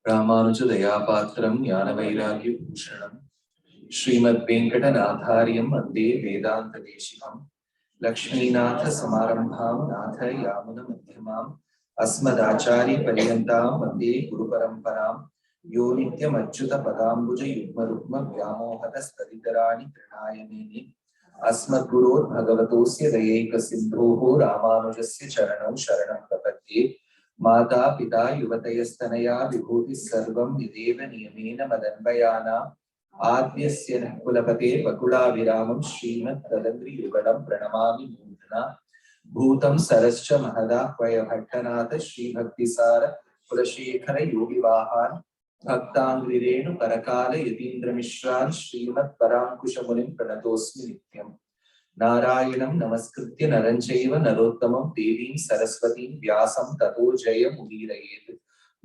Ramanuja Dayapatram Jnanavairagya Bhushanam Srimad Venkatanathāryam Vande Vedanta Deshikam Lakshminatha Samarambham Natha Yamuna Madhyamam Asmadacharya Paryantam Vande Guru Paramparam Yo Nityam Achyuta Padambuja Yugma Rukma Vyamohata Staditarani Pranayameni Asmad Guru Bhagavatosya Dayeka Sindhoho Ramanujasya Charanam Sharanam Prapatye Mata Pita Yuvatayastanaya Vibhuti Sarvam Videva Niyamena Madanvayana Adhyasya Kulapate Vakula Viramam Srimad Tadandri Yugadam Pranamami Mudana Bhutam Sarascha Mahada Kvaya Bhattanatha Sri Bhaktisara Kulashekara Yogi Vahan Bhaktangrirenu Parakala Yatindra Mishran Srimad Parankushamunim Pranatosmi Nityam Narayanam Namaskritya Naranchaiva Narottamam Devim Saraswatim Vyasam Tato Jayam Udirayet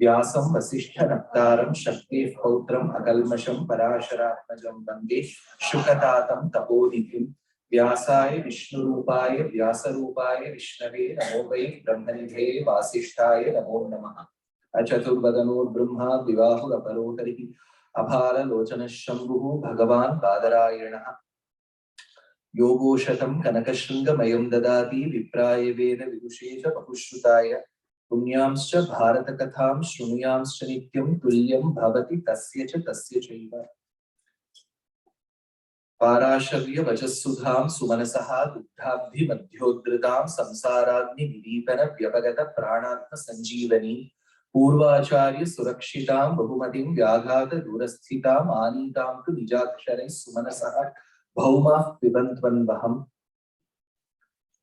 Vyasam Vasishtha Naktaram Shakti Pautram Akalmasham Parasharatmajam Bande Shukatatam Tapodhikim Vyasaya Vishnu Rupaya Vyasa Rupaya Vishnave Namobhai Brahmanidhe Vasishtaya Namo Namaha Achaturbhadanur Brahma Vivahu Aparotarihi Abhala Lochana Shambhu Bhagavan Badarayana Yogo Shatam Kanakashringa Mayam Dadati Vipraya Veda Vidushesha Papushutaya Punyamscha Bharata Katham Shrunuyamscha Nityam Tulyam Bhavati Tasya Chaiva Parashavya Vachasudham Sumanasaha Duddhabhi Madhyodritam Samsaragni Vidipana Vyapagata Pranatma Sanjeevani Purvacharya Surakshitam Bahumatim Vyaghata Durasthitam Anitam Tu Nijakshare Sumanasaha Bhauma Vibantvan Vaham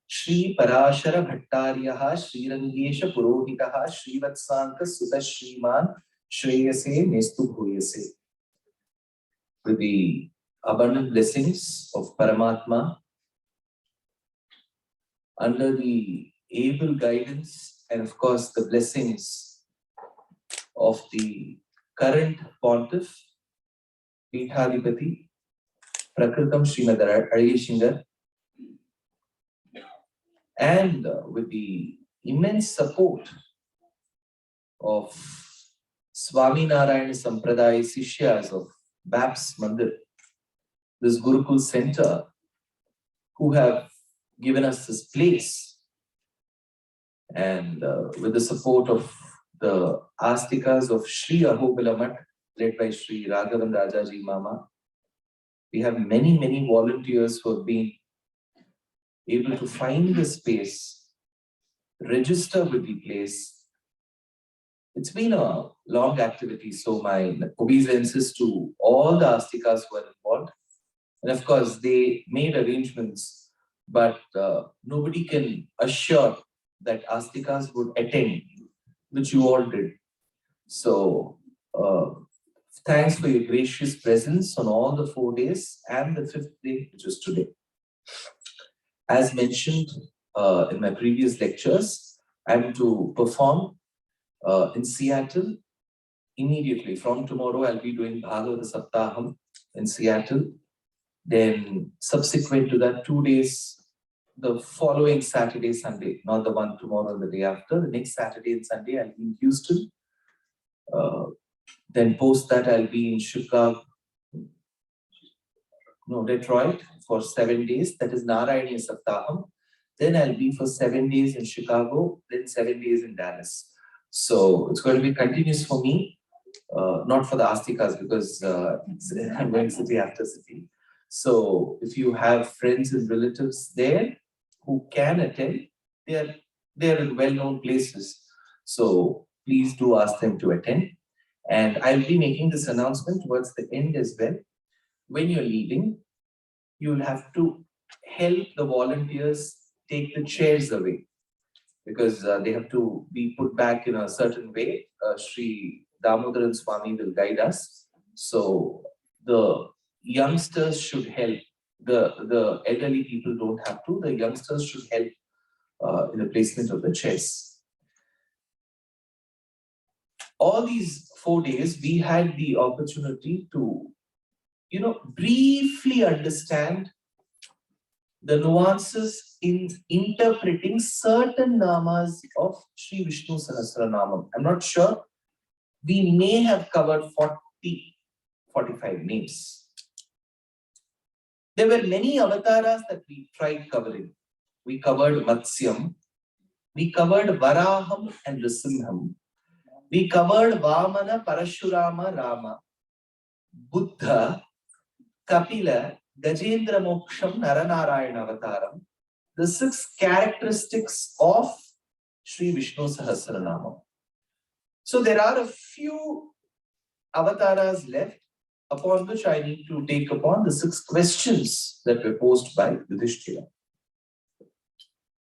Shri Parashara Bhattaryaha Shri Rangesha Purohitaha Shri Vatsanka Sutta Shriman Shreyase Nestu Bhuyase. With the abundant blessings of Paramatma, under the able guidance and of course the blessings of the current Pontiff, Peethadipati, Prakritam Srimad Ariyashingar, and with the immense support of Swami Narayana Sampradaya Sishyas of BAPS Mandir, this Gurukul Center, who have given us this place, and with the support of the Astikas of Sri Ahobila Math, led by Sri Raghavan Rajaji Mama. We have many volunteers who have been able to find the space, register with the place. It's been a long activity, so my obeisances to all the Astikas who are involved. And of course, they made arrangements, but nobody can assure that Astikas would attend, which you all did. So, thanks for your gracious presence on all the 4 days and the 5th day, which is today. As mentioned in my previous lectures, I'm to perform in Seattle immediately. From tomorrow, I'll be doing Bhagavata Saptaham in Seattle. Then subsequent to that, 2 days, the following Saturday, Sunday, not the one tomorrow and the day after, the next Saturday and Sunday, I'll be in Houston. Then post that, I'll be in Detroit for 7 days. That is Narayaniya Saptaham. Then I'll be for 7 days in Chicago, then 7 days in Dallas. So it's going to be continuous for me, not for the Astikas, because I'm going city after city. So if you have friends and relatives there who can attend, they're in well-known places. So please do ask them to attend. And I'll be making this announcement towards the end as well. When you're leaving, you'll have to help the volunteers take the chairs away, because they have to be put back in a certain way. Sri Damodaran Swami will guide us. So the youngsters should help. The elderly people don't have to. The youngsters should help in the placement of the chairs. All these 4 days, we had the opportunity to, briefly understand the nuances in interpreting certain namas of Sri Vishnu Sahasranamam. I'm not sure we may have covered 40, 45 names. There were many avatars that we tried covering. We covered Matsyam, we covered Varaham and Risimham, we covered Vamana, Parashurama, Rama, Buddha, Kapila, Gajendra Moksham, Naranarayana Avataram, the 6 characteristics of Sri Vishnu Sahasranamam. So there are a few avatars left upon which I need to take upon the 6 questions that were posed by Yudhishthira.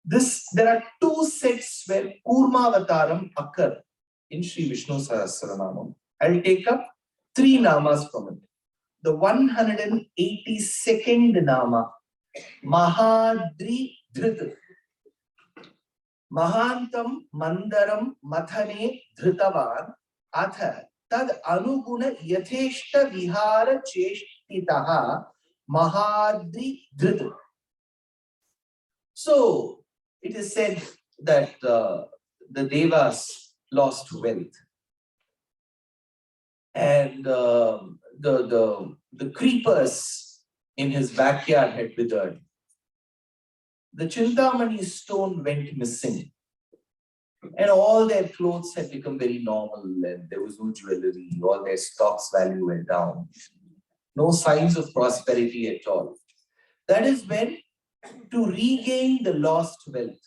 There are 2 sets where Kurma Avataram occur in Sri Vishnu Sahasranamam. I'll take up 3 namas from it. The 182nd nama, Mahadri Dhrita. Mahantam Mandaram Mathane Dhritavan Atha Tad Anuguna Yatheshta Vihara Cheshtitaha Mahadri Dhrita. So it is said that the Devas lost wealth. And the creepers in his backyard had withered. The Chintamani stone went missing. And all their clothes had become very normal, and there was no jewelry, all their stocks value went down. No signs of prosperity at all. That is when, to regain the lost wealth,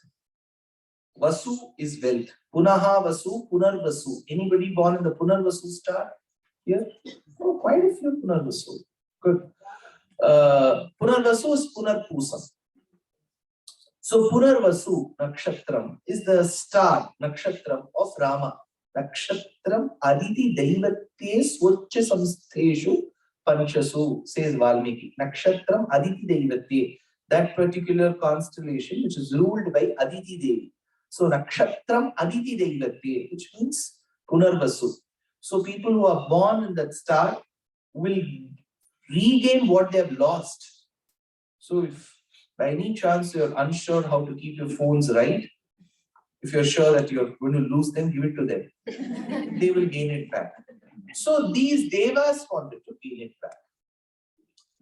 Vasu is wealth. Punaha Vasu, Punar Vasu. Anybody born in the Punar Vasu star? Here? Oh, quite a few Punar Vasu. Good. Punar Vasu is Punar Pusam. So Punar Vasu Nakshatram is the star Nakshatram of Rama. Nakshatram Aditi Daivatye Swachya Samstheshu Panchasu, says Valmiki. Nakshatram Aditi Daivatye. That particular constellation which is ruled by Aditi Devi. So Nakshatram Aditi Daivatye, which means Punarvasu. So people who are born in that star will regain what they have lost. So if by any chance you're unsure how to keep your phones right, if you're sure that you're going to lose them, give it to them. They will gain it back. So these Devas wanted to gain it back.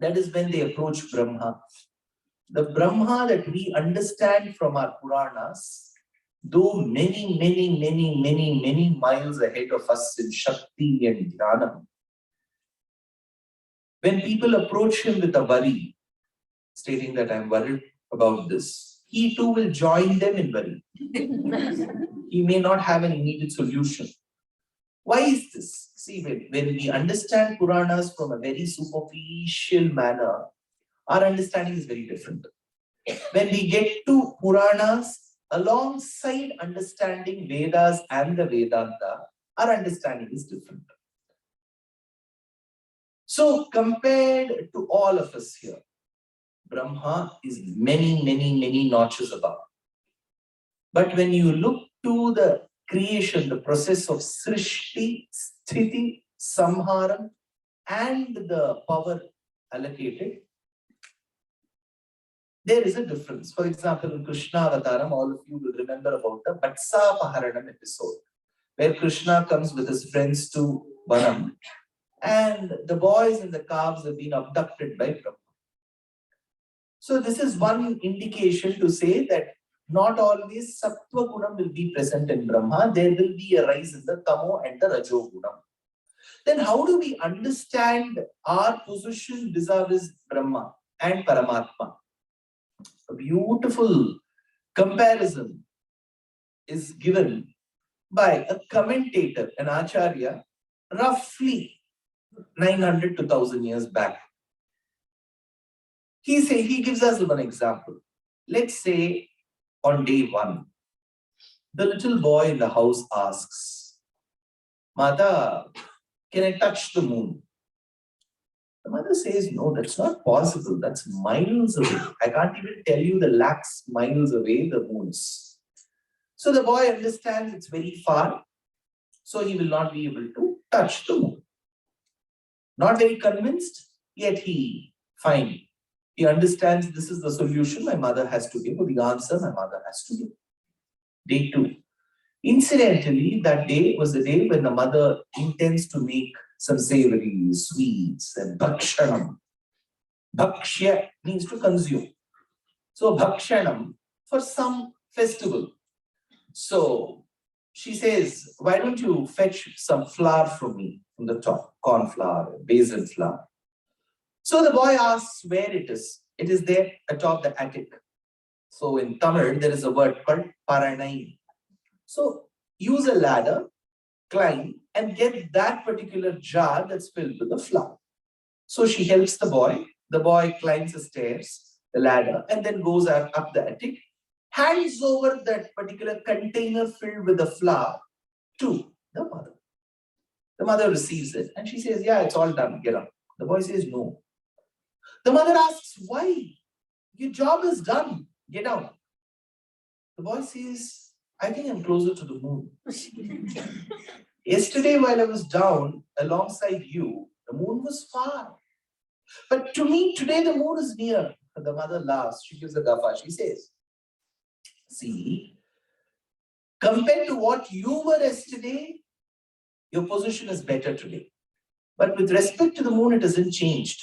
That is when they approach Brahma. The Brahma that we understand from our Puranas, though many miles ahead of us in Shakti and Dhyana, when people approach him with a worry, stating that I'm worried about this, he too will join them in worry. He may not have an immediate solution. Why is this? See, when we understand Puranas from a very superficial manner, our understanding is very different. When we get to Puranas, alongside understanding Vedas and the Vedanta, our understanding is different. So compared to all of us here, Brahma is many notches above. But when you look to the creation, the process of Srishti, Sthiti, Samharam, and the power allocated, there is a difference. For example, in Krishna Avataram, all of you will remember about the Vatsa Paharanam episode, where Krishna comes with his friends to Vanam, and the boys and the calves have been abducted by Brahma. So this is one indication to say that not always Sattva Gunam will be present in Brahma. There will be a rise in the Tamo and the Rajo Gunam. Then how do we understand our position vis-a-vis Brahma and Paramatma? A beautiful comparison is given by a commentator, an Acharya, roughly 900 to 1000 years back. He gives us one example. Let's say on day 1, the little boy in the house asks, Mata, can I touch the moon? The mother says, no, that's not possible. That's miles away. I can't even tell you the lakhs miles away the moon is. So the boy understands it's very far, so he will not be able to touch the moon. Not very convinced, yet fine. He understands this is the solution my mother has to give, or the answer my mother has to give. Day 2. Incidentally, that day was the day when the mother intends to make some savory sweets and bhakshanam. Bhakshya means to consume. So bhakshanam for some festival. So she says, why don't you fetch some flour from me from the top, corn flour, basil flour. So the boy asks where it is. It is there atop the attic. So in Tamil, there is a word called paranai. So use a ladder, climb, and get that particular jar that's filled with the flour. So she helps the boy. The boy climbs the stairs, the ladder, and then goes up the attic, hands over that particular container filled with the flour to the mother. The mother receives it and she says, yeah, it's all done, get up. The boy says, no. The mother asks, why? Your job is done, get down. The boy says, I think I'm closer to the moon. Yesterday, while I was down alongside you, the moon was far. But to me, today the moon is near. And the mother laughs. She gives a gaffa. She says, see, compared to what you were yesterday, your position is better today. But with respect to the moon, it hasn't changed.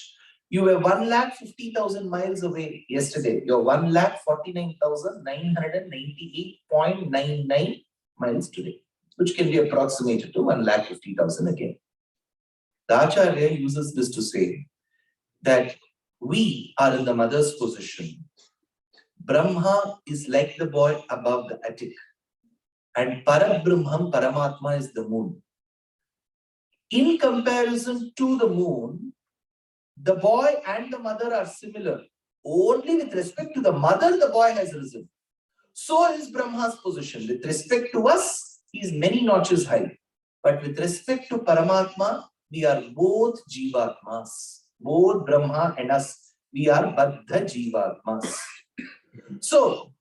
You were 1,50,000 miles away yesterday. You're 1,49,998.99 miles today, which can be approximated to 1,50,000 again. The Acharya uses this to say that we are in the mother's position. Brahma is like the boy above the attic, and Parabrahmam, Paramatma is the moon. In comparison to the moon, the boy and the mother are similar. Only with respect to the mother, the boy has risen. So is Brahma's position. With respect to us, he is many notches high. But with respect to Paramatma, we are both Jivatmas. Both Brahma and us, we are Baddha Jivatmas. So,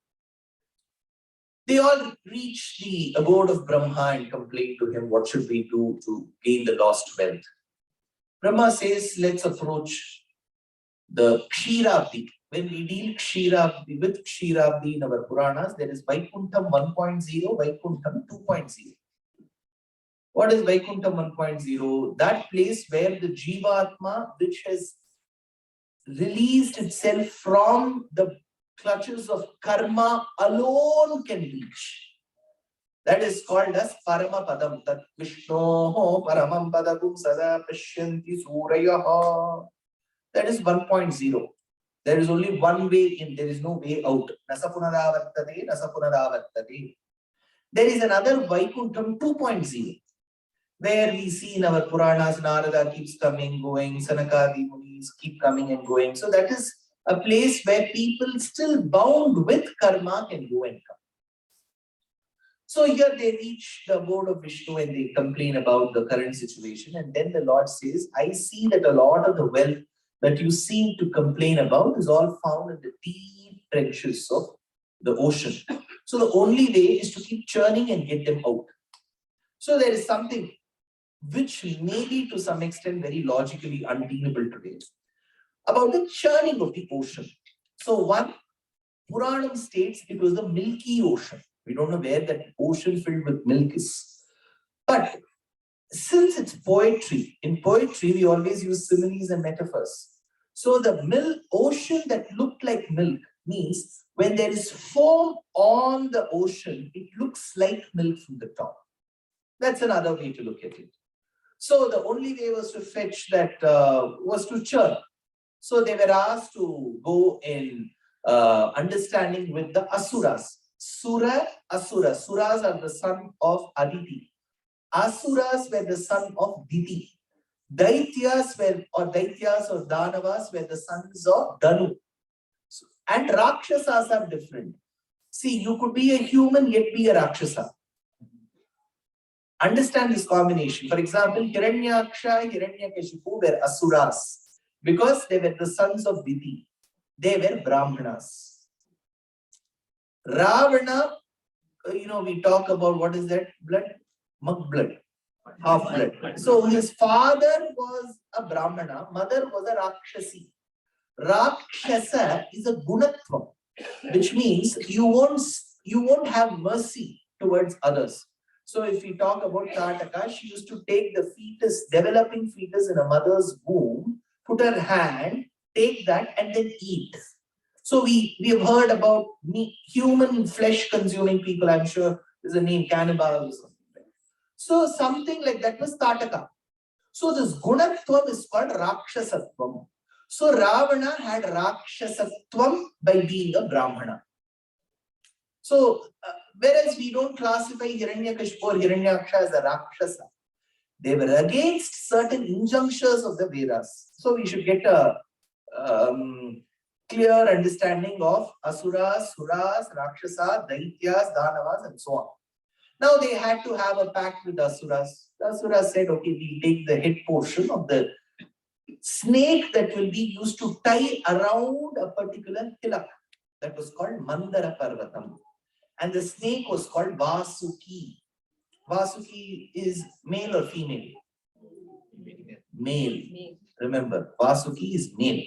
they all reach the abode of Brahma and complain to him, what should we do to gain the lost wealth? Brahma says, let's approach the Kshirabdi. When we deal with Kshirabdi in our Puranas, there is Vaikuntham 1.0, Vaikuntham 2.0. What is Vaikuntham 1.0? That place where the Jivatma, which has released itself from the clutches of karma alone, can reach. That is called as Paramapadam. Tat Vishnu Paramam Padagum Sada Pashyanti Surayaha. That is 1.0. There is only one way in, there is no way out. Nasapunaravartate, Nasapunaravartate. There is another Vaikuntham 2.0, where we see in our Puranas, Narada keeps coming, going, Sanakadi Munis keep coming and going. So that is a place where people still bound with karma can go and come. So here they reach the abode of Vishnu and they complain about the current situation. And then the Lord says, I see that a lot of the wealth that you seem to complain about is all found in the deep trenches of the ocean. So the only way is to keep churning and get them out. So there is something which may be to some extent very logically untenable today about the churning of the ocean. So one, Puranam states it was the Milky Ocean. We don't know where that ocean filled with milk is. But since it's poetry, in poetry we always use similes and metaphors. So the ocean that looked like milk means when there is foam on the ocean, it looks like milk from the top. That's another way to look at it. So the only way was to fetch that, was to churn. So they were asked to go in understanding with the Asuras. Sura, Asura. Suras are the son of Aditi. Asuras were the son of Diti. Daityas or Danavas were the sons of Danu. And Rakshasas are different. See, you could be a human yet be a Rakshasa. Understand this combination. For example, Hiranyaksha, Hiranyakashipu were Asuras because they were the sons of Diti. They were Brahmanas. Ravana, we talk about what is that blood? Mug blood, half blood. So his father was a Brahmana, mother was a Rakshasi. Rakshasa is a gunatvam, which means you won't have mercy towards others. So if we talk about Tataka, she used to take the fetus, developing fetus in a mother's womb, put her hand, take that and then eat. So we have heard about human flesh consuming people. I'm sure there's a name, cannibals or something. So something like that was Tataka. So this Gunatvam is called Rakshasatvam. So Ravana had Rakshasatvam by being a Brahmana. So whereas we don't classify Hiranyakashipu or Hiranyaksha as a Rakshasa, they were against certain injunctions of the Vedas. So we should get a clear understanding of Asuras, Suras, Rakshasa, Daityas, Danavas, and so on. Now they had to have a pact with Asuras. The Asuras said, okay, we take the head portion of the snake that will be used to tie around a particular tilak that was called Mandara Parvatam. And the snake was called Vasuki. Vasuki is male or female? Male. Remember, Vasuki is male.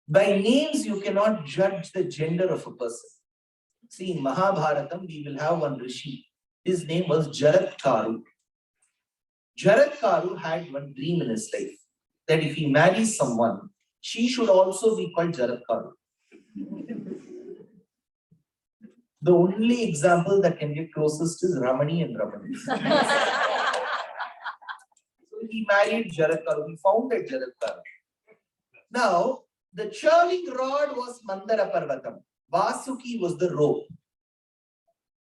By names, you cannot judge the gender of a person. See, in Mahabharatam, we will have one Rishi. His name was Jaratkaru. Jaratkaru had one dream in his life, that if he marries someone, she should also be called Jaratkaru. The only example that can get closest is Ramani and Ramani. So he married Jaratkaru. He founded Jaratkaru. Now, the churning rod was Mandara Parvatam. Vasuki was the rope.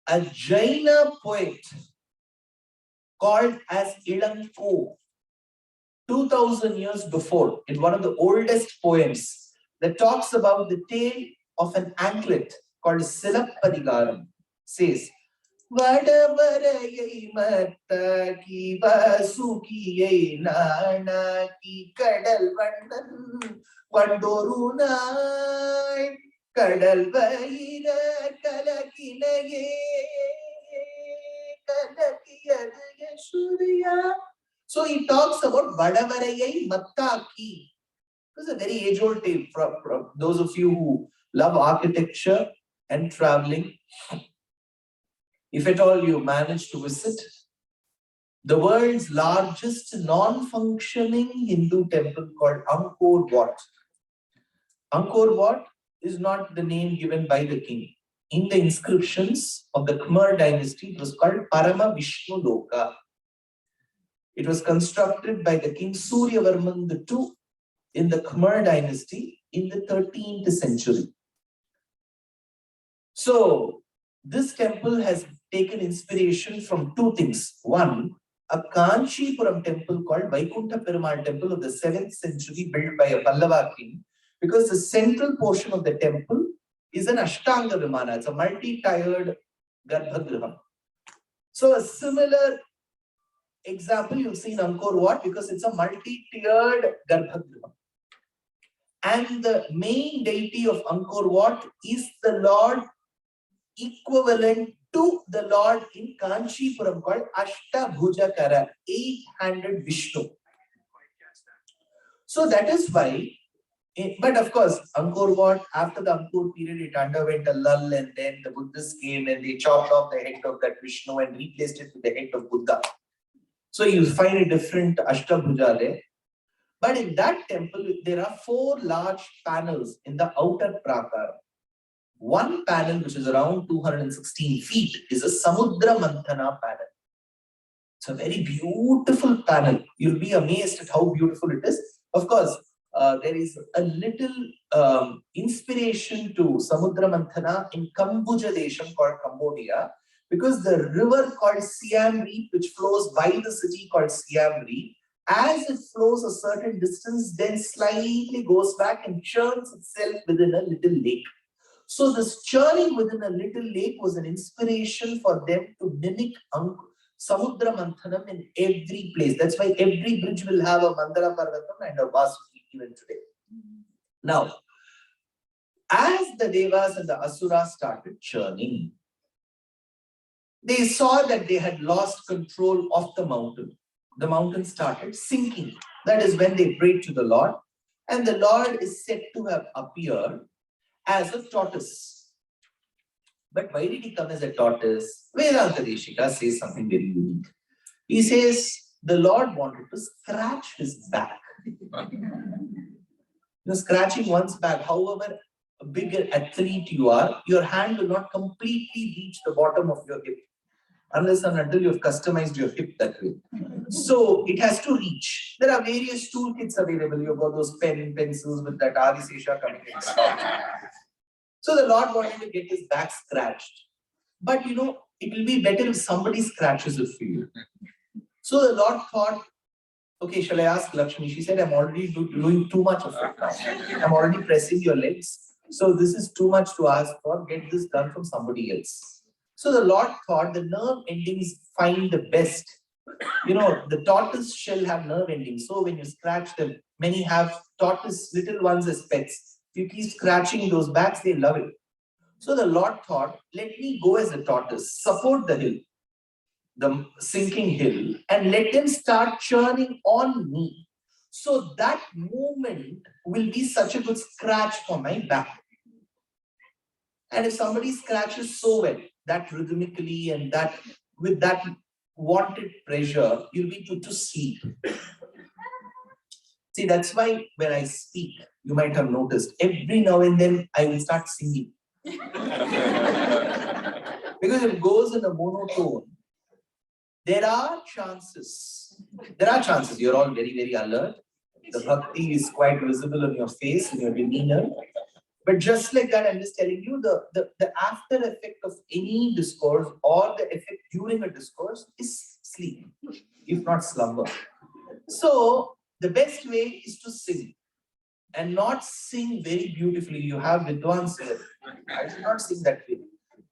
A Jaina poet called as Ilanko, 2000 years before, in one of the oldest poems that talks about the tale of an anklet called Silappadigaram, says, Vadavarayai mattaki vasukiyai nanaki kadal vandan vandorunai kadal vaira kalakinaye kalakiyadaya surya. So he talks about Vadavarayai mattaki. It was a very age-old tale from those of you who love architecture and traveling. If at all you manage to visit the world's largest non-functioning Hindu temple called Angkor Wat. Angkor Wat is not the name given by the king. In the inscriptions of the Khmer dynasty, it was called Parama Vishnu Loka. It was constructed by the king Suryavarman II in the Khmer dynasty in the 13th century. So, this temple has taken inspiration from two things. One, a Kanchipuram temple called Vaikuntha Perumal temple of the 7th century built by a Pallava king, because the central portion of the temple is an Ashtanga Vimana. It's a multi-tiered Garbhagriha. So, a similar example you'll see in Angkor Wat because it's a multi-tiered Garbhagriha. And the main deity of Angkor Wat is the Lord equivalent to the Lord in Kanchipuram called Ashtabhujakara, 8-handed Vishnu. So that is why, but of course, Angkor Wat, after the Angkor period, it underwent a lull and then the Buddhists came and they chopped off the head of that Vishnu and replaced it with the head of Buddha. So you find a different Ashtabhuja there. But in that temple, there are 4 large panels in the outer prakara. One panel, which is around 216 feet, is a Samudra Manthana panel. It's a very beautiful panel. You'll be amazed at how beautiful it is. Of course, there is a little inspiration to Samudra Manthana in Kambuja Desham called Cambodia, because the river called Siam Reap, which flows by the city called Siam Reap, as it flows a certain distance, then slightly goes back and churns itself within a little lake. So this churning within a little lake was an inspiration for them to mimic Samudra Manthanam in every place. That's why every bridge will have a Mandara Parvatam and a Vasuki even today. Now, as the Devas and the Asuras started churning, they saw that they had lost control of the mountain. The mountain started sinking. That is when they prayed to the Lord. And the Lord is said to have appeared as a tortoise. But why did he come as a tortoise? Vedanta Deshika says something very unique. He says the Lord wanted to scratch his back. Scratching one's back, however big an athlete you are, your hand will not completely reach the bottom of your hip unless and until you have customized your hip that way. So it has to reach. There are various toolkits available. You've got those pencils with that Adisesha coming in. So the Lord wanted to get his back scratched. But it will be better if somebody scratches it for you. So the Lord thought, okay, shall I ask Lakshmi? She said, I'm already doing too much of it now. I'm already pressing your legs. So this is too much to ask for. Get this done from somebody else. So the Lord thought the nerve endings find the best. The tortoise shell have nerve endings. So when you scratch them, many have tortoise little ones as pets. You keep scratching those backs, they love it. So the Lord thought, let me go as a tortoise, support the hill, the sinking hill, and let them start churning on me. So that movement will be such a good scratch for my back. And if somebody scratches so well, that rhythmically and that with that wanted pressure, you'll be put to sleep. See, that's why when I speak, you might have noticed, every now and then I will start singing. Because it goes in a monotone. There are chances. You're all very, very alert. The bhakti is quite visible on your face, in your demeanor. But just like that, I'm just telling you, the after effect of any discourse or the effect during a discourse is sleep, if not slumber. So the best way is to sing and not sing very beautifully. You have Vidwans here. I should not sing that way.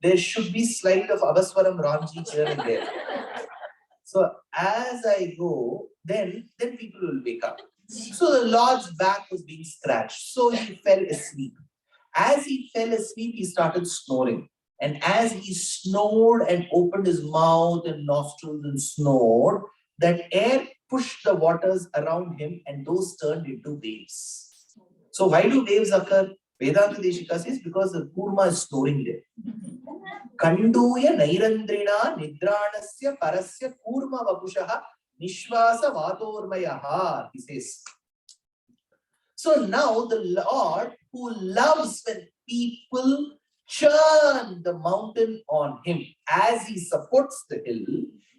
There should be slight of Avaswaram Ramji here and there. So as I go, then people will wake up. So the Lord's back was being scratched. So he fell asleep. As he fell asleep, he started snoring. And as he snored and opened his mouth and nostrils and snored, that air pushed the waters around him and those turned into waves. So why do waves occur? Vedanta Deshika says because the Kurma is snoring there. Kanduya Nairandrina Nidranasya Parasya Kurma Vapushaha Nishvasa Vatormayaha, he says. So now the Lord, who loves when people churn the mountain on him as he supports the hill,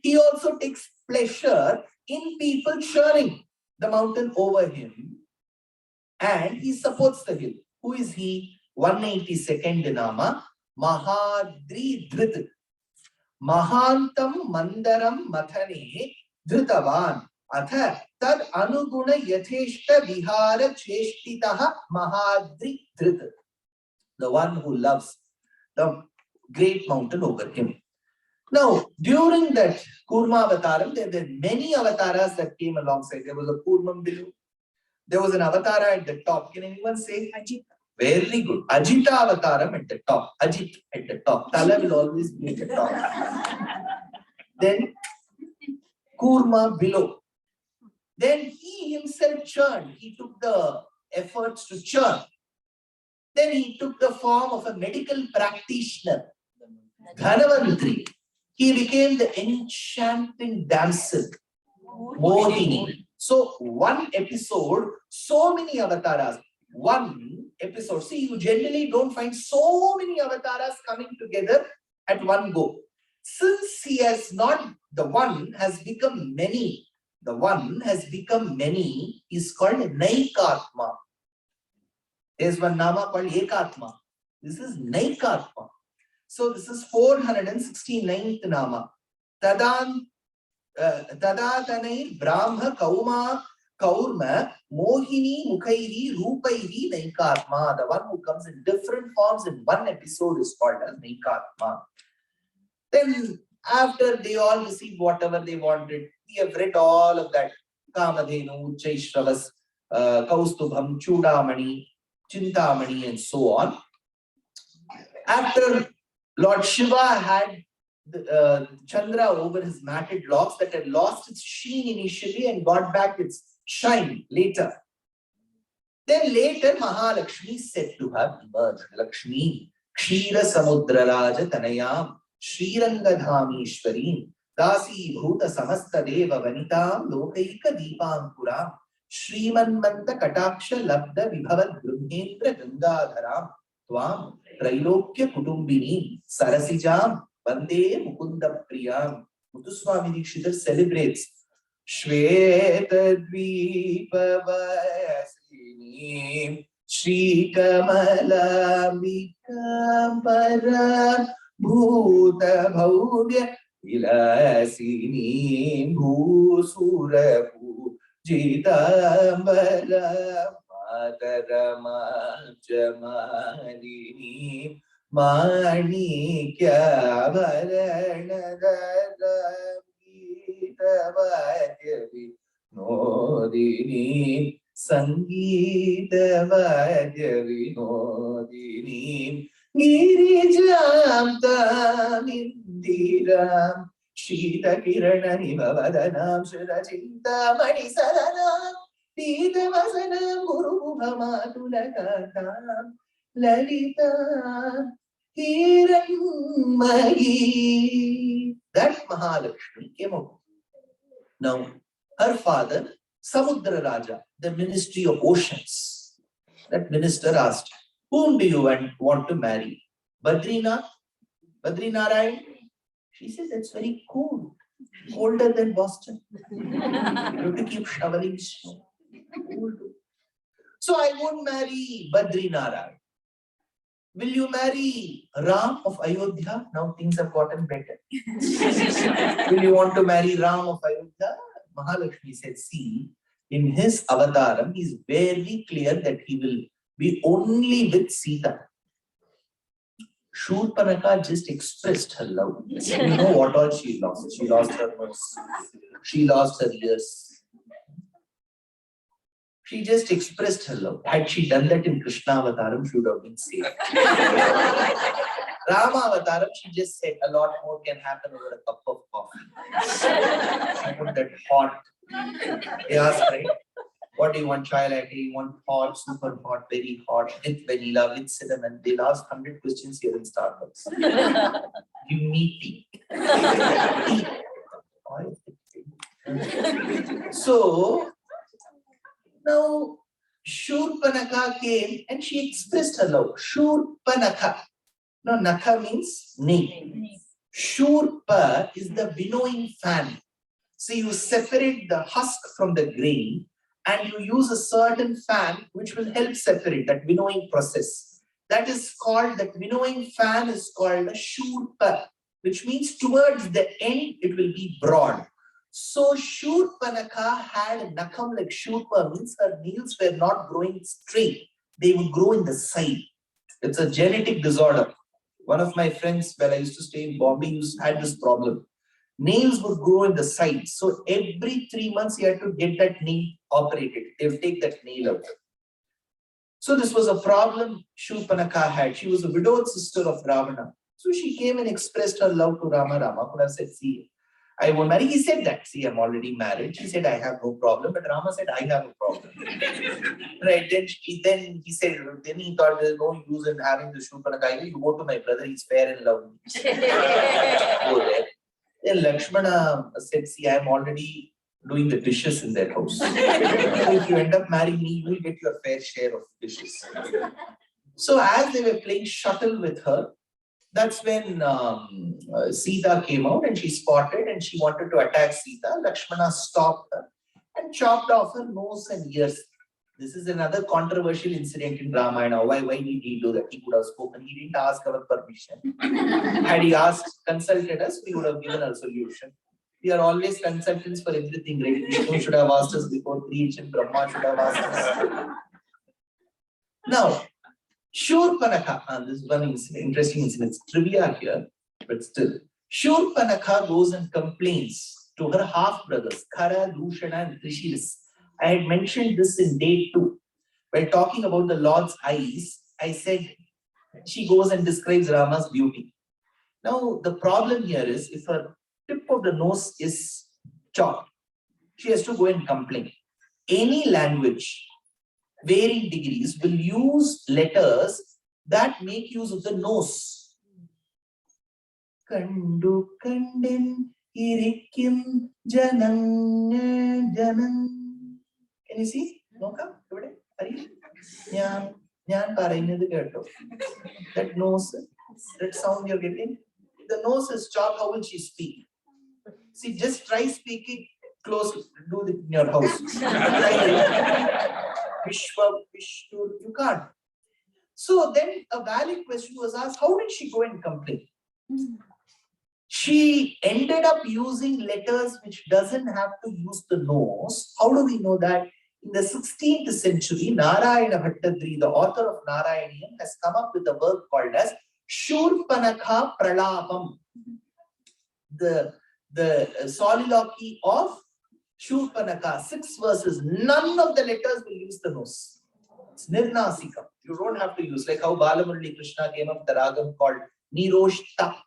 he also takes pleasure in people churning the mountain over him and he supports the hill. Who is he? 182nd Nama, Mahadri Dhrit. Mahantam Mandaram Mathane Dhritavan. Atha tad anuguna yatheshta vihara cheshtitaha Mahadri Dhrit. The one who loves the great mountain over him. Now, during that Kurma Avataram, there were many avatars that came alongside. There was a Kurmam below. There was an avatar at the top. Can anyone say? Ajita. Very good. Ajita Avataram at the top. Ajit at the top. Tala will always be at the top. Then Kurma below. Then he himself churned. He took the efforts to churn. Then he took the form of a medical practitioner. Dhanavantri. He became the enchanting damsel. Mohini. So one episode, so many avatars. One episode. See, you generally don't find so many avatars coming together at one go. Since he has not, the one has become many. The one has become many is called Naikatma. There's one nama called Ekatma. This is Naikatma. So this is 469th nama. Tadan Tadatanai Brahma Kauma Kaurma Mohini Mukhairi Rupairi Naikatma. The one who comes in different forms in one episode is called as Naikatma. Then after they all received whatever they wanted, we have read all of that. Kamadhenu, Chaishravas, Kaustubham, Chudamani, Chintamani, and so on. After Lord Shiva had Chandra over his matted locks that had lost its sheen initially and got back its shine later. Then later Mahalakshmi said to her, emerge, Lakshmi, Kshira Samudra Raja Tanayam Shrirangadhamishwarim Dasi Bhuta Samasta Deva Vanitam Lokaika Deepankuram Shrimanmanta Kataksha Labda Vibhavat Brahmendra Gangadharam Tvam Trailokya Kutumbini Sarasijam Vande Mukunda Priyam. Muthuswami Dikshita celebrates Shvetadvipavasini Shri Kamalambikambara Bhuta Bhaudya Vilasini Bhusurapu Jitambara Matarama Jamalini Manikya Varanadara Gita Vinodini Sangeeta Vajya Vinodini Girijam Tamindiram Shita Kirana Himavadanam Shirachinta Manisaranam Pita Vasanam Guru Bhamatulakatam Lalita Hiranmayi. That Mahalakshmi came out. Now, her father, Samudra Raja, the Ministry of Oceans, that minister asked, whom do you want to marry? Badrinath? Badrinarayan? She says, it's very cold, colder than Boston. You have to keep shoveling snow. So I won't marry Badrinarayan. Will you marry Ram of Ayodhya? Now things have gotten better. Will you want to marry Ram of Ayodhya? Mahalakshmi said, see, in his avataram, he is very clear that he will be only with Sita. Shurpanaka just expressed her love. You know what all she lost? She lost her nose. She lost her ears. She just expressed her love. Had she done that in Krishna avataram, she would have been saved. Rama avataram, she just said a lot more can happen over a cup of coffee. She put that hot. They asked, right? What do you want, chai latte? You want hot, super hot, very hot, with vanilla, with cinnamon? They'll ask 100 questions here in Starbucks. Give me tea. So, now, Shurpanaka came and she expressed her love. Shurpanaka. Now, Naka means knee. Shurpa is the winnowing fan. So, you separate the husk from the grain and you use a certain fan which will help separate that winnowing process. That is called, that winnowing fan is called a Shurpa, which means towards the end it will be broad. So Shurpanaka had a nakam like Shurpa, means her nails were not growing straight. They would grow in the side. It's a genetic disorder. One of my friends, when I used to stay in Bombay, had this problem. Nails would grow in the side. So every 3 months, he had to get that nail operated. They would take that nail out. So this was a problem Shurpanaka had. She was a widowed sister of Ravana. So she came and expressed her love to Rama. Rama could have said, see, I won't marry. He said that. See, I'm already married. She said, I have no problem. But Rama said, I have a problem. Right. Then he said, then he thought there's no use in having the Shurpanaka. You go to my brother, he's fair and lovely. Go there. Then Lakshmana said, see, I'm already doing the dishes in their house. So if you end up marrying me, you will get your fair share of dishes. So as they were playing shuttle with her, that's when Sita came out and she spotted and she wanted to attack Sita. Lakshmana stopped her and chopped off her nose and ears. This is another controversial incident in Ramayana. Why did he do that? He could have spoken. He didn't ask our permission. Had he consulted us, we would have given a solution. We are always consultants for everything, right? Vishnu should have asked us before creation. Brahma should have asked us. Now, Shurpanaka, this is one interesting incident. It's trivia here, but still. Shurpanaka goes and complains to her half-brothers, Khara, Dushana, and Trishiris. I had mentioned this in day 2. While talking about the Lord's eyes, I said she goes and describes Rama's beauty. Now, the problem here is if her tip of the nose is chopped, she has to go and complain. Any language, varying degrees, will use letters that make use of the nose. Kandu kandin irikim janang janang. Can you see? Noka? Are you? That nose, that sound you're getting. The nose is stopped. How will she speak? See, just try speaking close. Do it in your house. Vishwa, Vishnu, you can't. So then a valid question was asked, how did she go and complain? She ended up using letters which doesn't have to use the nose. How do we know that? In the 16th century, Narayana Bhattadri, the author of Narayaniyam, has come up with a work called as Shurpanakha Pralapam. The soliloquy of Shurpanakha, 6 verses. None of the letters will use the nose. It's Nirnasikam. You don't have to use, like how Balamurali Krishna came up with the ragam called Niroshta.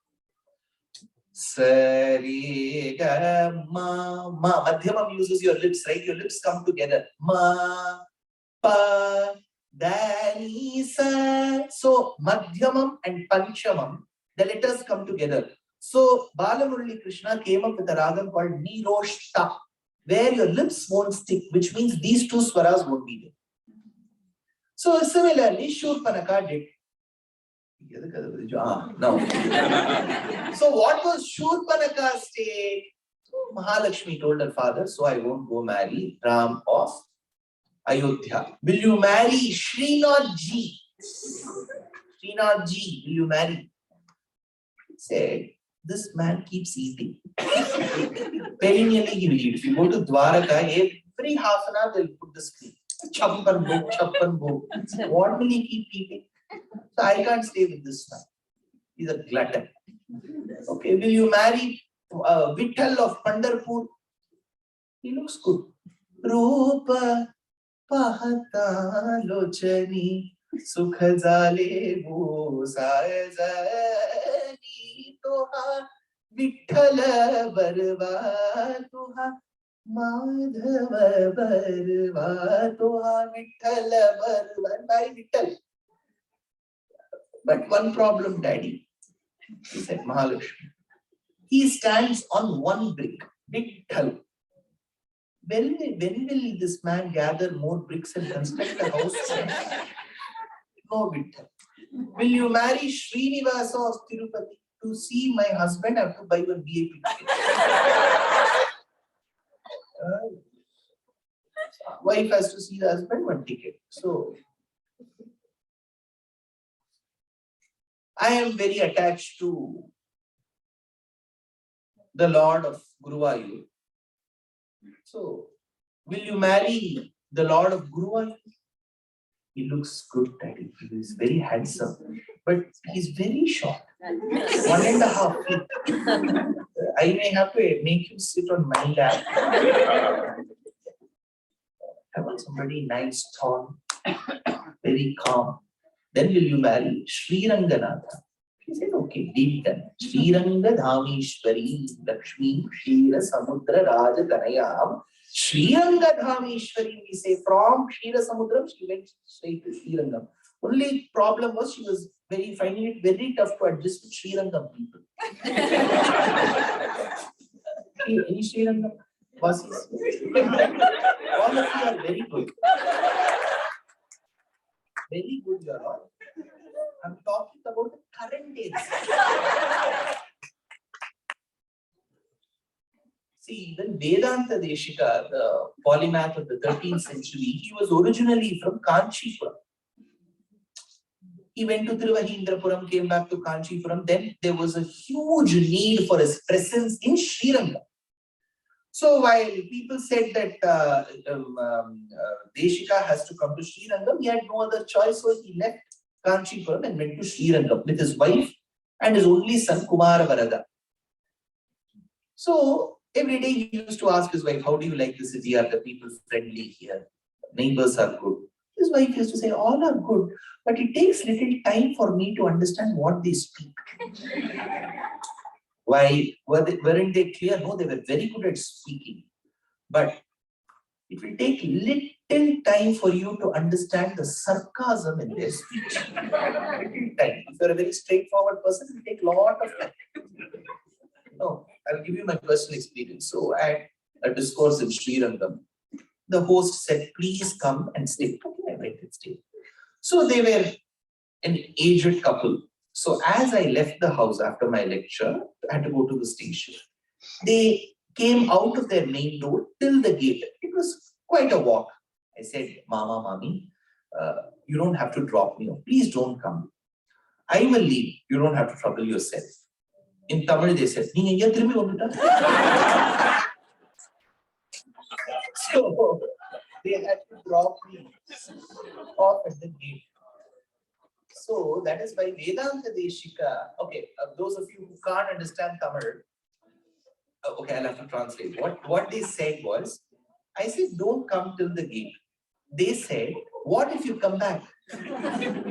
Sari ga ma ma. Madhyamam uses your lips, right? Your lips come together. Ma pa da ni sa. So Madhyamam and Panchamam, the letters come together. So Balamurali Krishna came up with a ragam called Niroshta, where your lips won't stick, which means these 2 swaras won't be there. So similarly, Shurpanakha did. No. So what was Shurpanakha's state? So Mahalakshmi told her father, so I won't go marry Ram of Ayodhya. Will you marry Srinathji? Srinathji, will you marry? He said, this man keeps eating. Perennially he will eat. If you go to Dwaraka, every half an hour they'll put the screen. Chappan bhog, chappan bhog. What will he keep eating? So I can't stay with this man. He's a glutton. Okay, will you marry Vitthal of Pandharpur? He looks good. Rupa pahata lochani sukha jale bo sajani toha Vitthal barva toha Madhava barva toha Vitthal barva. Marry Vitthal. But one problem, Daddy, he said, Mahalakshmi. He stands on one brick, Vitthal. When will this man gather more bricks and construct a house? No, Vitthal. Will you marry Srinivasa of Tirupati? To see my husband, I have to buy one VIP ticket. Wife has to see the husband, one ticket. So, I am very attached to the Lord of Guruvayur. So, will you marry the Lord of Guruvayur? He looks good, Daddy. He is very handsome, but he's very short. 1.5 feet. I may have to make him sit on my lap. I want somebody nice, tall, very calm. Then will you marry Sri Ranganatha? He said, okay, deal done. Sri Rangadhamishwari Lakshmi Shira Samudra Raja Tanayam. Sri Rangadhamishwari, we say, from Shira Samudram, she went straight to Sri Rangam. Only problem was she was finding it very tough to adjust with Sri Rangam people. Any Sri Rangam bosses? All of you are very good. Very good, you are all. I'm talking about the current days. See, even Vedanta Deshika, the polymath of the 13th century, he was originally from Kanchipuram. He went to Tiruvahindrapuram, came back to Kanchipuram. Then there was a huge need for his presence in Sri Rangam. So while people said that Deshika has to come to Sri Rangam, he had no other choice, so he left Kanchipuram and went to Sri Rangam with his wife and his only son Kumara Varada. So every day he used to ask his wife, how do you like the city? Are the people friendly here? Neighbors are good. His wife used to say, all are good, but it takes little time for me to understand what they speak. Why? Weren't they clear? No, they were very good at speaking. But it will take little time for you to understand the sarcasm in their speech. Little time. If you're a very straightforward person, it will take a lot of time. No, I'll give you my personal experience. So I had a discourse in Srirangam. The host said, please come and stay. Okay, I went and stayed. So they were an aged couple. So as I left the house after my lecture, I had to go to the station. They came out of their main door till the gate. It was quite a walk. I said, Mama, Mommy, you don't have to drop me. Please don't come. I will leave. You don't have to trouble yourself. In Tamil, they said, so they had to drop me off at the gate. So that is why Vedanta Deshika, okay, those of you who can't understand Tamil, okay, I'll have to translate. What they said was, I said, don't come till the gate. They said, what if you come back?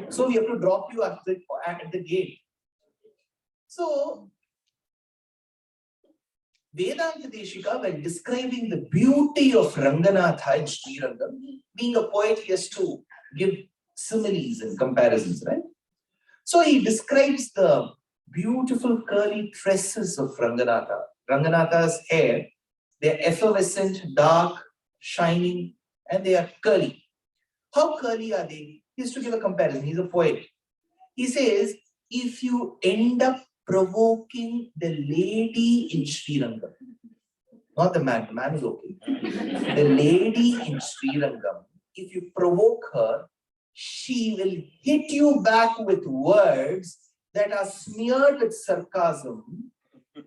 So we have to drop you at the gate. So Vedanta Deshika, when describing the beauty of Ranganatha in Srirangam, being a poet, he has to give similes and comparisons, right? So he describes the beautiful curly tresses of Ranganatha. Ranganatha's hair, they're effervescent, dark, shining, and they are curly. How curly are they? He has to give a comparison. He's a poet. He says, if you end up provoking the lady in Srirangam, not the man is okay. The lady in Srirangam, if you provoke her, she will hit you back with words that are smeared with sarcasm,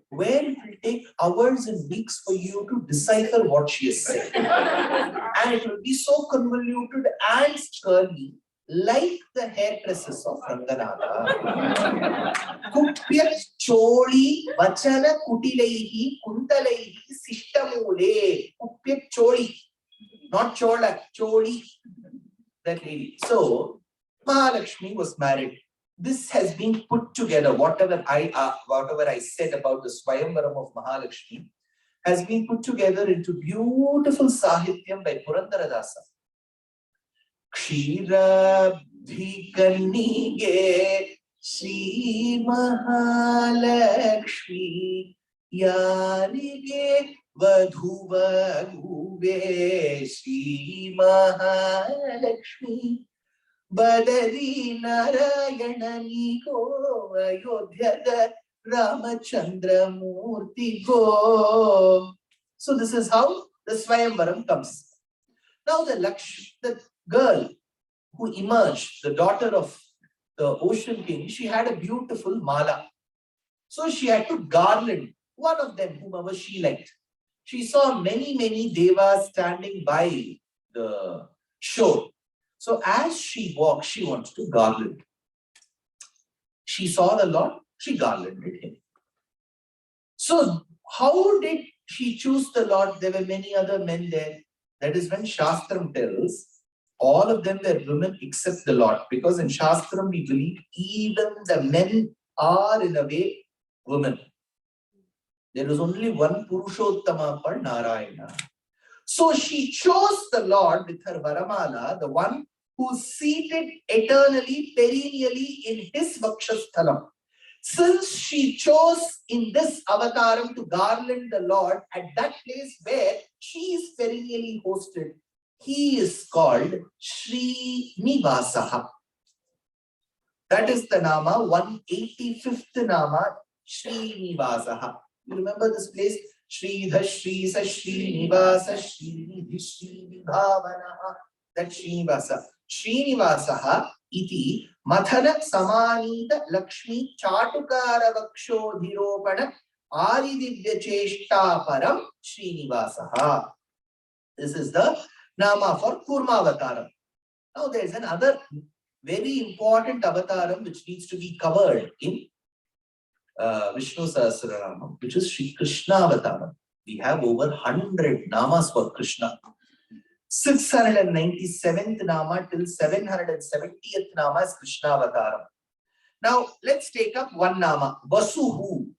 where it will take hours and weeks for you to decipher what she has said. And it will be so convoluted and curly, like the hairtresses of Ranganatha. Kupya choli vachana kutilaihi kuntalaihi sishtamule. Kupya choli, not chola, choli. That lady. So Mahalakshmi was married. This has been put together. Whatever I said about the Swayamvaram of Mahalakshmi has been put together into beautiful Sahityam by Purandaradasa. Kshira Bhikanige Shri Mahalakshmi Yarige Vadhuva Gube Shri Mahalakshmi Badari Narayana Go Ayodhya Ramachandra Murti Go. So this is how the Swayamvaram comes. Now the girl who emerged, the daughter of the ocean king, she had a beautiful mala. So she had to garland one of them, whomever she liked. She saw many devas standing by the shore. So as she walked, she wanted to garland. She saw the Lord, she garlanded him. So how did she choose the Lord? There were many other men there. That is when Shastram tells, all of them were women except the Lord. Because in Shastram we believe even the men are in a way women. There is only one Purushottama par Narayana. So she chose the Lord with her Varamala, the one who is seated eternally, perennially in his Vakshasthalam. Since she chose in this avataram to garland the Lord at that place where she is perennially hosted, he is called Srinivasaha. That is the Nama, 185th Nama, Srinivasaha. You remember this place? Sridhar, Shrisa, Srinivasa, Srinidhi, Srinivavanaha. That Srinivasa. Srinivasaha iti Mathana Samanita Lakshmi Chatukara Vaksho Dhiropana Aridivya Cheshta Param Srinivasaha. This is the Nama for Kurmavataram. Now there is another very important avataram which needs to be covered in Vishnu Sahasranamam, which is Sri Krishna avataram. We have over 100 namas for Krishna. 697th nama till 770th nama is Krishna avataram. Now let's take up one nama, Vasuhu.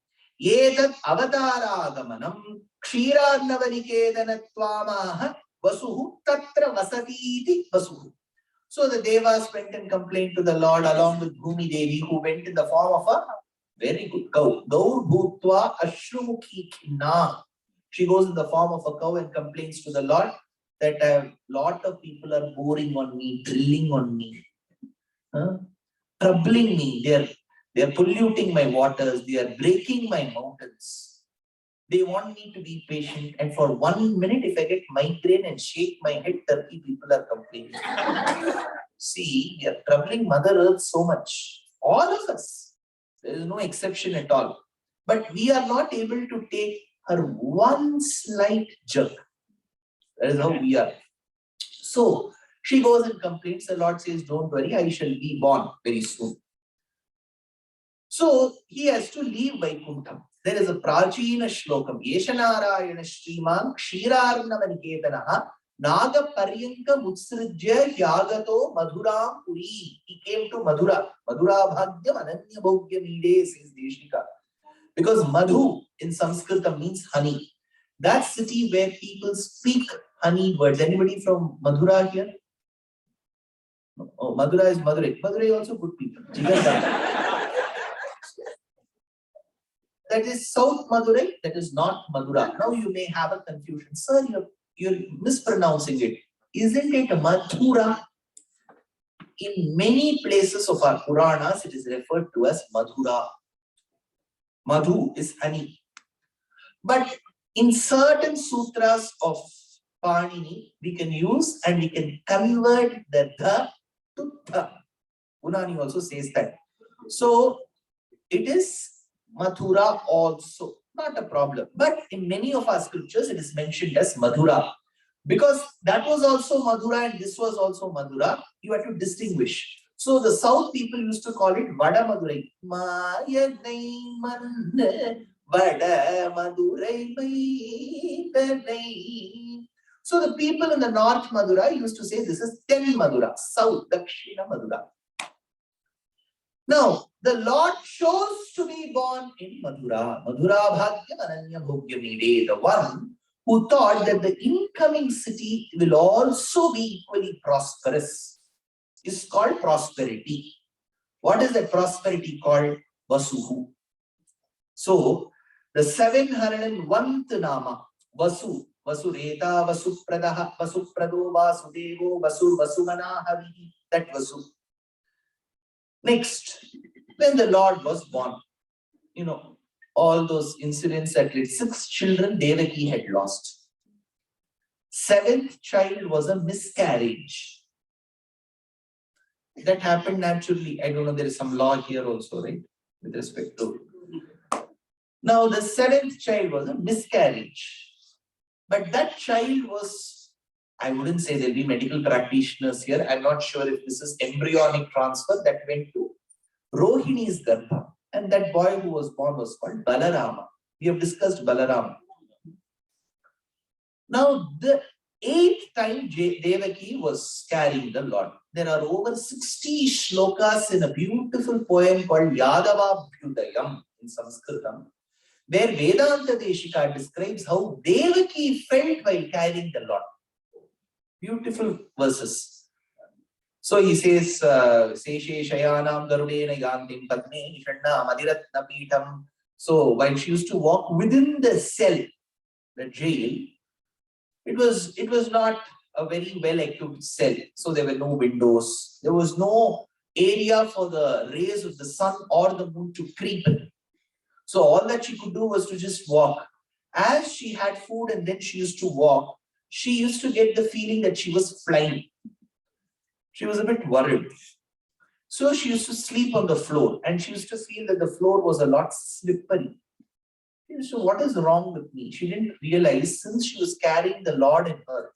Edat avatara agamanam Kshiranavaniketanatvamaha Vasuhu tatra vasati iti Vasuhu. So the Devas went and complained to the Lord along with Bhumi Devi, who went in the form of a very good cow. Gaur bhutva ashrumukhi khinna. She goes in the form of a cow and complains to the Lord that a lot of people are boring on me, drilling on me, troubling me. They are polluting my waters. They are breaking my mountains. They want me to be patient. And for 1 minute, if I get migraine and shake my head, 30 people are complaining. See, we are troubling Mother Earth so much. All of us. There is no exception at all. But we are not able to take her one slight jerk. That is how we are. So she goes and complains. The Lord says, don't worry, I shall be born very soon. So he has to leave Vaikuntham. There is a Prachina Shlokam. Yeshanarayana Shriman Kshirarnavaniketanaha Naga Paryanka Mutsrijya Yagato Madhuram Puri. He came to Madhura. Madhura Bhagyam Ananya Bhogyam Ide, says Deshika. Because Madhu in Sanskrit means honey. That city where people speak honey words. Anybody from Madhura here? Oh, Madhura is Madurai. Madurai also good people. That is South Madurai, that is not Madura. Now you may have a confusion. Sir, you're mispronouncing it. Isn't it Madhura? In many places of our Puranas, it is referred to as Madhura. Madhu is honey. But in certain sutras of Panini, we can use and we can convert the tha to tha. Unani also says that. So it is Mathura also, not a problem. But in many of our scriptures, it is mentioned as Madhura. Because that was also Madhura and this was also Madhura, you have to distinguish. So the South people used to call it Vada Madurai. Vada Madurai. So the people in the North Madura used to say this is Ten Madura, South, Dakshina Madura. Now, the Lord chose to be born in Madhura. Madhura Bhagyam Ananya Bhogyam Ide, the one who thought that the incoming city will also be equally prosperous, is called prosperity. What is that prosperity called? Vasuhu. So, the 701th Nama, Vasu, Vasureta, Vasupradaha, Vasuprado, Vasudevo, Vasur, Vasumana, Havi, that Vasu. Next, when the Lord was born, all those incidents that led 6 children Devaki had lost. 7th child was a miscarriage. That happened naturally. I don't know, there is some law here also, right? With respect to. Now, the 7th child was a miscarriage. But that child was, I wouldn't say there'll be medical practitioners here. I'm not sure if this is embryonic transfer that went to Rohini's Garbha. And that boy who was born was called Balarama. We have discussed Balarama. Now, the 8th time Devaki was carrying the Lord. There are over 60 shlokas in a beautiful poem called Yadava Bhyudayam in Sanskritam, where Vedanta Deshika describes how Devaki felt while carrying the Lord. Beautiful verses. So he says, Seshe Shayanam Garudena Yantim Padme Nishanna Madiratna Pitam. So while she used to walk within the cell, the jail, it was not a very well-equipped cell. So there were no windows. There was no area for the rays of the sun or the moon to creep in. So all that she could do was to just walk. As she had food and then she used to walk, she used to get the feeling that she was flying. She was a bit worried. So she used to sleep on the floor and she used to feel that the floor was a lot slippery. So what is wrong with me? She didn't realize since she was carrying the Lord in her,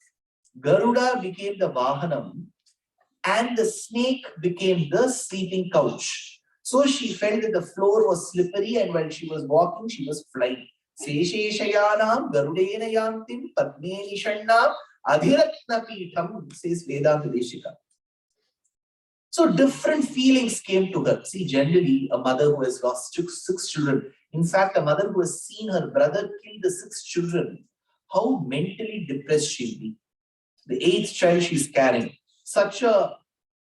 Garuda became the Vahanam and the snake became the sleeping couch. So she felt that the floor was slippery and while she was walking, she was flying. Sesheshayanam Garudena Yantim Padme Nishanna Adhiratna Pitam, says Vedanta Deshika. So different feelings came to her. See, generally, a mother who has lost 6 children, in fact, a mother who has seen her brother kill the 6 children, how mentally depressed she'll be. The 8th child she's carrying. Such a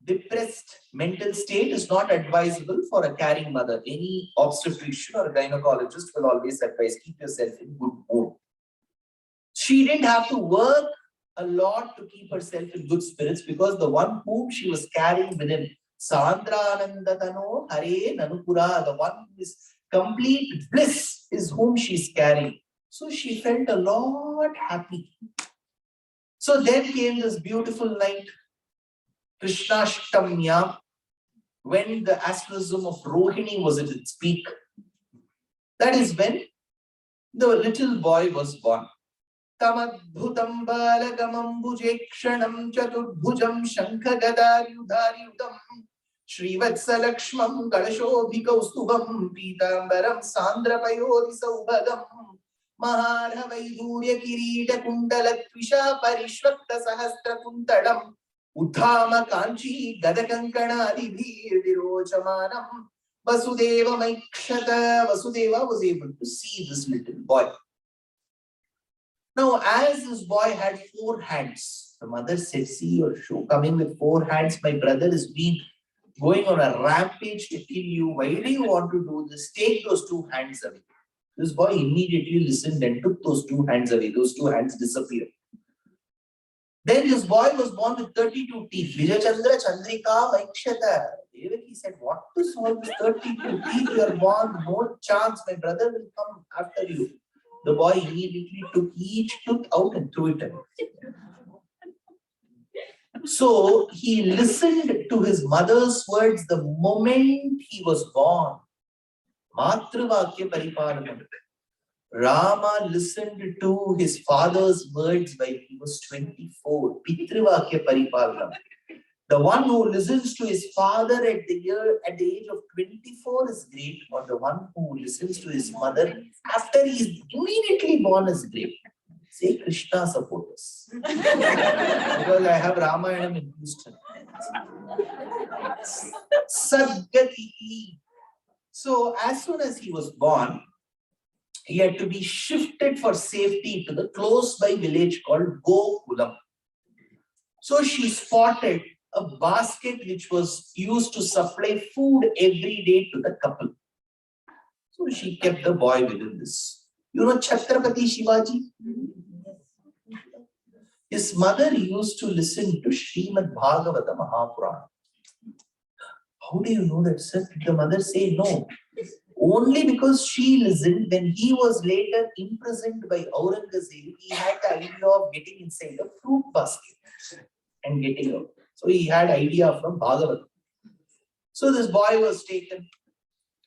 depressed mental state is not advisable for a carrying mother. Any obstetrician or a gynecologist will always advise, keep yourself in good mood. She didn't have to work a lot to keep herself in good spirits because the one whom she was carrying within, Sandranandatano Hare Nanupura, the one who is complete bliss is whom she's carrying. So she felt a lot happy. So then came this beautiful night, Krishnashtamya, when the asterism of Rohini was at its peak. That is when the little boy was born. Tamadbhutam balagamam bhujekshanam chatudbhujam shankhagadayudhariyudam Srivatsalakshmam kalashobhikaustubam pitambaram sandrapayodi saubhagam Maharavaidurya kirita kundalatvisha parishvakta sahastra kuntalam Uddhama kanchi gadakankana virochamanam Vasudeva Maikshata. Vasudeva was able to see this little boy. Now, as this boy had 4 hands, the mother said, see your show coming with 4 hands. My brother has been going on a rampage to kill you. Why do you want to do this? Take those 2 hands away. This boy immediately listened and took those 2 hands away. Those 2 hands disappeared. Then this boy was born with 32 teeth. Vijay Chandra Chandrika Vaikshata. Devaki said, what to solve this 32 teeth? You are born, no chance. My brother will come after you. The boy immediately took each tooth out and threw it away. So he listened to his mother's words the moment he was born. Matruvakya Paripalanam. Rama listened to his father's words while he was 24. Pitrivakya Paripalanam. The one who listens to his father at the age of 24 is great, or the one who listens to his mother after he is immediately born is great. Say Krishna supporters. Because I have Ramayanam in Houston. Sadgati. So as soon as he was born, he had to be shifted for safety to the close by village called Gokulam. So she spotted a basket which was used to supply food every day to the couple. So she kept the boy within this. You know Chhatrapati Shivaji? His mother used to listen to Srimad Bhagavata Mahapurana. How do you know that, sir? Did the mother say no? Only because she listened. When he was later imprisoned by Aurangzeb, he had the idea of getting inside a fruit basket and getting out. So he had idea from Bhagavatam. So this boy was taken.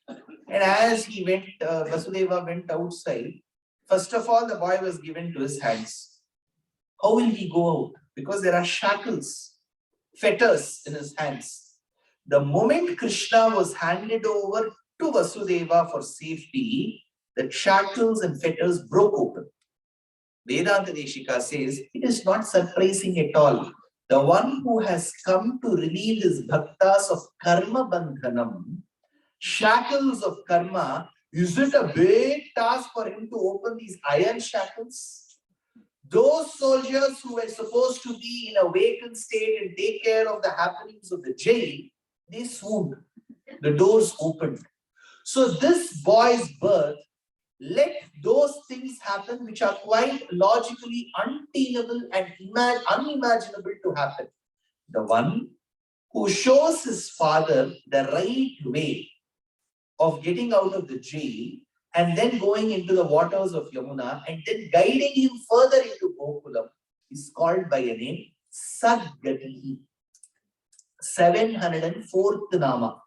And as he went, Vasudeva went outside. First of all, the boy was given to his hands. How will he go out? Because there are shackles, fetters in his hands. The moment Krishna was handed over to Vasudeva for safety, the shackles and fetters broke open. Vedanta Deshika says, it is not surprising at all. The one who has come to relieve his bhaktas of karma bandhanam, shackles of karma, is it a big task for him to open these iron shackles? Those soldiers who were supposed to be in a vacant state and take care of the happenings of the jail, they swooned. The doors opened. So this boy's birth let those things happen which are quite logically untenable and unimaginable to happen. The one who shows his father the right way of getting out of the jail and then going into the waters of Yamuna and then guiding him further into Gokulam is called by a name Sadgatihi. 704th Nama.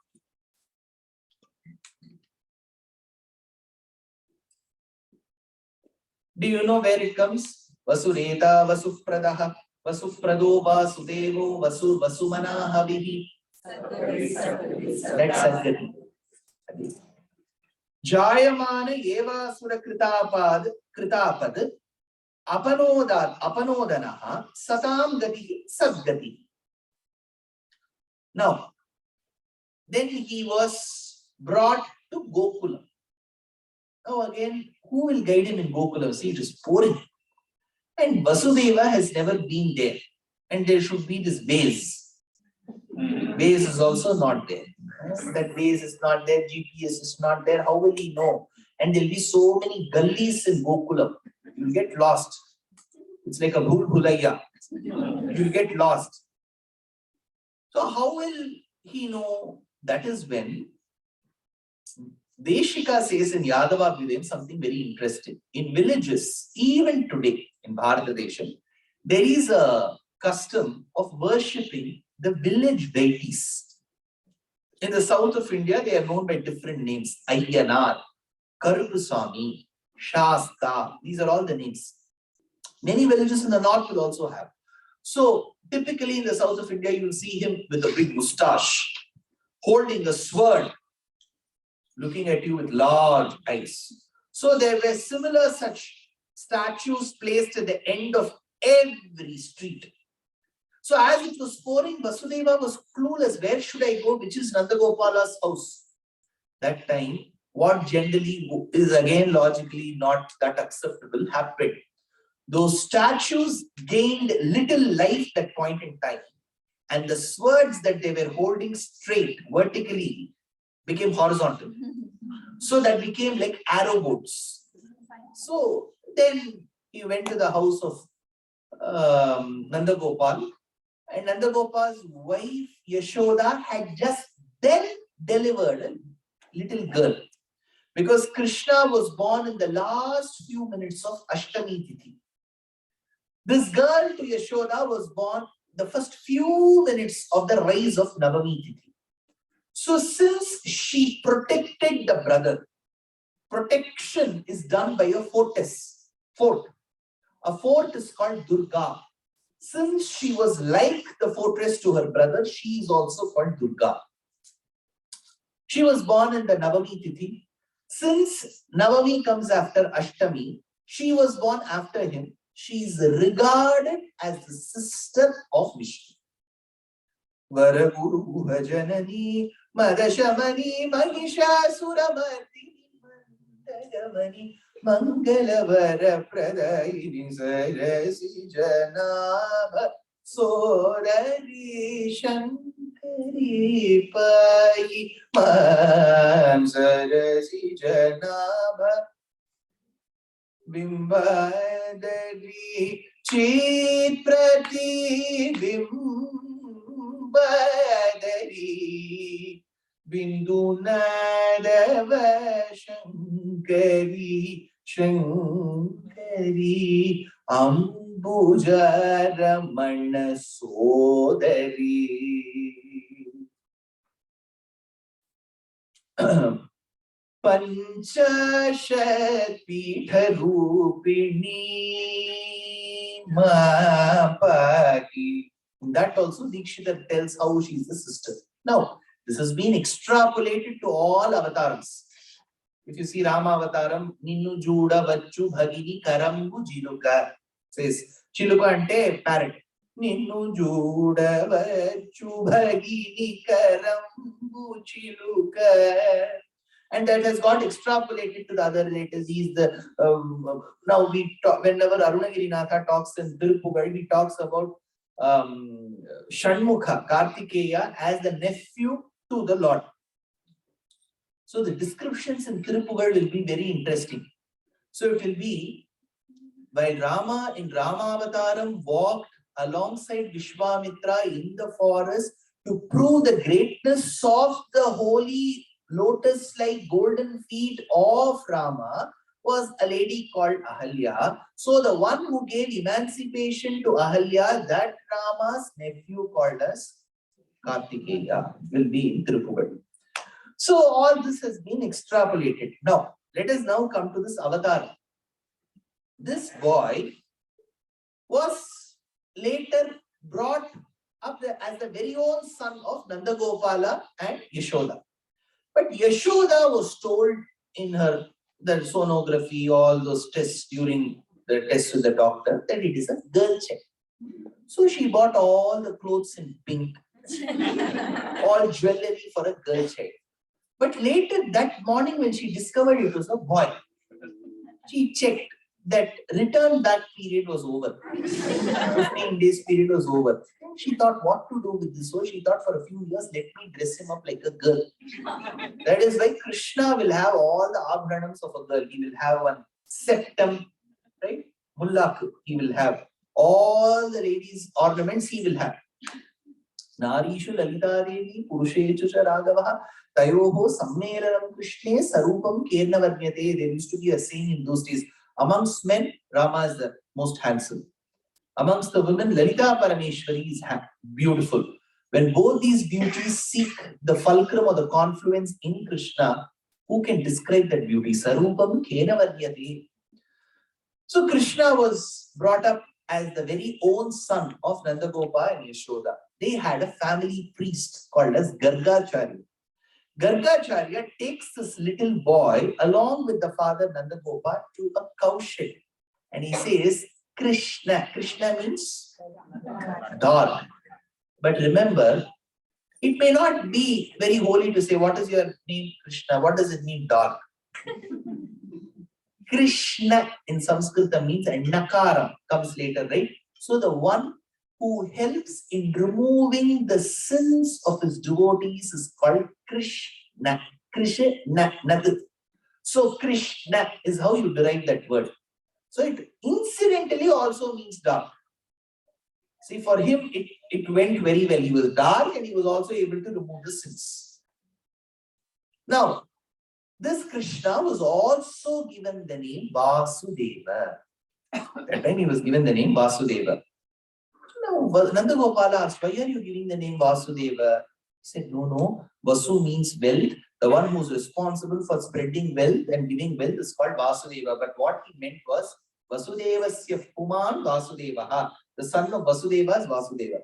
Do you know where it comes? Vasureta Vasupradaha Vasuprado Vasudevo Vasumana Havihi. That's Sadgati. Jayamana Eva Sura Kritapad Apanodanaha Satam Gati Sadgati. Now, then he was brought to Gokulam. Now again, who will guide him in Gokulam? See, it is pouring. And Vasudeva has never been there. And there should be this base. Base is also not there. That base is not there, GPS is not there. How will he know? And there'll be so many gullies in Gokulam. You'll get lost. It's like a bhul bhulaiya. You'll get lost. So how will he know? That is when Deshika says in Yadava Videm something very interesting. In villages, even today in Bharatadesha, there is a custom of worshipping the village deities. In the south of India, they are known by different names. Ayyanar, Karupuswami, Shasta. These are all the names. Many villages in the north will also have. So typically in the south of India, you will see him with a big moustache, holding a sword, looking at you with large eyes. So there were similar such statues placed at the end of every street. So as it was pouring, Vasudeva was clueless. Where should I go? Which is Nandagopala's house? That time, what generally is again logically not that acceptable happened. Those statues gained little life that point in time. And the swords that they were holding straight, vertically, became horizontal. So that became like arrow boats. So then he went to the house of Nandagopal. And Nandagopal's wife Yashoda had just then delivered a little girl. Because Krishna was born in the last few minutes of Ashtami Tithi. This girl to Yashoda was born the first few minutes of the rise of Navami Tithi. So since she protected the brother, protection is done by a fortress. Fort. A fort is called Durga. Since she was like the fortress to her brother, she is also called Durga. She was born in the Navami Tithi. Since Navami comes after Ashtami, she was born after him. She is regarded as the sister of Vishnu. Varaguru Bhajanani Madashamani Mahishasuramati Mandagamani Mangalavara Pradayini Sarasi Janaba Sorari Shankari Pai Mam Sarasi Janaba Bimbadari Chit Prati Bimbadari Bindu Nadava Shankari Shankari Ambuja Ramana Sodari Panchashat Pitha Rupini Mapaki. That also Dikshita tells how she is the sister. Now, this has been extrapolated to all avatars. If you see Rama avataram, Ninnu Juda Vachu Bhagini Karambu Jiluka says Chiluka ante parrot. Ninnu Juda Vachu Bhagini Karambu Chiluka. And that has got extrapolated to the other relatives. He is the now we talk, whenever Arunagirinatha talks in Tirupugal, he talks about Shanmukha Kartikeya as the nephew to the Lord. So the descriptions in Tirupugal will be very interesting. So it will be while Rama in Rama Avataram walked alongside Vishwamitra in the forest to prove the greatness of the holy lotus-like golden feet of Rama was a lady called Ahalya. So the one who gave emancipation to Ahalya, that Rama's nephew called as Kartikeya, will be in Tirupugal. So all this has been extrapolated. Now, let us now come to this avatar. This boy was later brought up as the very own son of Nandagopala and Yashoda. But Yashoda was told in her the sonography, all those tests during the tests with the doctor, that it is a girl child. So she bought all the clothes in pink, all jewelry for a girl child. But later that morning when she discovered it was a boy, she checked. that return back period was over. 15 days period was over. She thought what to do with this. So she thought for a few years, let me dress him up like a girl. That is why Krishna will have all the abhranams of a girl. He will have one septum, right? Mullak, he will have all the ladies' ornaments, he will have. Narishu Lalita Devi, Purushechu Ragavaha, Tayoho, Sammelanam Krishne, Sarupam Kerna Varnyate. There used to be a saying in those days. Amongst men, Rama is the most handsome. Amongst the women, Lalita Parameshwari is beautiful. When both these beauties seek the fulcrum or the confluence in Krishna, who can describe that beauty? Sarupam Kena Varyate. So Krishna was brought up as the very own son of Nandagopa and Yashoda. They had a family priest called as Gargacharya. Gargacharya takes this little boy along with the father Nandagopa to a cow shed. And he says, Krishna. Krishna means dark. But remember, it may not be very holy to say, what is your name, Krishna? What does it mean, dark? Krishna in Sanskrit means, and Nakara comes later, right? So the one who helps in removing the sins of his devotees is called Krishna. Krishna. So Krishna is how you derive that word. So it incidentally also means dark. See, for him, it went very well. He was dark and he was also able to remove the sins. Now, this Krishna was also given the name Vasudeva. That time he was given the name Vasudeva. Now, Nandagopala asked, why are you giving the name Vasudeva? He said, no, Vasu means wealth. The one who is responsible for spreading wealth and giving wealth is called Vasudeva. But what he meant was, Vasudevasya Puman Vasudevaha. The son of Vasudeva is Vasudeva.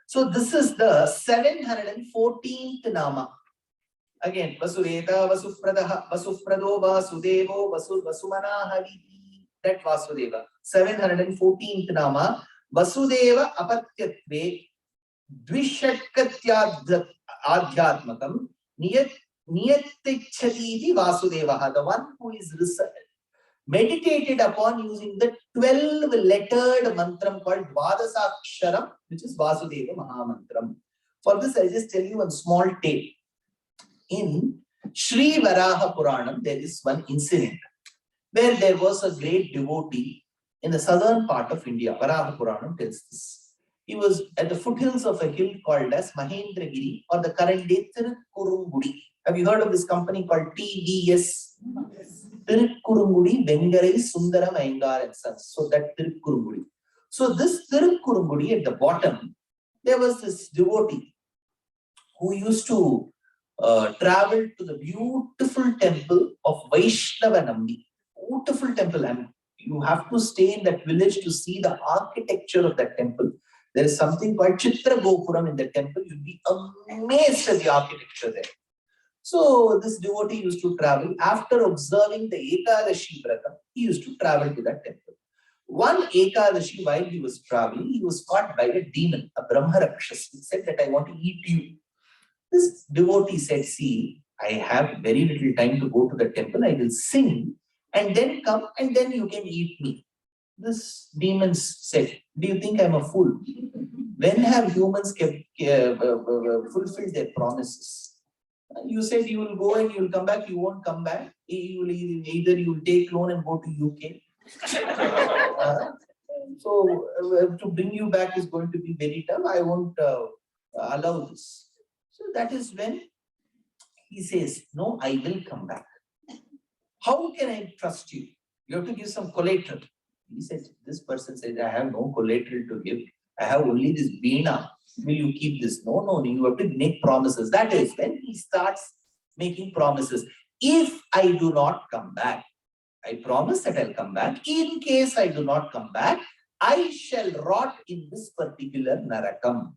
So this is the 714th Nama. Again, Vasudeta, Vasufradaha, Vasufrado, Vasudevo, Vasumana Haviti. That Vasudeva. 714th Nama. Vasudeva Apatyatve Dvishatkatya Adhyatmakam Niyatichati Vasudevaha. The one who is meditated upon using the 12-lettered mantram called Dvadasaksharam, which is Vasudeva Mahamantram. For this, I'll just tell you one small tale. In Sri Varaha Puranam, there is one incident where there was a great devotee in the southern part of India. Varaha Puranam tells this. He was at the foothills of a hill called as Mahendragiri, or the current day Tirukkurungudi. Have you heard of this company called TVS? Tirukkurungudi, Vengarai, Sundaram, Iyengar and Sons. So that Tirukkurungudi. So this Tirukkurungudi at the bottom, there was this devotee who used to travel to the beautiful temple of Vaishnava Nambi. Beautiful temple. And you have to stay in that village to see the architecture of that temple. There is something called Chitra Gopuram in the temple. You'll be amazed at the architecture there. So this devotee used to travel. After observing the Ekadashi Vrata, he used to travel to that temple. One Ekadashi, while he was traveling, he was caught by a demon, a Brahma Rakshas. He said that I want to eat you. This devotee said, see, I have very little time to go to the temple. I will sing and then come and then you can eat me. This demon said, do you think I'm a fool? When have humans fulfilled their promises? You said you will go and you will come back. You won't come back. Either you will take loan and go to UK. So to bring you back is going to be very tough. I won't allow this. So that is when he says, no, I will come back. How can I trust you? You have to give some collateral. He says, this person said, I have no collateral to give. I have only this Veena. Will you keep this? No, you have to make promises. That is when he starts making promises. If I do not come back, I promise that I'll come back. In case I do not come back, I shall rot in this particular Narakam.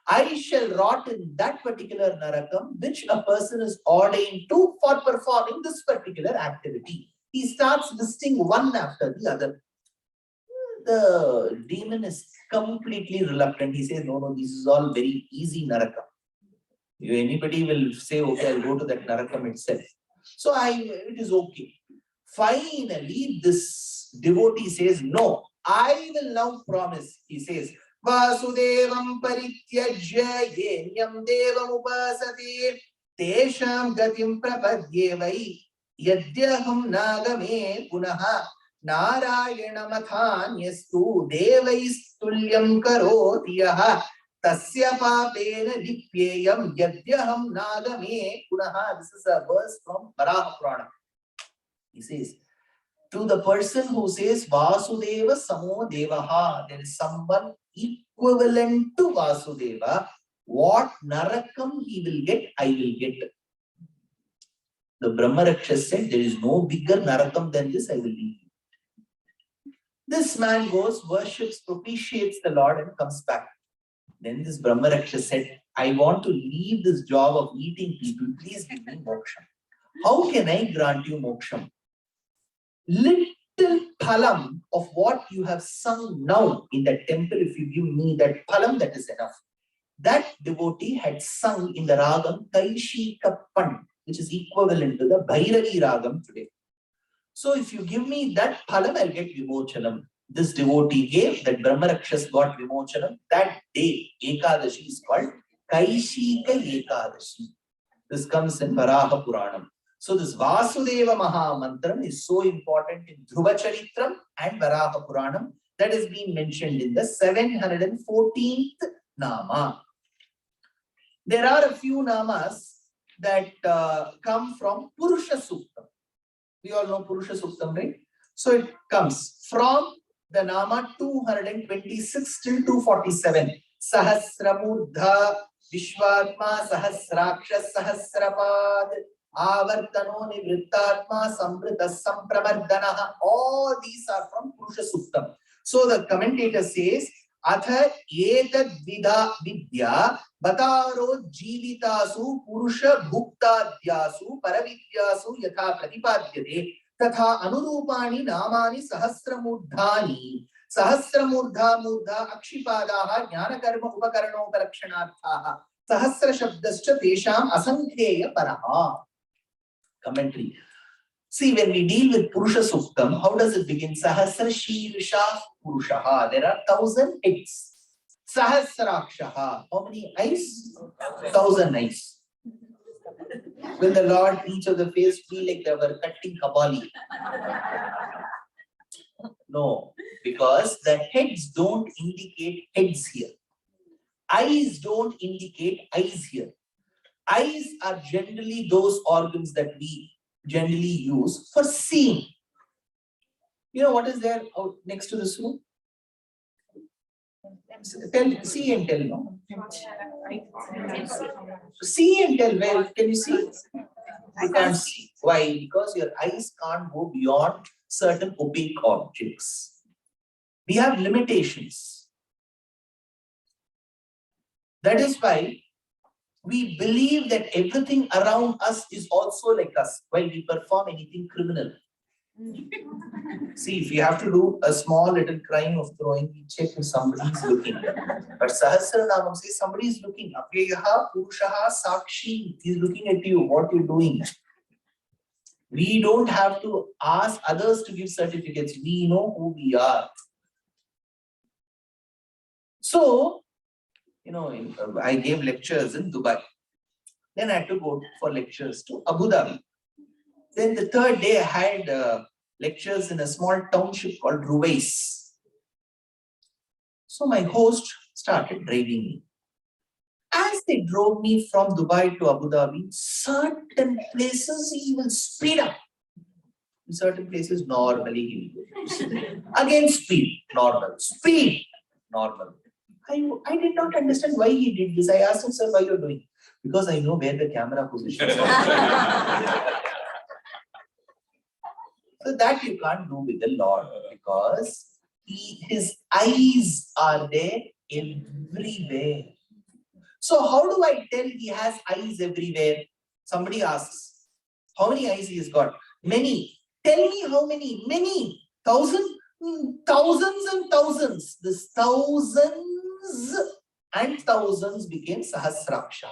I shall rot in that particular Narakam, which a person is ordained to for performing this particular activity. He starts listing one after the other. The demon is completely reluctant. He says, no, this is all very easy Narakam. Anybody will say, okay, I'll go to that Narakam itself. So it is okay. Finally, this devotee says, no, I will now promise. He says, Vasudevam parityajya yenyam devam upasate tesham gatim prapadye vai yadyaham nagame punaha Narayanamathānyastu devaistulyam karotiyah tasya papena lipyeyam yadyaham nagame punaha. This is a verse from Varaha Purana. He says, to the person who says Vasudeva Samo Devaha, there is someone equivalent to Vasudeva. What narakam he will get, I will get. The Brahma Rakshas said, there is no bigger narakam than this, I will leave. This man goes, worships, propitiates the Lord and comes back. Then this Brahma Rakshas said, I want to leave this job of eating people. Please give me moksha. How can I grant you moksha? Little phalam of what you have sung now in the temple, if you give me that phalam, that is enough. That devotee had sung in the ragam Kaishika Pand, which is equivalent to the Bhairavi ragam today. So if you give me that phalam, I'll get vimochanam. This devotee gave, that Brahma Rakshas got vimochanam. That day, Ekadashi is called Kaishika Ekadashi. This comes in Varaha Puranam. So this Vasudeva Maha Mantram is so important in Dhruva Charitram and Varaha Puranam. That has been mentioned in the 714th Nama. There are a few Namas that come from Purusha Suktam. We all know Purusha Suktam, right? So it comes from the Nama 226 till 247. Sahasramurdha, Vishwatma, Sahasraksha, Sahasrapad, Avartano, Nivrittatma, Samvrita, Sampramardanaha. All these are from Purusha Suktam. So the commentator says, Atha etad vidha vidya bataro jivitasu purusha bhuktadyasu paravidyasu yatha pratipadyate tatha anurupani namani sahasramurdhani sahasramurdha murdha akshipadaha jnanakarma upakarano parakshanarthaha sahasra shabdascha tesham asankhyeya paraha. Commentary. See, when we deal with Purusha Suktam, how does it begin? Sahasra Shirsha Purushaha. There are 1,000 heads. Sahasrakshaha. How many eyes? 1,000 eyes. Will the Lord, each of the face, feel like they were cutting kabali? No, because the heads don't indicate heads here. Eyes don't indicate eyes here. Eyes are generally those organs that we generally use for seeing. You know what is there out next to this room? See and tell, no? See and tell, where can you see? You can't see. Why? Because your eyes can't go beyond certain opaque objects. We have limitations. That is why we believe that everything around us is also like us while we perform anything criminal. See, if you have to do a small little crime of throwing, we check if somebody is looking. But Sahasranamam says somebody is looking. Apyayaha Purushaha Sakshi. He is looking at you, what you're doing. We don't have to ask others to give certificates. We know who we are. So, you know, I gave lectures in Dubai. Then I had to go for lectures to Abu Dhabi. Then the third day I had lectures in a small township called Ruwais. So my host started driving me. As they drove me from Dubai to Abu Dhabi, certain places he will speed up. In certain places, normally he will go. Again, speed, normal. Speed, normal. I did not understand why he did this. I asked him, sir, why you're doing? Because I know where the camera position is. So that you can't do with the Lord, because his eyes are there everywhere. So how do I tell he has eyes everywhere? Somebody asks, how many eyes he has got? Many. Tell me how many? Many. Thousands? Thousands and thousands. This thousands and thousands became Sahasraksha.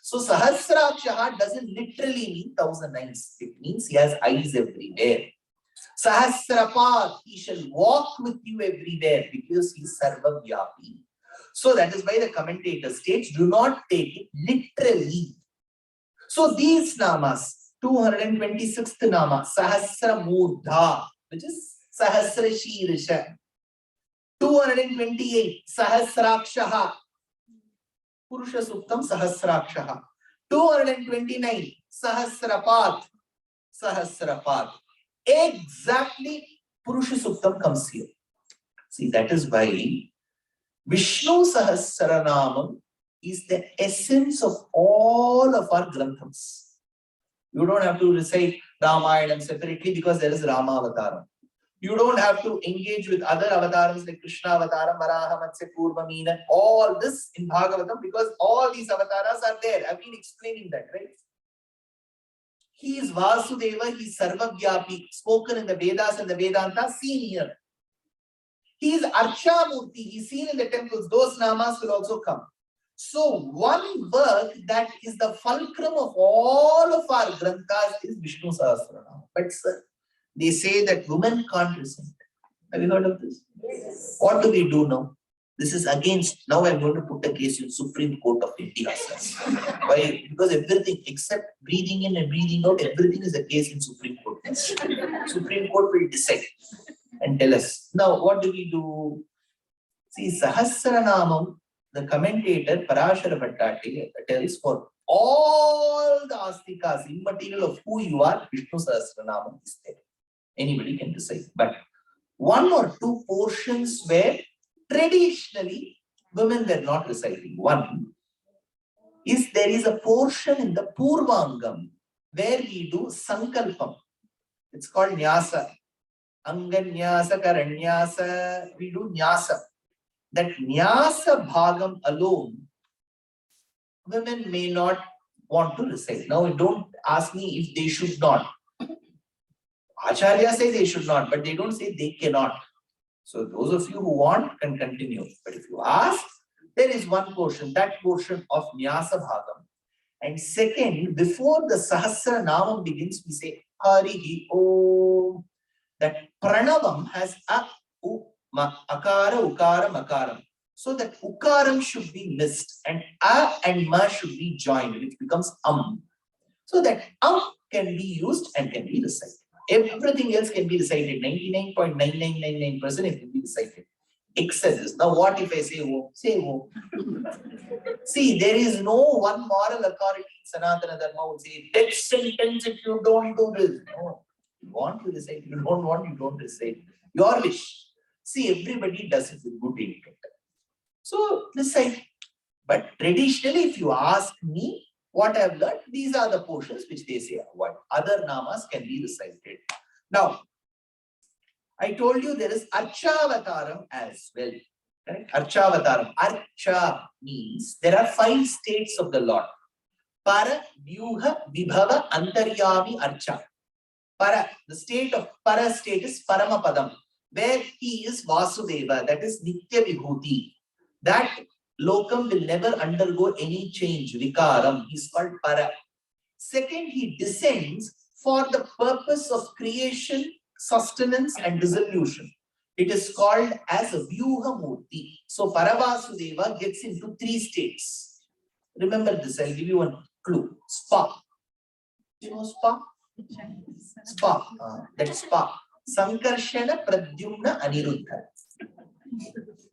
So Sahasrakshaha doesn't literally mean 1,000 eyes. It means he has eyes everywhere. Sahasrapat, he shall walk with you everywhere because he is Sarvavyapi. So that is why the commentator states, do not take it literally. So these namas, 226th nama, Sahasramurdha, which is Sahasrashirisha. 228, Sahasrakshaha, Purusha Suktam Sahasrakshaha. 229, Sahasrapat, Sahasrapat. Exactly, Purusha Suktam comes here. See, that is why Vishnu Sahasranamam is the essence of all of our granthams. You don't have to recite Ramayana separately because there is Rama Avataram. You don't have to engage with other avatars like Krishna Avataram, Varaha, Matsya, Purva, Meena, all this in Bhagavatam because all these avatars are there. I've been explaining that, right? He is Vasudeva, he is Sarvavyapi, spoken in the Vedas and the Vedanta, seen here. He is Archamurti, he is seen in the temples. Those namas will also come. So one work that is the fulcrum of all of our granthas is Vishnu Sahasranam. But sir, they say that women can't recite. Have you heard of this? Yes. What do we do now? This is against, now I'm going to put a case in Supreme Court of India. Why? Because everything except breathing in and breathing out, everything is a case in Supreme Court. Supreme Court will decide and tell us. Now, what do we do? See, Sahasranamam, the commentator Parashara Bhattacharya tells for all the astikas, immaterial of who you are, Vishnu Sahasranamam is there. Anybody can decide. But one or two portions where traditionally women were not reciting. One is there is a portion in the Purvangam where we do Sankalpam. It's called Nyasa. Anganyasa, Karanyasa, we do Nyasa. That Nyasa Bhagam alone, women may not want to recite. Now, don't ask me if they should not. Acharya say they should not, but they don't say they cannot. So those of you who want can continue. But if you ask, there is one portion, that portion of Nyasa Bhagam. And second, before the Sahasranamam begins, we say Harihi Om. That Pranavam has a Akara, Ukara, Makaram. So that Ukaram should be missed and A and Ma should be joined, which becomes So that can be used and can be recited. Everything else can be recited. 99.9999% it can be recited. Except this. Now what if I say Om? Say Om. See, there is no one moral authority in Sanatana Dharma would say, death sentence if you don't do this. No. You want to recite, you don't want, you don't recite. Your wish. See, everybody does it with good intent. So recite. But traditionally, if you ask me, what I have learned, these are the portions which they say avoid. Other namas can be recited. Now, I told you there is Archavataram as well. Correct? Archavataram. Archa means there are 5 states of the Lord. Para, Vyuha, Vibhava, Antaryami, Archa. Para, the state of Para state is Paramapadam, where he is Vasudeva, that is Nitya Vibhuti. That Lokam will never undergo any change, Vikaram. He is called Para. Second, he descends for the purpose of creation, sustenance, and dissolution. It is called as a Vyuha Murti. So Paravasudeva gets into 3 states. Remember this, I'll give you one clue. Spa. You know Spa? Spa. That's Spa. Sankarshana Pradyumna Aniruddha.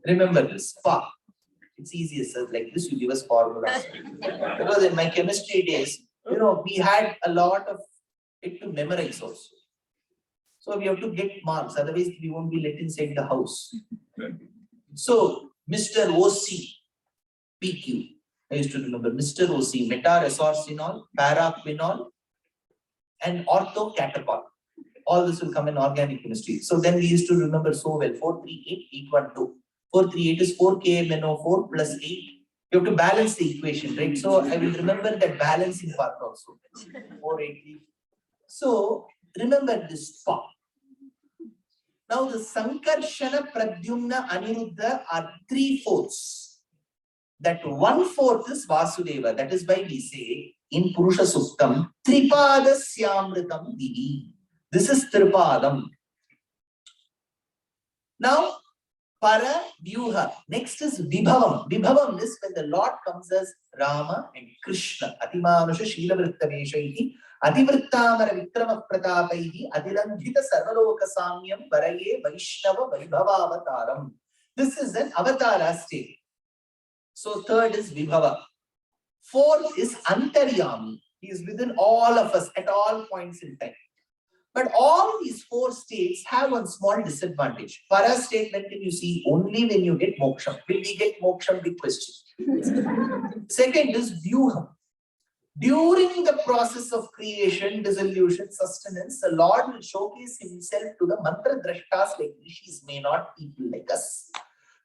Remember this, Spa. It's easier, sir. Like this, you give us formulas. Because in my chemistry days, we had a lot of it to memorize also. So we have to get marks, otherwise we won't be let inside the house. So Mr. OC, PQ, I used to remember Mr. OC, metaresorcinol, paraquinol, and orthocatechol. All this will come in organic chemistry. So then we used to remember so well, 438, 812. 438 is 4KMNO4 plus 8. You have to balance the equation, right? So I will remember that balancing part also. 480. So remember this part. Now the Sankarshana, Pradyumna, Aniruddha are 3/4. That 1/4 is Vasudeva. That is why we say in Purusha Suktam, Tripadasyaamritam Divi. This is Tripadam. Now, Para Vyuha. Next is Vibhavam. Vibhavam is when the Lord comes as Rama and Krishna. Atimanusha Shila Vrittaveshaiti, Adivrittamara Vikrama Pratapaihi, Adilambhita Sarvaloka Samyam, Varaye Vaishnava Vaibhava Avataram. This is an avatara state. So third is Vibhava. Fourth is Antaryami. He is within all of us at all points in time. But all these four states have one small disadvantage. Para state, when can you see? Only when you get moksha. Will we get moksha? Big question. Second is Vyuham. During the process of creation, dissolution, sustenance, the Lord will showcase himself to the mantra drashtas like rishis, may not people like us.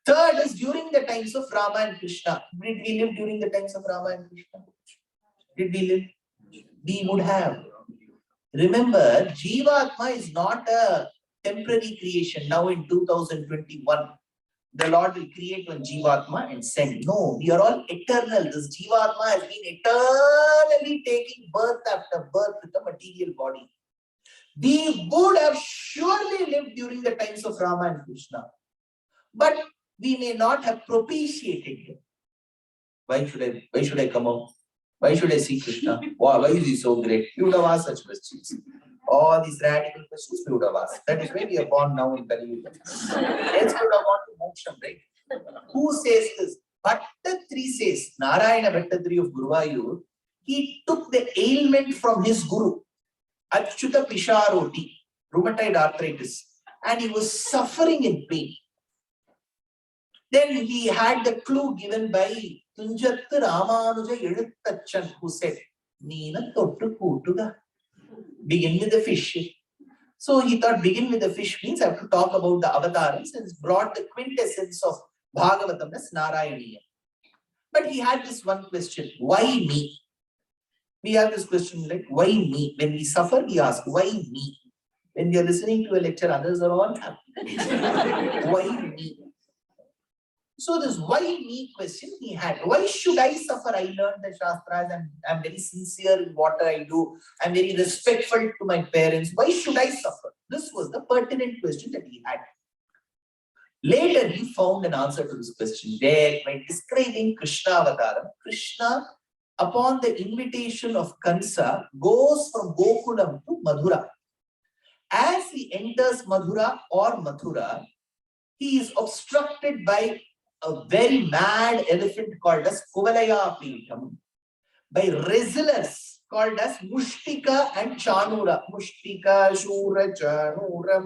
Third is during the times of Rama and Krishna. Did we live during the times of Rama and Krishna? Did we live? We would have. Remember, Jivatma is not a temporary creation. Now in 2021, the Lord will create one Jivatma and send. No, we are all eternal. This Jivatma has been eternally taking birth after birth with a material body. We would have surely lived during the times of Rama and Krishna. But we may not have propitiated him. Why should I come out? Why should I see Krishna? Why is he so great? You would have asked such questions. All these radical questions we would have asked. That is why we are born now in Kali Yuga. Else we would have gone to Moksham, right? Who says this? Bhattatri says, Narayana Bhattatri of Guruvayur, he took the ailment from his guru, Achyuta Pisharoti, rheumatoid arthritis, and he was suffering in pain. Then he had the clue given by Tunjattu Ramanuja Eduttachan, who said, Neena Tottu Kootuga. Begin with the fish. So he thought begin with the fish means I have to talk about the avatars and brought the quintessence of Bhagavatam as Narayaniya. But he had this one question, why me? We have this question like, why me? When we suffer, we ask, why me? When we are listening to a lecture, others are all happy. Why me? So this why me question he had. Why should I suffer? I learned the Shastras and I'm very sincere in what I do. I'm very respectful to my parents. Why should I suffer? This was the pertinent question that he had. Later he found an answer to this question. There, by describing Krishna Avataram, Krishna, upon the invitation of Kansa, goes from Gokulam to Madhura. As he enters Madhura or Mathura, he is obstructed by a very mad elephant called as Kuvalaya Pitham, by wrestlers called as Mushtika and Chanura. Mushtika, Shura, Chanura,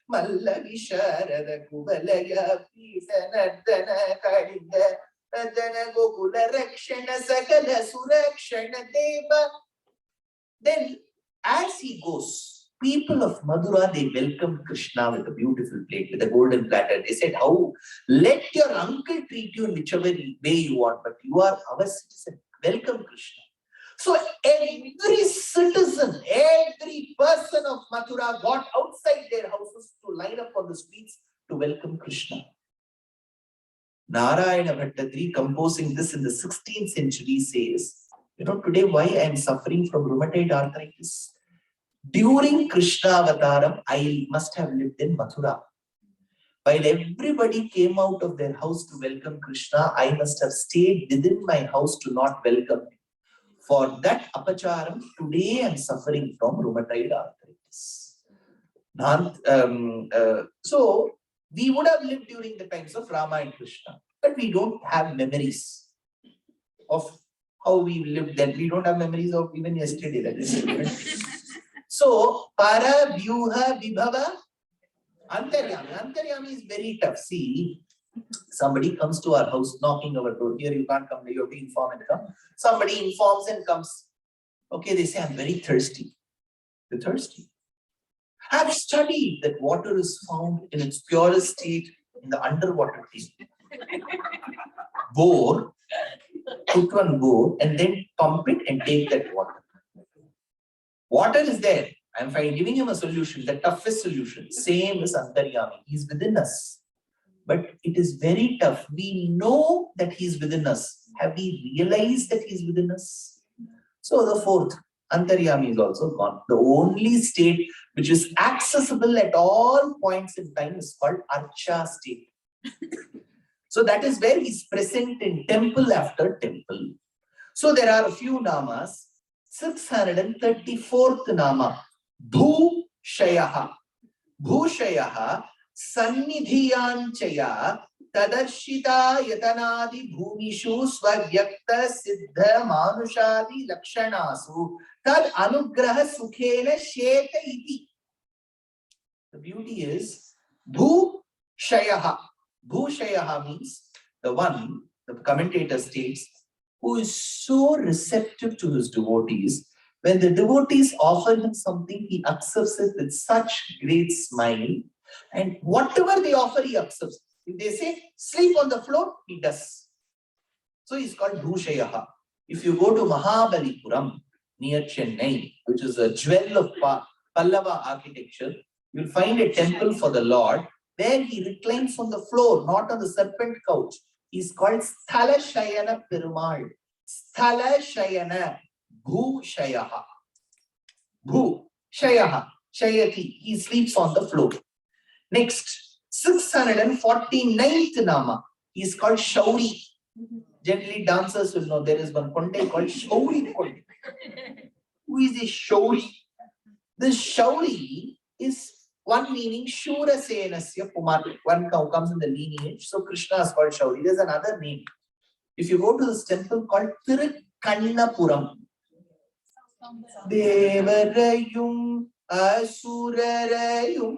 Malla Visharada, Kuvalaya Pitham, Nardana, Kadinga, Radana, Gokula, Rakshana, Sakala, Surakshana, Deva. Then, as he goes, people of Madhura, they welcomed Krishna with a beautiful plate, with a golden platter. They said, how? Let your uncle treat you in whichever way you want, but you are our citizen. Welcome Krishna. So every citizen, every person of Mathura got outside their houses to line up on the streets to welcome Krishna. Narayana Bhattatri, composing this in the 16th century, says, today why I am suffering from rheumatoid arthritis? During Krishna Avataram, I must have lived in Mathura. While everybody came out of their house to welcome Krishna, I must have stayed within my house to not welcome him. For that apacharam, today I am suffering from rheumatoid arthritis. So, we would have lived during the times of Rama and Krishna, but we don't have memories of how we lived then. We don't have memories of even yesterday. That is different. So, Para, Vyuha, Vibhava, Antaryami. Antaryami is very tough. See, somebody comes to our house knocking our door. Here you can't come, you have to inform and come. Somebody informs and comes. Okay, they say, I'm very thirsty. They're thirsty. I've studied that water is found in its purest state in the underwater table. Bore, put one bore, and then pump it and take that water. Water is there. I'm giving him a solution, the toughest solution. Same as Antaryami. He's within us. but it is very tough. We know that he's within us. Have we realized that he's within us? So the fourth, Antaryami, is also gone. The only state which is accessible at all points in time is called Archa state. So that is where he's present in temple after temple. So there are a few namas. 634th nama, Bhu Shayaha. Bhu Shayaha, Sannidhiyanchaya, Tadarshita Yatanadi Bhumishu Swavyakta Siddha Manushadi Lakshanasu, Tad Anugraha Sukhena Sheta Iti. The beauty is Bhu Shayaha. Bhu Shayaha means the one, the commentator states, who is so receptive to his devotees. When the devotees offer him something, he accepts it with such great smile. And whatever they offer, he accepts. If they say, sleep on the floor, he does. So he's called Bhushayaha. If you go to Mahabalipuram, near Chennai, which is a jewel of Pallava architecture, you'll find a temple for the Lord where he reclines on the floor, not on the serpent couch. He's called Sthala Shayana Perumal. Sthala Shayana Bhu Shayaha. Bhu Shayaha. Shayati. He sleeps on the floor. Next, 649th Nama. He's called Shauri. Generally, dancers will know there is one Konde called Shauri Konde. Who is this Shauri? This Shauri is one meaning Shura Senasya Pumar. One comes in the lineage. So Krishna is called Shauri. There's another name. If you go to this temple called Tirukkannapuram, Devarayum Asurarayum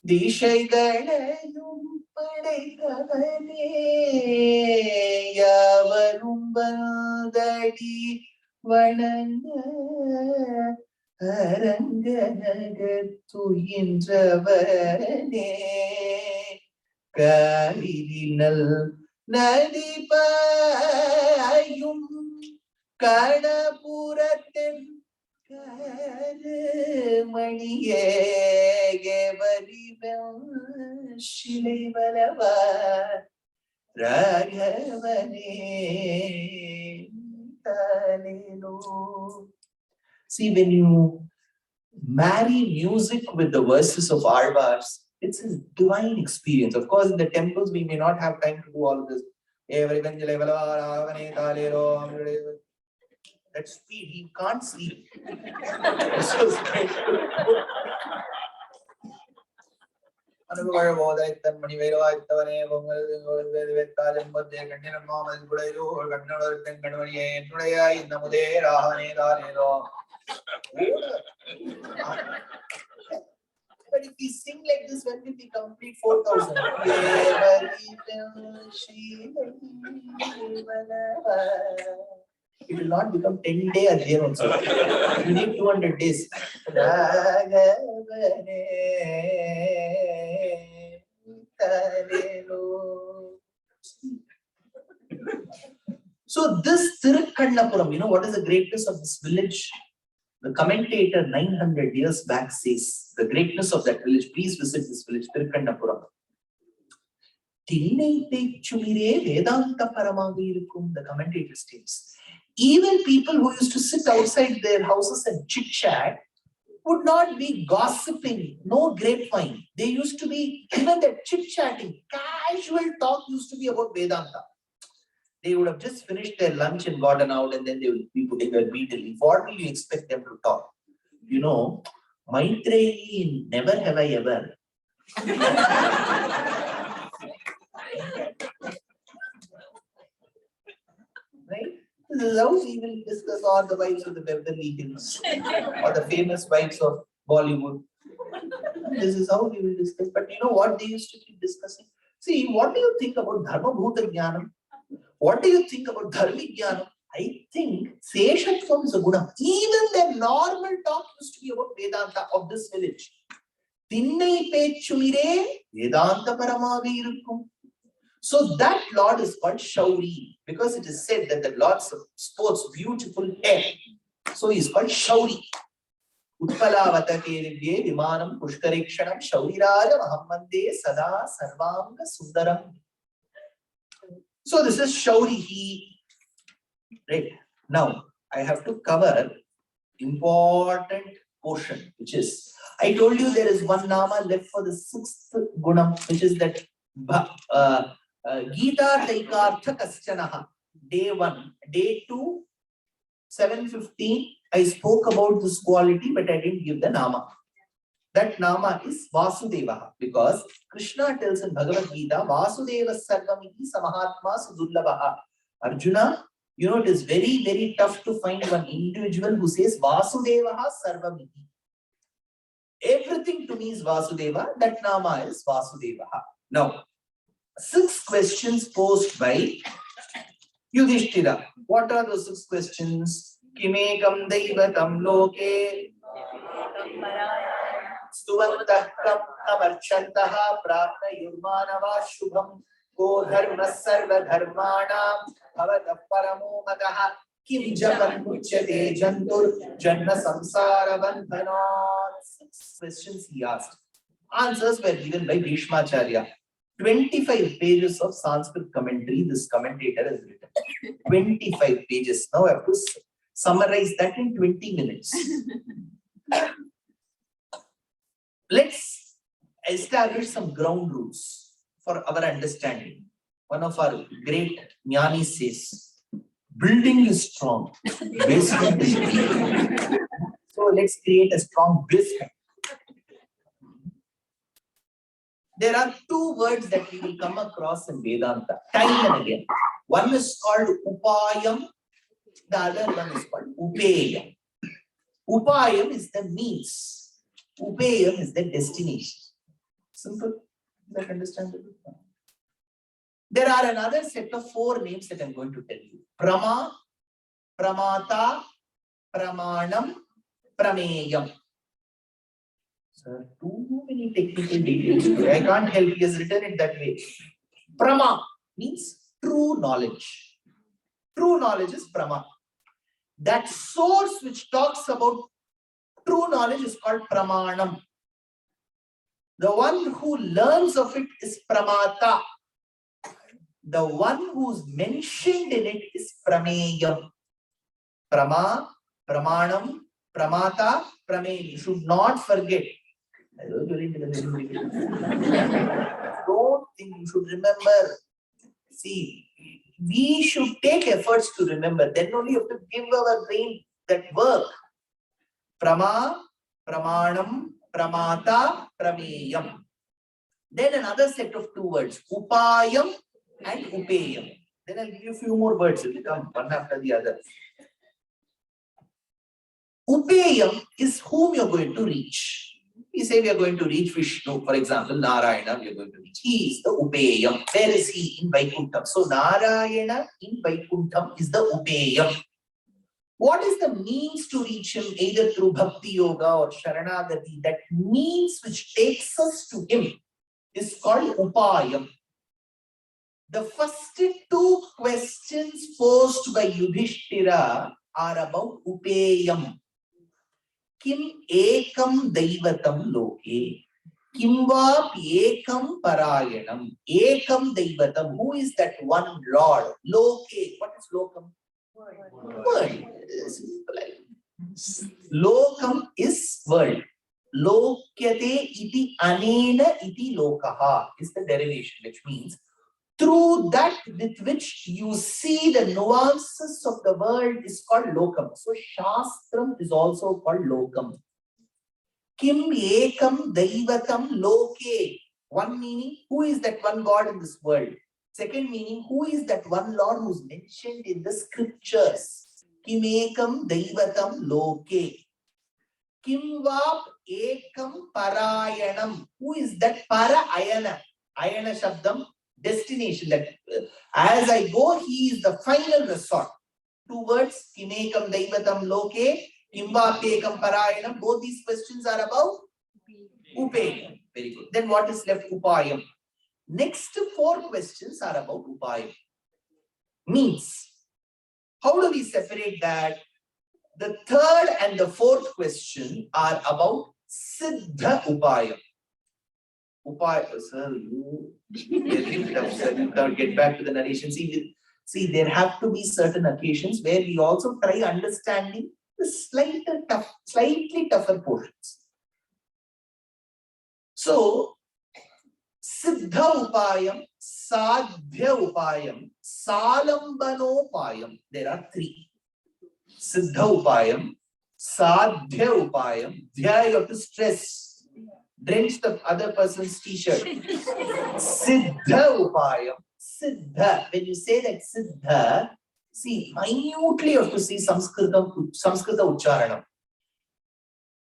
Dishaigalayum Padaitavane Yavarum Bandadi Vananga Aranganagatu Indravane Kalirinal Nadipayum Kanapuratin Karamaniye Gevaribam Shilivalava Raghavane Talelo. See, when you marry music with the verses of Alvars, it's a divine experience. Of course, in the temples, we may not have time to do all of this. That speed, he can't sleep. But if we sing like this, when will we complete 4,000? It will not become 10-day a day also. You need 200 days. So this Tirukkannapuram, you know what is the greatness of this village? The commentator 900 years back says, the greatness of that village, please visit this village, Tirukkannapuram. The commentator states, even people who used to sit outside their houses and chit-chat would not be gossiping, no grapevine. They used to be, even that chit-chatting, casual talk used to be about Vedanta. They would have just finished their lunch and gotten out, and then they would be putting their meat in. What will you expect them to talk? You know, Maitreyi, never have I ever. Right? This is how we will discuss all the wives of the Beverly Hills or the famous wives of Bollywood. This is how we will discuss. But you know what they used to keep discussing? See, what do you think about Dharma Bhuta Jnanam? What do you think about Dharmi Jnanam? I think Seshatvam is a guna. Even their normal talk used to be about Vedanta of this village. Tinnai pechumire Vedanta paramavi irukkum. So that Lord is called Shauri because it is said that the Lord sports beautiful hair. So he is called Shauri. Utpalavata Kerivye Vimanam Pushkarikshanam Shauriraja Mahamande Sada Sarvanga Sundaram. So this is Shaurihi. Right. Now I have to cover important portion, which is, I told you there is one nama left for the 6th gunam, which is that Gita Taikartha Kaschanaha. Day 1, day 2, 7:15. I spoke about this quality, but I didn't give the nama. That nama is Vasudeva, because Krishna tells in Bhagavad Gita, Vasudeva Sarvamiti Samahatma Sudullabha. Arjuna, you know, it is very, very tough to find one individual who says Vasudeva Sarvamiti. Everything to me is Vasudeva. That nama is Vasudeva. Now, 6 questions posed by Yudhishthira. What are those 6 questions? Kimekam Daivatam Loke Stuvantah Amarchantaha Prapna Yurmanava Shubham Ko Dharma Sarva Dharmanam Bhavata Paramo Mataha Kim Japan Muchyate Jantur Janna Samsara Bandhanat. 6 questions he asked. Answers were given by Bhishmacharya. 25 pages of Sanskrit commentary this commentator has written. 25 pages. Now I have to summarize that in 20 minutes. Let's establish some ground rules for our understanding. One of our great Jnani says, building is strong, basement is weak. So let's create a strong basement. There are 2 words that we will come across in Vedanta time and again. One is called Upayam, the other one is called Upayam. Upayam is the means, Upayam is the destination. Simple. Is that understandable? There are another set of 4 names that I'm going to tell you. Prama, Pramata, Pramanam, Prameyam. Sir, too many technical details. I can't help. He has written it that way. Prama means true knowledge. True knowledge is Prama. That source which talks about true knowledge is called Pramanam. The one who learns of it is Pramata. The one who's mentioned in it is Prameyam. Prama, Pramanam, Pramata, Prameyam. You should not forget. Don't think you should remember. See, we should take efforts to remember. Then only you have to give our brain that work. Prama, Pramanam, Pramata, Prameyam. Then another set of 2 words, Upayam and Upayam. Then I'll give you a few more words. It will come one after the other. Upayam is whom you're going to reach. We say we are going to reach Vishnu, for example, Narayana, we are going to reach. He is the Upayam. Where is he? In Vaikuntham. So Narayana in Vaikuntham is the Upayam. What is the means to reach him? Either through Bhakti Yoga or Sharanagati. That means which takes us to him is called Upayam. The first 2 questions posed by Yudhishthira are about Upayam. Kim ekam daivatam loke. Kim vap ekam parayanam. Ekam daivatam. Who is that one Lord? Loke. What is lokam? World. Lokam is world. Lokyate iti anena iti lokaha is the derivation, which means through that with which you see the nuances of the world is called lokam. So Shastram is also called lokam. Kim ekam daivatam loke. One meaning, who is that one God in this world? Second meaning, who is that one Lord who's mentioned in the scriptures? Kim ekam daivatam loke. Kim vap ekam parayanam. Who is that para ayana? Ayana shabdam, destination. That as I go, he is the final resort. 2 words, Kim ekam daivatam loke, Kim vap ekam parayanam. Both these questions are about Upayam. Very good. Then what is left? Upayam. Next 4 questions are about Upayam. Means, how do we separate that? The third and the fourth question are about Siddha Upayam. Sir, you get back to the narration. See, there have to be certain occasions where we also try understanding the slightly tougher portions. So, Siddha Upayam, Sadhya Upayam, Salambano-upayam. There are three. Siddha Upayam, Sadhya Upayam. Dhya, you have to stress. Drench the other person's t-shirt. Siddha Upayam. Siddha. When you say that Siddha, see, minutely you have to see Sanskrita Ucharanam.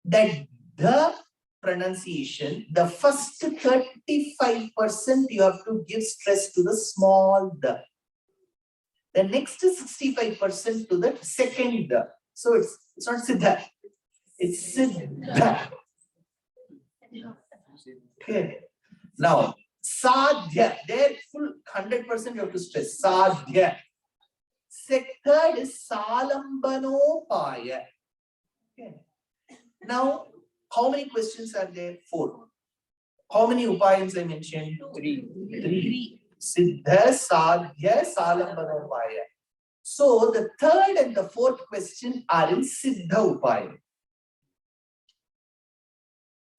That the pronunciation, the first 35% you have to give stress to the small the. The next 65% to the second the. So it's not Siddha. It's Siddha. Okay. Now, Sadhya, there full 100% you have to stress. Sadhya. Third is Salambano-upaya. Okay. Now, how many questions are there? 4. How many upayams I mentioned? 3. Siddha, Sadhya, Salambano-upaya. So, the third and the fourth question are in Siddha Upayam.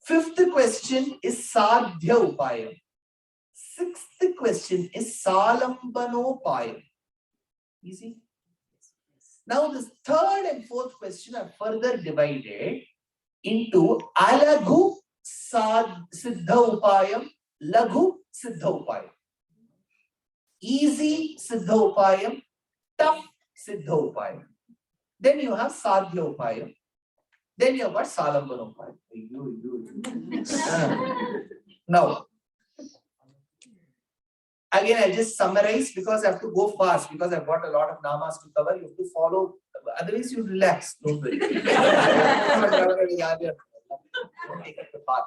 Fifth question is Sadhya Upayam. Sixth question is Salambano-upayam. Easy. Now, this third and fourth question are further divided into Alaghu Siddha Upayam, Laghu Siddha Upayam. Easy Siddha Upayam, tough Siddha Upayam. Then you have Sadhya Upayam. Then you have got Salambano-upayam. Now, again, I just summarize because I have to go fast because I've got a lot of namas to cover. You have to follow. Otherwise, you relax. Don't worry. Don't take up the part.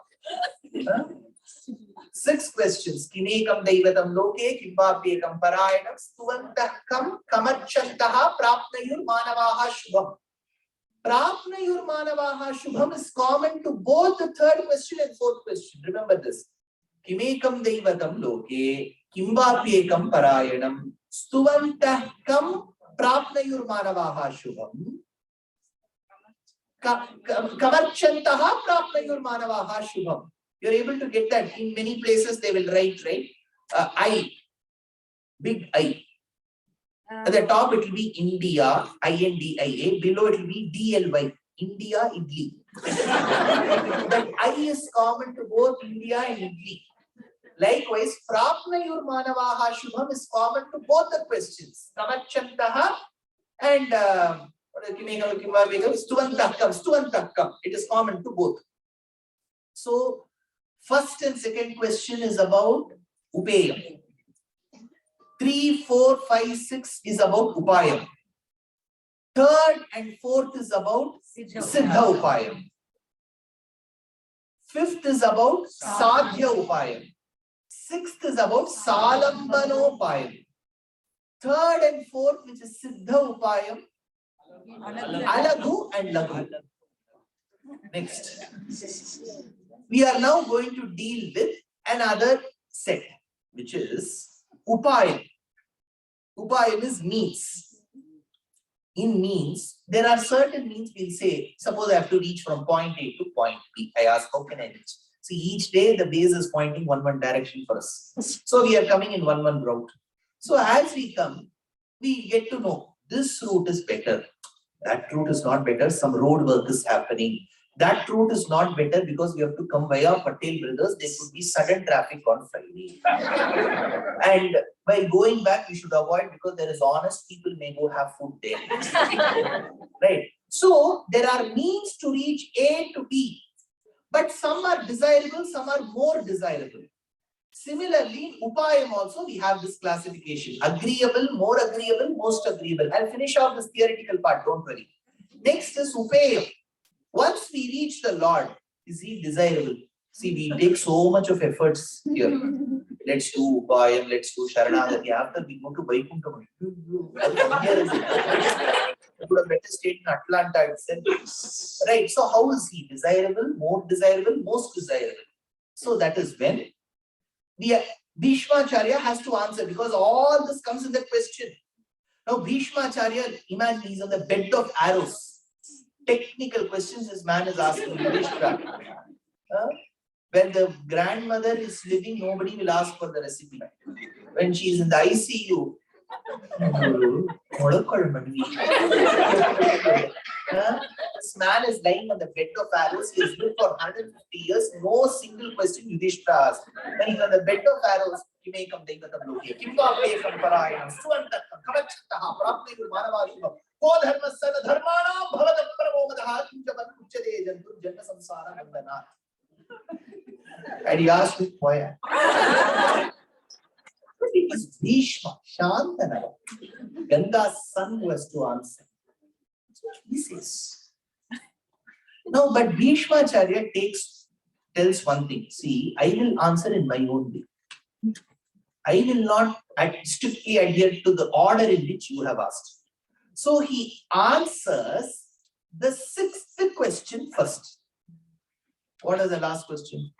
6 questions. Kimekam daivatam loke, kimbapyekam parayanam, stuvantakam kamarchantaha prapnayur manavaha shubham. Prapnayur manavaha shubham is common to both the third question and fourth question. Remember this. Kimekam daivatam loke, kimbapyekam parayanam, stuvantakam prapnayur manavaha shubham. Kamarchantaha prapnayur manavaha shubham. You're able to get that. In many places they will write, right? I, big I. At the top it will be India, INDIA. Below it will be DLY, India, Idli. That I is common to both India and Idli. Likewise, Prapnayur Manavaha Shubham is common to both the questions. Kamachantaha and Stuvantakam. It is common to both. So, first and second question is about Upayam. 3, 4, 5, 6 is about Upayam. Third and fourth is about Siddha Upayam. Fifth is about Sadhya Upayam. Sixth is about Salambano-upayam. Third and fourth, which is Siddha Upayam, Alaghu and Laghu. Next. We are now going to deal with another set, which is Upayam. Upayam is means. In means, there are certain means we'll say, suppose I have to reach from point A to point B. I ask, how can I reach? See, each day the base is pointing one direction for us. So we are coming in one route. So as we come, we get to know this route is better. That route is not better. Some road work is happening. That route is not better because we have to come via Patel Brothers. There could be sudden traffic on Friday. And by going back, we should avoid because there is honest people may go have food there. Right. So there are means to reach A to B. But some are desirable, some are more desirable. Similarly, Upayam also we have this classification. Agreeable, more agreeable, most agreeable. I'll finish off this theoretical part, don't worry. Next is Upayam. Once we reach the Lord, is he desirable? See, we take so much of efforts here. Let's do Upayam, let's do Sharanagati. After we go to Vaikuntha, could have better stayed in Atlanta itself. Right? So how is he? Desirable, more desirable, most desirable. So that is when the Bhishmacharya has to answer, because all this comes in the question. Now Bhishmacharya, imagine he's on the bed of arrows. Technical questions this man is asking Yudhishthira. When the grandmother is living, nobody will ask for the recipe. When she is in the ICU, this man is lying on the bed of arrows. He has lived for 150 years. No single question Yudhishthira asked. When he's on the bed of arrows, he may come Devatam Loki. Kimba Pekam Parayam, Suvantakam, Kamachataha, Prapni Manavashima, Kodharmasana Dharmana, Bhavadam Paramogadaha, Kinjavan Uchade, Jantu, Jana Samsara Vandana. And he asked me, why? It is Bhishma, Shantana, Ganga's son, who has to answer. He says. No, but Bhishmacharya tells one thing. See, I will answer in my own way. I will not strictly adhere to the order in which you have asked. So he answers the sixth question first. What is the last question?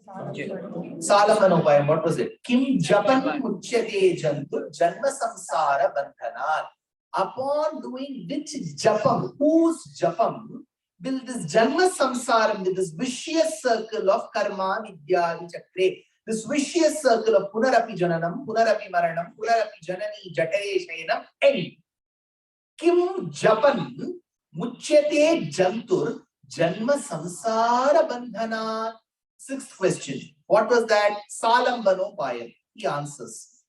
Salamanopayam, what was it? Kim japan muchyate jantu janma samsara bandhanat. Upon doing which japam, whose japam, will this janma samsaram, with this vicious circle of karma vidya chakre, this vicious circle of punarapi jananam, punarapi maranam, punarapi janani jatare shayanam end. Kim japan muchyate jantur janma samsara bandhanat. Sixth question. What was that? Salambanoopayam. He answers.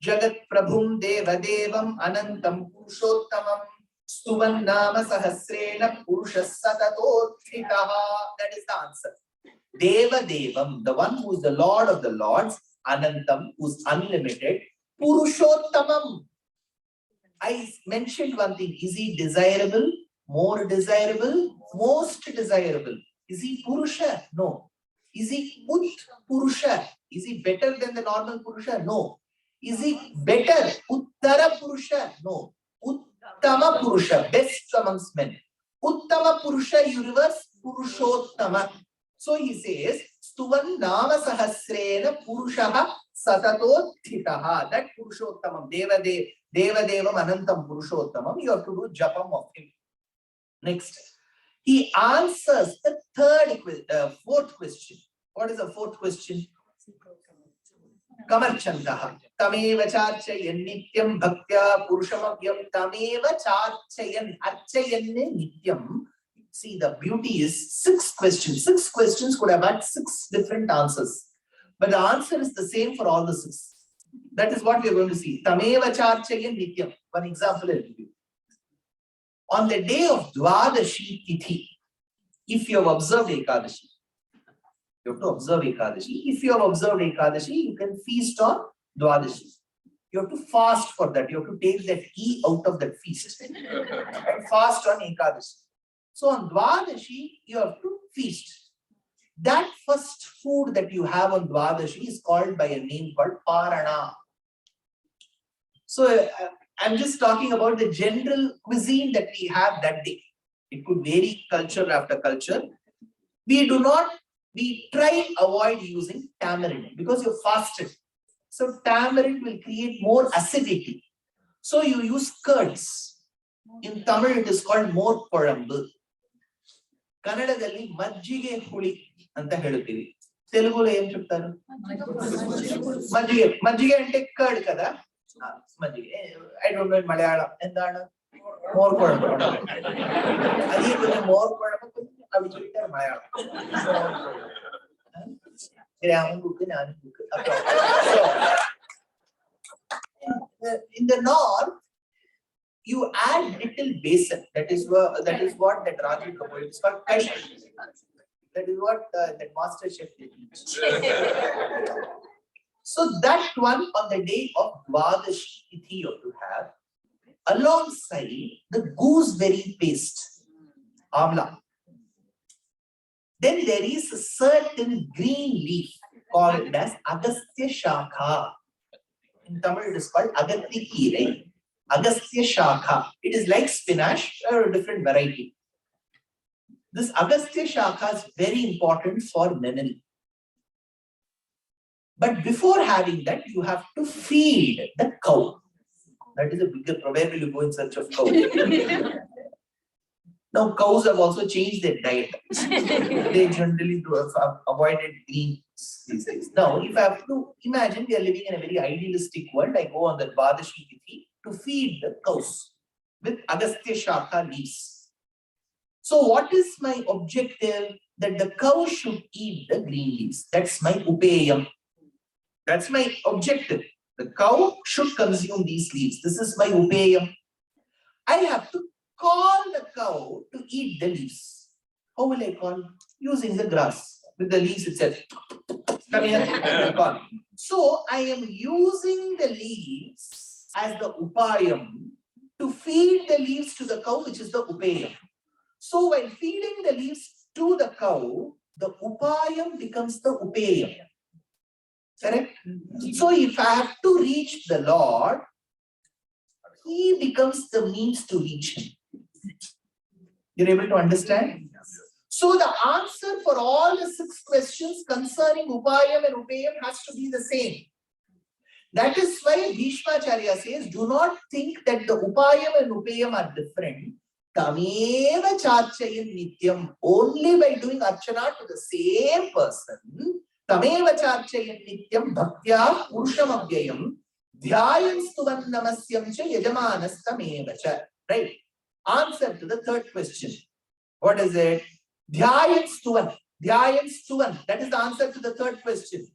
Jagat Prabhum Deva Devam Anantam Purushottamam Stuvan Nama Sahasrena Purushas Satatothitaha. That is the answer. Deva Devam, the one who is the Lord of the Lords, Anantam, who is unlimited, Purushottamam. I mentioned one thing. Is he desirable? More desirable? Most desirable? Is he Purusha? No. Is he Purusha? Is he better than the normal Purusha? No. Is he better? Uttara Purusha? No. Uttama Purusha, best amongst men. Uttama Purusha, you reverse Purushottama. So he says, Stuvan Nama Sahasrena Purushaha Satato Thitaha. That Purushottamam, Deva Devam Anantam Purushottamam, you have to do japam of him. Next. He answers the fourth question. What is the fourth question? Kamarchantaha. Tameva charchayan nityam bhaktya purushamavyam tameva charchayan archayanne nityam. See, the beauty is six questions. Six questions could have had six different answers. But the answer is the same for all the six. That is what we are going to see. Tameva charchayan nityam. One example I'll give you. On the day of Dwadashi Tithi, if you have observed Ekadashi, you have to observe Ekadashi. If you have observed Ekadashi, you can feast on Dwadashi. You have to fast for that. You have to take that E out of that feast and fast on Ekadashi. So on Dwadashi, you have to feast. That first food that you have on Dwadashi is called by a name called Parana. So I'm just talking about the general cuisine that we have that day. It could vary culture after culture. We try avoid using tamarind because you're fasted. So tamarind will create more acidity. So you use curds. In Tamil it is called more korambu. Kannadadalli majjige huli anta heluತ್ತೀವಿ. Telugulo em cheptaru? Majjige ante curd kada. I don't know in Malayalam. Endana more korambu. Adi konja more korambu avi cheptaru Malayalam. So in the north, you add little besan. That is what that Raji Kapoor is called curry. That is what that master chef teaches. So that one on the day of Dwadashi Tithi you have to have alongside the gooseberry paste, amla. Then there is a certain green leaf called as Agastya Shakha. In Tamil it is called Agathi Kirai. Agastya Shakha. It is like spinach or a different variety. This Agastya Shakha is very important for memory. But before having that, you have to feed the cow. That is a bigger proverb. You go in search of cow. Now, cows have also changed their diet. They generally have avoided greens these days. Now, if I have to imagine we are living in a very idealistic world, I go on the Dvadashi Tithi to feed the cows with Agastya Shakha leaves. So, what is my objective? That the cow should eat the green leaves. That's my upayam. That's my objective. The cow should consume these leaves. This is my upayam. I have to call the cow to eat the leaves. How will I call? Using the grass. With the leaves itself. Come here, call. So I am using the leaves as the upayam to feed the leaves to the cow, which is the upayam. So while feeding the leaves to the cow, the upayam becomes the upayam. Correct? So if I have to reach the Lord, he becomes the means to reach him. You're able to understand? So the answer for all the 6 questions concerning Upayam and Upayam has to be the same. That is why Bhishmacharya says, do not think that the Upayam and Upayam are different. Tameva charchayam nityam. Only by doing archana to the same person, Tameva charchayam nityam bhaktya purusham abhyayam dhyayam stuvan namasyam cha yajamanas cha. Right? Answer to the 3rd question. What is it? Dhyayam stuvan. Dhyayam stuvan. That is the answer to the 3rd question.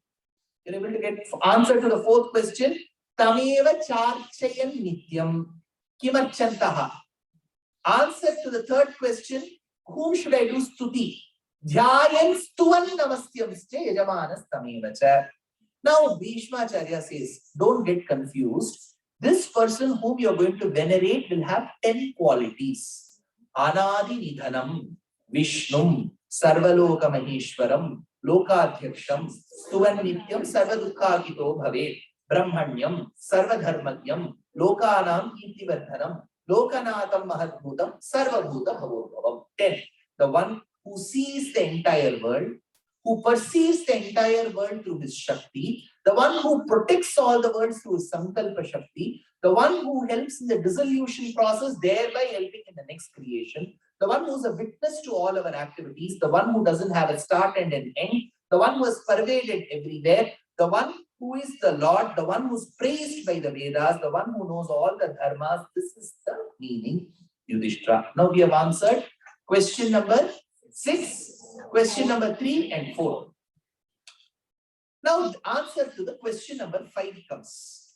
You're able to get answer to the 4th question. Tameva charchayam nityam kimarchantaha. Answer to the 3rd question. Whom should I do stuti? Dhyayam stuvan namasyam cha yajamanas tameva cha. Now Bhishmacharya says, don't get confused. This person whom you are going to venerate will have 10 qualities. Anadi Nidhanam, Vishnum, Sarvaloka Maheshwaram, Lokadhyaksham, Stuvan Nityam, Sarvadukkhakito Bhave, Brahmanyam, Sarvadharmagyam, Lokanam Kirtivardhanam, Lokanatham Mahatbhutam, Sarvabhuta Bhavobhavam. 10. The one who sees the entire world, who perceives the entire world through his Shakti, the one who protects all the worlds through his Sankalpa Shakti, the one who helps in the dissolution process, thereby helping in the next creation, the one who is a witness to all our activities, the one who doesn't have a start and an end, the one who is pervaded everywhere, the one who is the Lord, the one who is praised by the Vedas, the one who knows all the dharmas. This is the meaning, Yudhishthira. Now we have answered question number 6. Question number 3 and 4. Now the answer to the question number 5 comes.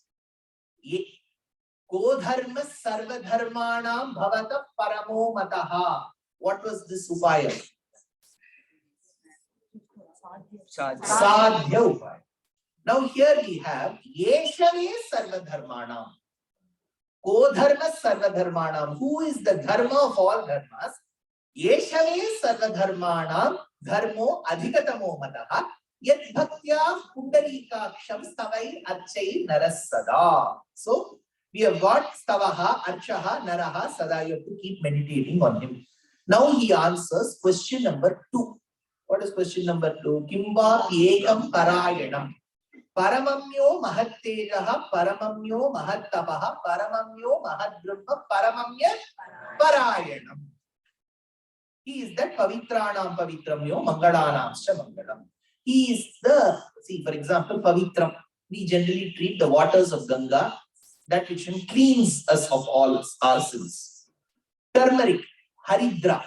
Kodharma sarva dharmanam bhavata paramo mataha. What was this upaya? Sadhya upaya. Now here we have Yeshave sarva dharmanam. Kodharma sarva dharmanam. Who is the dharma of all dharmas? Yeshave sarva dharmanam dharmo adhikatamo mataha yat bhaktya pundarikaksham stavai archai narasada. So we have got stavaha, archaha, naraha, sada. You have to keep meditating on him. Now he answers question number 2. What is question number 2? Kimva ekam parayanam. Paramamyo mahattejaha, paramamyo mahattapaha, paramamyo mahadbrahma, paramamya parayanam. He is that pavitranam pavitramyo mangalanamscha mangalam. He is the, see for example, pavitram. We generally treat the waters of Ganga, that which cleans us of all our sins. Turmeric, haridra,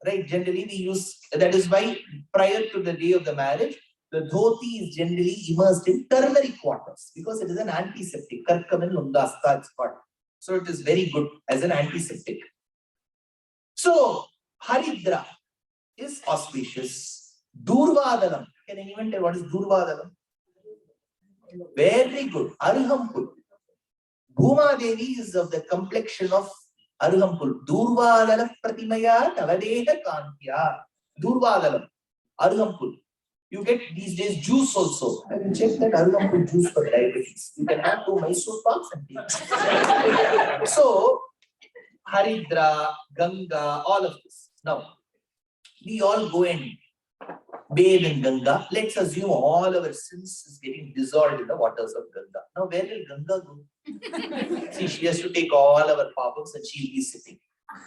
right? Generally we use, that is why prior to the day of the marriage, the dhoti is generally immersed in turmeric waters because it is an antiseptic. Karkavan lundasta, it's called. So it is very good as an antiseptic. So haridra is auspicious. Durvadalam. Can anyone tell what is Durvadalam? Very good. Arhampul. Bhuma Devi is of the complexion of Arhampul. Durvadala pratimaya navadeha kantya. Durvadalam. Arhampul. You get these days juice also. I will check that Arunapur juice for diabetes. You can have 2 Mysore Parks and take. So, Haridra, Ganga, all of this. Now, we all go and bathe in Ganga. Let's assume all our sins is getting dissolved in the waters of Ganga. Now, where will Ganga go? See, she has to take all our papas and she'll be sitting.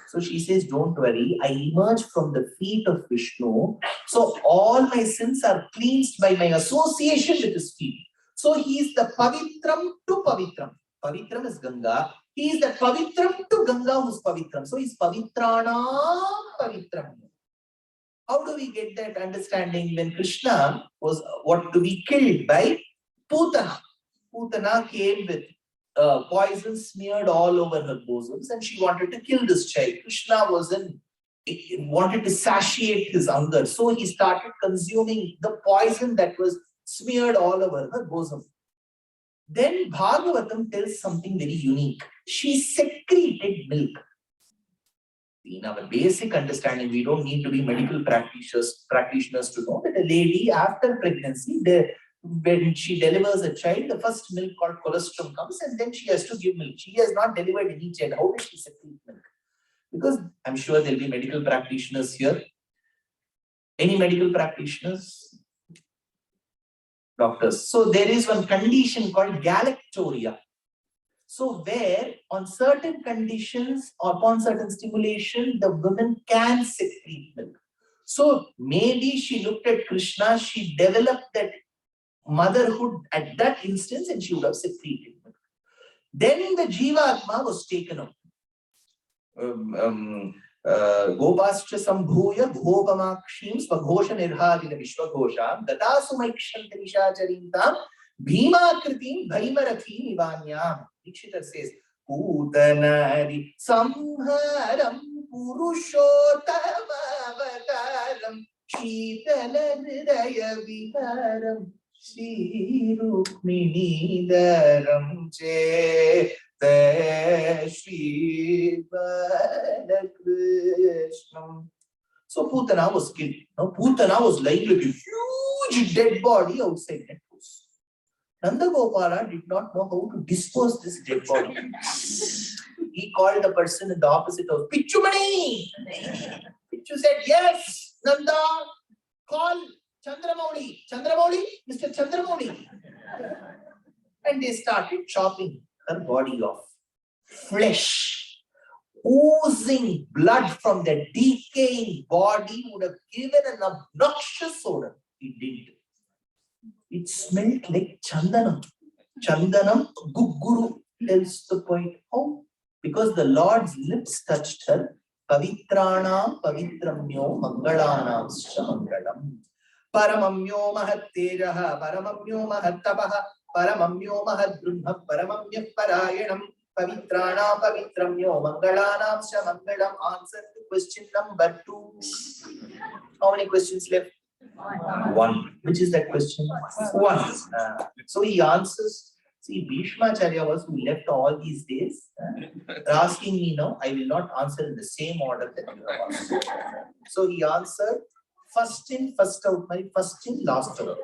So she says, don't worry, I emerge from the feet of Vishnu. So all my sins are cleansed by my association with his feet. So he is the Pavitram to Pavitram. Pavitram is Ganga. He is the Pavitram to Ganga who's Pavitram. So he's Pavitrana Pavitram. How do we get that understanding when Krishna was what to be killed by Putana? Putana came with poison smeared all over her bosoms and she wanted to kill this child. Krishna wanted to satiate his hunger. So he started consuming the poison that was smeared all over her bosom. Then Bhagavatam tells something very unique. She secreted milk. In our basic understanding, we don't need to be medical practitioners to know that a lady after pregnancy, when she delivers a child, the first milk called colostrum comes and then she has to give milk. She has not delivered any child. How does she secrete milk? Because I'm sure there'll be medical practitioners here. Any medical practitioners? Doctors. So there is one condition called galactoria. So where on certain conditions or upon certain stimulation, the woman can secrete milk. So maybe she looked at Krishna, she developed that motherhood at that instance and she would have secreted milk. Then the Jivatma was taken up. Gopascha sambhuya bhogamakshim svaghosha nirhadina vishvaghosha datasu maikshanti nishacharintam bhima-kritim bhaimarathim ivanyam. Dikshita says, Putanari samharam purushottama avataram shitala hridaya viharam Shri Rukmini Dharam Che Shri Balakrishna. So Putana was killed. Now Putana was lying like a huge dead body outside that house. Nanda Gopala did not know how to dispose this dead body. He called the person in the opposite house, Pichumani. Pichu said, yes, Nanda, call Chandramouli, Mr. Chandramouli. And they started chopping her body off. Flesh, oozing blood from the decaying body would have given an obnoxious odor. It didn't. It smelled like Chandanam. Chandanam Gugguru tells the point. How? Because the Lord's lips touched her. Pavitrana Pavitramyo Mangalanamscha Mangalam. Paramamyo Mahattejaha, Paramamyo Mahattapaha, Paramamyo Mahadbrunha, Paramamya Parayanam, Pavitrana Pavitramyo Mangalanamscha Mangalam. Answer to question number 2. How many questions left? 1. Which is that question? 1. So he answers. See, Bhishmacharya was who left all these days. Asking me now, I will not answer in the same order that you have answered. So he answered first in, first out, first in, last out.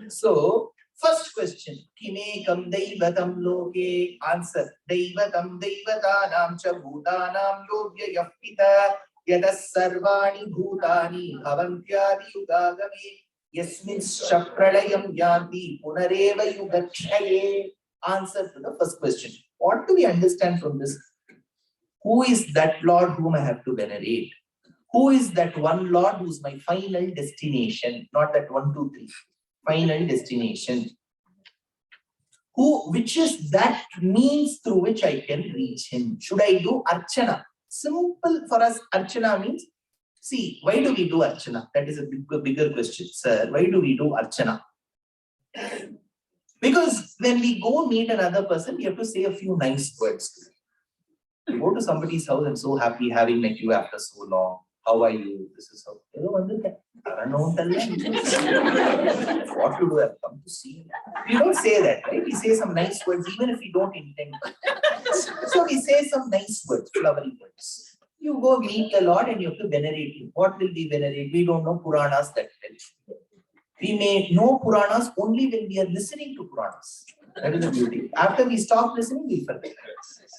So, first question, Kimekam Daivatam Loke, answer, Daivatam Daivatanam cha Bhutanam Yogya Yapita, Yadas Sarvani Bhutani, Bhavantyadi Yugagami, Yasminscha Pralayam Yanti, Punareva Yugakshaye. Answer to the first question. What do we understand from this? Who is that Lord whom I have to venerate? Who is that one Lord who is my final destination? Not that 1, 2, 3. Final destination. Which is that means through which I can reach him? Should I do Archana? Simple for us, Archana means, see, why do we do Archana? That is a bigger question, sir. Why do we do Archana? Because when we go meet another person, we have to say a few nice words. You go to somebody's house, I'm so happy having met you after so long. How are you? This is how. What to do? I've come to see you. We don't say that, right? We say some nice words, even if we don't intend. So we say some nice words, flowery words. You go meet the Lord and you have to venerate him. What will we venerate? We don't know Puranas that tell. We may know Puranas only when we are listening to Puranas. That is the beauty. After we stop listening, we forget.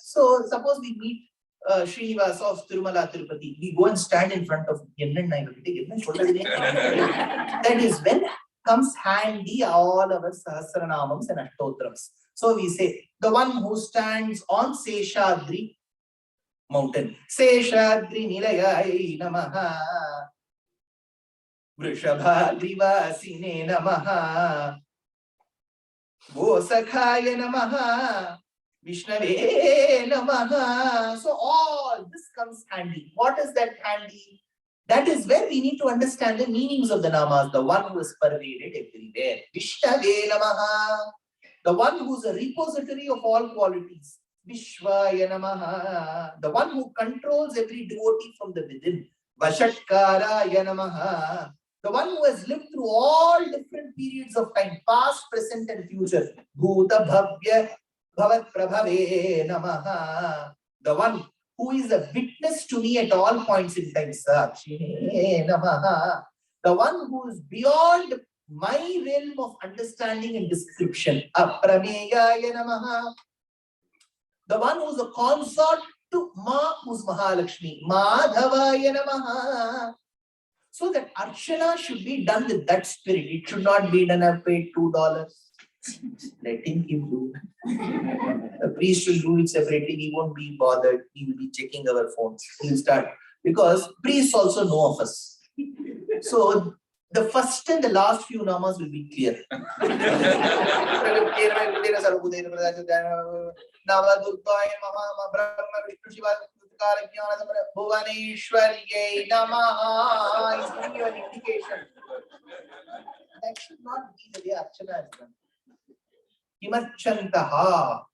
So suppose we meet Srinivasa of Tirumala Tirupati. We go and stand in front of him. That is when comes handy all our Sahasranamams and Ashtotrams. So we say, the one who stands on Seshadri mountain. Seshadri Nilayai Namaha. Vrishabhadrivasine Namaha. Gosakhaya Namaha. Vishnave Namaha. So all this comes handy. What is that handy? That is where we need to understand the meanings of the namas. The one who is pervaded everywhere. Vishnave Namaha. The one who is a repository of all qualities. Vishwaya Namaha. The one who controls every devotee from the within. Vashatkaraya Namaha. The one who has lived through all different periods of time, past, present and future. Bhuta Bhavya Bhavat Prabhave Namaha. The one who is a witness to me at all points in time. Sakshi Namaha. The one who is beyond my realm of understanding and description. Aprameyaya Namaha. The one who is a consort to Ma, who's Mahalakshmi. Madhavaya Namaha. So that Archana should be done with that spirit. It should not be done, I've paid $2. Letting him do. The priest will do it separately. He won't be bothered. He will be checking our phones. He will start. Because priests also know of us. So the first and the last few namas will be clear. Bhuvaneshwarye Namaha is giving you an indication. That should not be the way Archana is done. Kimarchantaha.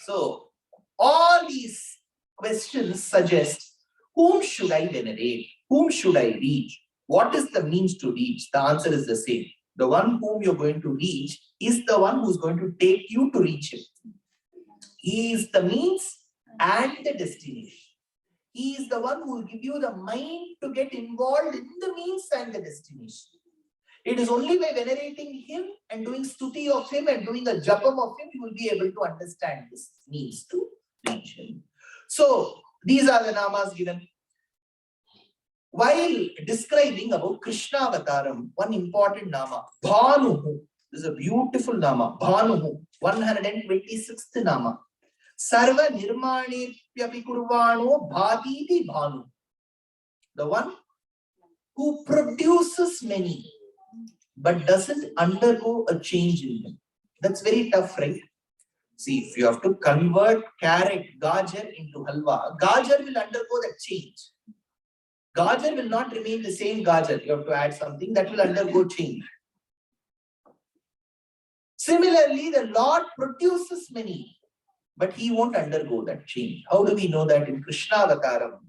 So, all these questions suggest, whom should I venerate? Whom should I reach? What is the means to reach? The answer is the same. The one whom you're going to reach is the one who's going to take you to reach him. He is the means and the destination. He is the one who will give you the mind to get involved in the means and the destination. It is only by venerating him and doing stuti of him and doing a japam of him, you will be able to understand this means to reach him. So, these are the namas given. While describing about Krishna Avataram, one important nama, Bhanuhu. This is a beautiful nama, Bhanuhu, 126th nama. Sarva Nirmani Pyapikurvano Bhatiti Bhanu. The one who produces many, but doesn't undergo a change in them. That's very tough, right? See, if you have to convert carrot, gajar into halwa, gajar will undergo that change. Gajar will not remain the same gajar. You have to add something that will undergo change. Similarly, the Lord produces many, but he won't undergo that change. How do we know that? In Krishna Avataram,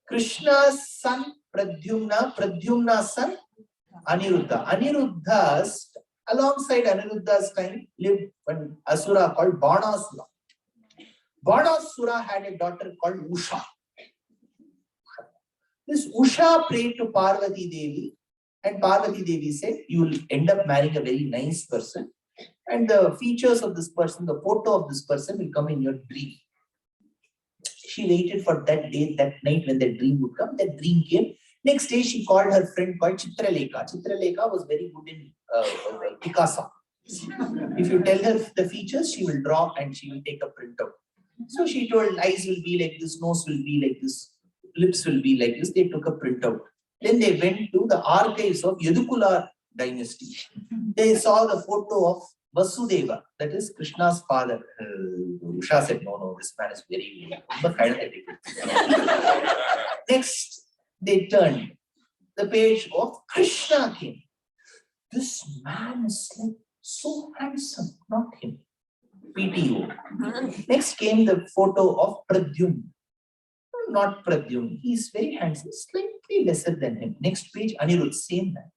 Krishna's son Pradyumna, Pradyumna's son Aniruddha. Aniruddha's, alongside Aniruddha's time, lived an asura called Banasura. Banasura had a daughter called Usha. This Usha prayed to Parvati Devi, and Parvati Devi said, you will end up marrying a very nice person, and the features of this person, the photo of this person will come in your dream. She waited for that day, that night when that dream would come. That dream came. Next day, she called her friend called Chitralekha. Chitralekha was very good in Picasso. If you tell her the features, she will draw and she will take a printout. So she told, eyes will be like this, nose will be like this, lips will be like this. They took a printout. Then they went to the archives of Yadukula dynasty. They saw the photo of Vasudeva, that is Krishna's father. Usha said, no, this man is very Next, they turned. The page of Krishna came. This man is like so handsome, not him. PTO. Next came the photo of Pradyumna. Not Pradyumna. He is very handsome, slightly lesser than him. Next page, Aniruddha, same man.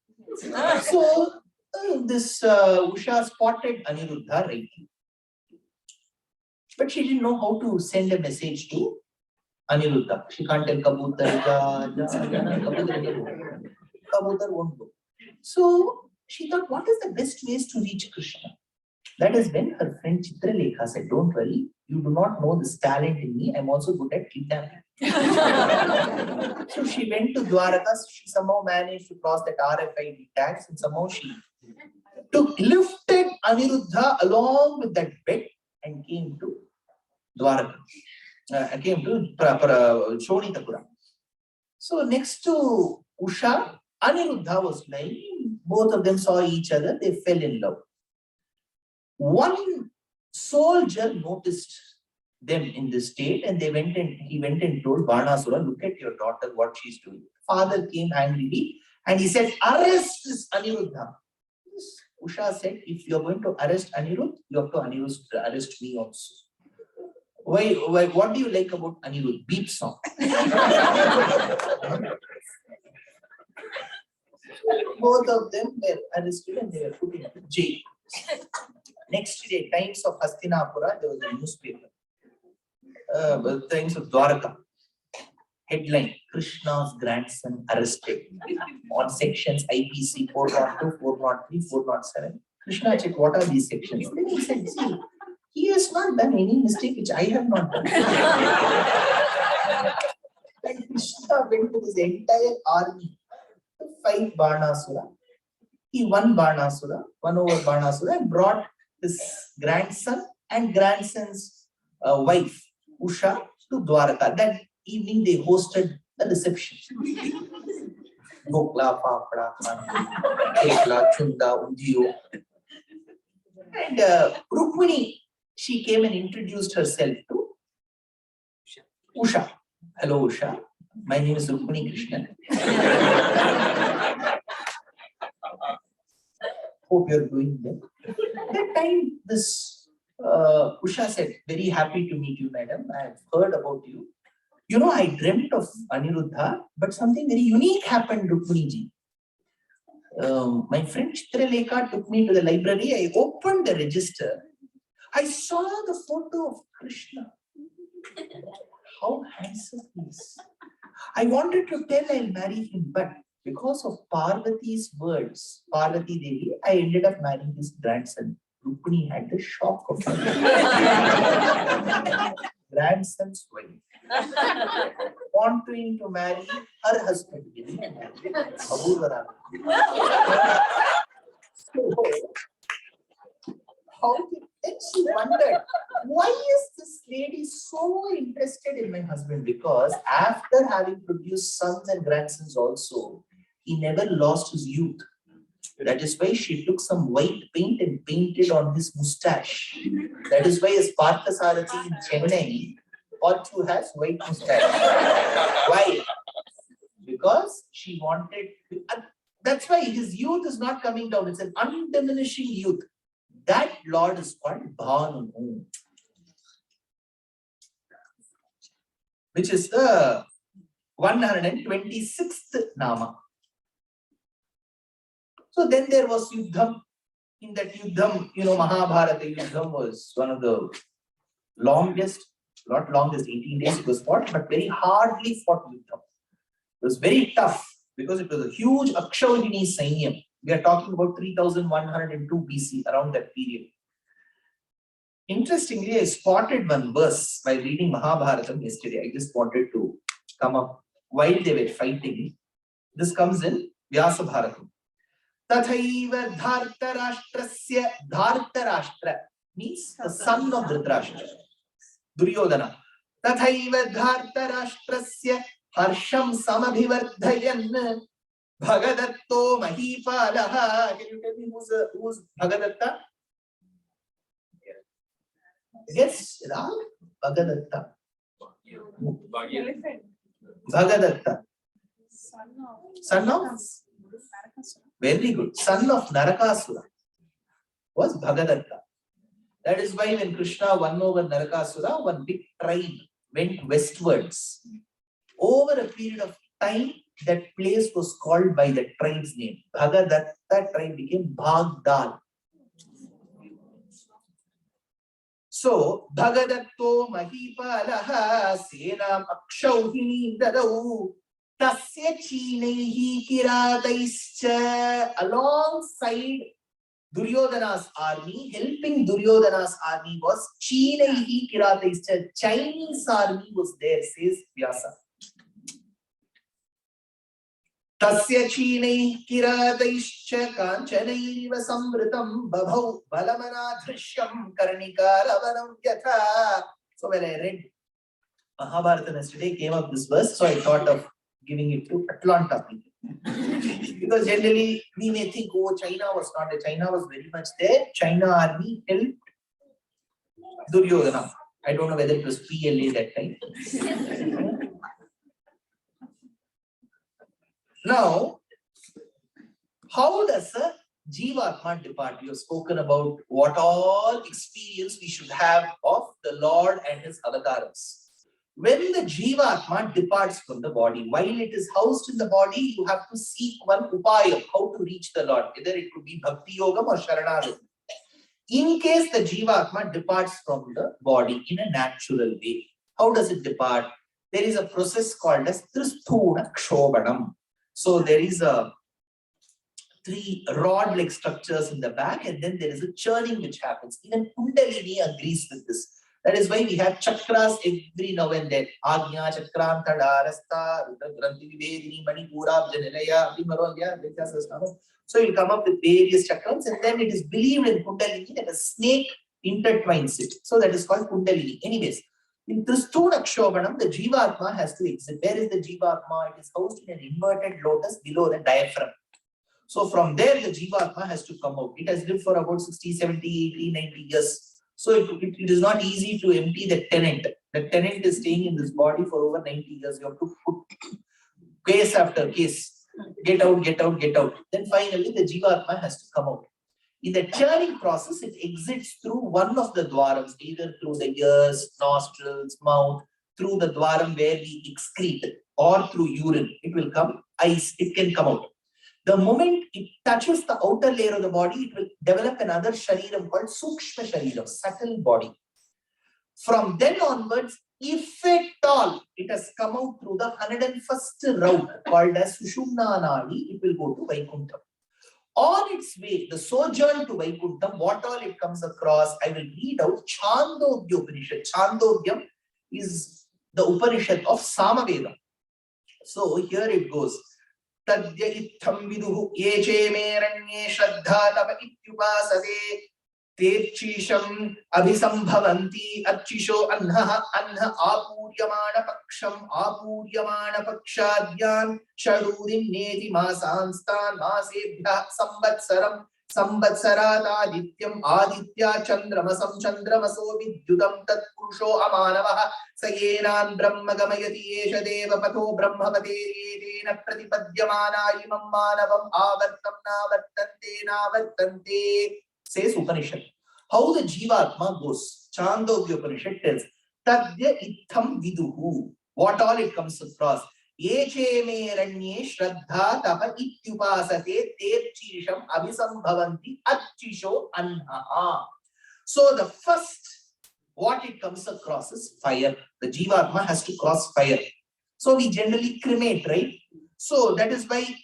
So, this Usha spotted Aniruddha rightly. But she didn't know how to send a message to Aniruddha. She can't tell Kabutar, Kabutar won't go. So she thought, what is the best ways to reach Krishna? That is when her friend Chitralekha said, don't worry, you do not know this talent in me. I'm also good at kidnapping. So she went to Dwaraka. She somehow managed to cross that RFID tax and somehow she lifted Aniruddha along with that bed and came to Dwaraka. Came to Shonitapura. So next to Usha, Aniruddha was lying. Both of them saw each other. They fell in love. One soldier noticed them in this state and he went and told Banasura, look at your daughter, what she's doing. Father came angrily and he said, arrest this Aniruddha. Usha said, if you're going to arrest Anirudh, you have to arrest me also. Why, what do you like about Anirudh? Beat song. Both of them were arrested and they were put into jail. Next day, Times of Hastinapura, there was a newspaper. Times of Dwaraka. Headline, Krishna's grandson arrested. On sections IPC 402, 403, 407. Krishna checked, what are these sections? Then he said, see, he has not done any mistake which I have not done. And Krishna went to his entire army to fight Banasura. He won over Banasura and brought his grandson and grandson's wife, Usha, to Dwaraka. That evening they hosted a reception. Gokla, Papra, Tekla, Chunda, Udiyo. And Rukmini, she came and introduced herself to Usha. Hello, Usha. My name is Rukmini Krishnan. Hope you're doing well. That time, this Usha said, very happy to meet you, madam. I have heard about you. You know, I dreamt of Aniruddha, but something very unique happened, Rukminiji. My friend Chitralekha took me to the library. I opened the register. I saw the photo of Krishna. How handsome he is. I wanted to tell I'll marry him, but because of Parvati's words, Parvati Devi, I ended up marrying his grandson. Rukmini had the shock of it. Grandson's wife. Wanting to marry her husband. Then she wondered, why is this lady so interested in my husband? Because after having produced sons and grandsons also, he never lost his youth. That is why she took some white paint and painted on his mustache. That is why as Parthasarathi in Chennai, Pachu has white mustache. Why? Because she wanted, that's why his youth is not coming down. It's an undiminishing youth. That Lord is called Bhanu, which is the 126th Nama. So then there was Yuddham. In that Yuddham, Mahabharata Yuddham was one of the longest, not longest, 18 days it was fought, but very hardly fought Yuddham. It was very tough because it was a huge Akshauhini Sainyam. We are talking about 3102 BC, around that period. Interestingly, I spotted one verse while reading Mahabharatam yesterday. I just wanted to come up while they were fighting. This comes in Vyasa Bharatam. Tathaiva Dhartarashtrasya, Dhartarashtra means the son of Dhritarashtra, Duryodhana. Tathaiva Dhartarashtrasya Harsham Samabhivardhayan Bhagadatto Mahipalaha. Can you tell me who's Bhagadatta? Yes, Ram? Bhagadatta. Bhagadatta. Son of? Very good. Son of Narakasura was Bhagadatta. That is why when Krishna won over Narakasura, one big tribe went westwards. Over a period of time, that place was called by the tribe's name. Bhagadatta tribe became Bhagdal. So, Bhagadatto Mahipalaha Senam Akshauhini Dadau Tasya Chinaihi Kirataischa, alongside Duryodhana's army, helping Duryodhana's army was Chinaihi Kirataischa, Chinese army was there, says Vyasa. Tasya Chinaihi Kirataischa Kanchanaiva Samvritam Babhau Balamanadrishyam Karnikaravanam Yatha. So when I read Mahabharata yesterday, came up this verse, so I thought of giving it to Atlanta people. Because generally we may think, oh, China was not there. China was very much there. China army helped Duryodhana. I don't know whether it was PLA that time. Now, how does a Jivatma depart? You have spoken about what all experience we should have of the Lord and his avatars. When the Jivatma departs from the body, while it is housed in the body, you have to seek one upaya, how to reach the Lord, whether it could be Bhakti Yogam or Sharanagati. In case the Jivatma departs from the body in a natural way, how does it depart? There is a process called as Tristhuna Kshobanam. So there is a 3 rod-like structures in the back, and then there is a churning which happens. Even Kundalini agrees with this. That is why we have chakras every now and then. Agnya, Chakranta, Darasta, Granthi Vivedini, Manipura, Janilaya, Vimarolya, Sahasranamam. So you come up with various chakras, and then it is believed in Kundalini that a snake intertwines it. So that is called Kundalini. Anyways, in Tristuna Kshobanam, the Jivatma has to exit. Where is the Jivatma? It is housed in an inverted lotus below the diaphragm. So from there, the Jivatma has to come out. It has lived for about 60, 70, 80, 90 years. So it is not easy to empty the tenant. The tenant is staying in this body for over 90 years. You have to put case after case. Get out, get out, get out. Then finally, the Jivatma has to come out. In the churning process, it exits through one of the dwarams, either through the ears, nostrils, mouth, through the dwaram where we excrete, or through urine. It will come, eyes, it can come out. The moment it touches the outer layer of the body, it will develop another shariram called Sukshma Shariram, subtle body. From then onwards, if at all it has come out through the 101st route called as Sushumna Nadi, it will go to Vaikuntham. On its way, the sojourn to Vaikuntham, what all it comes across, I will read out Chandogya Upanishad. Chandogyam is the Upanishad of Samaveda. So here it goes. Tadya itham viduhu yeche meranye shraddha tava ityupasase terchisham abhisambhavanti archisho anha apuryamana pakshadyan shadurim neti masanstan masebhya samvatsaram samvatsarat aditya chandramasam chandramaso vidyudam tat purusho amanavah sayenan brahma gamayati yesha deva patho brahmapate yedena pratipadyamana imam manavam navartante says Upanishad. How the Jivatma goes? Chandogya Upanishad tells Tadya itham viduhu. What all it comes across. Yeche meranye shraddha tapa ityupasate terchisham abhisambhavanti achisho anha. So the first, what it comes across is fire. The Jivatma has to cross fire. So we generally cremate, right? So that is why,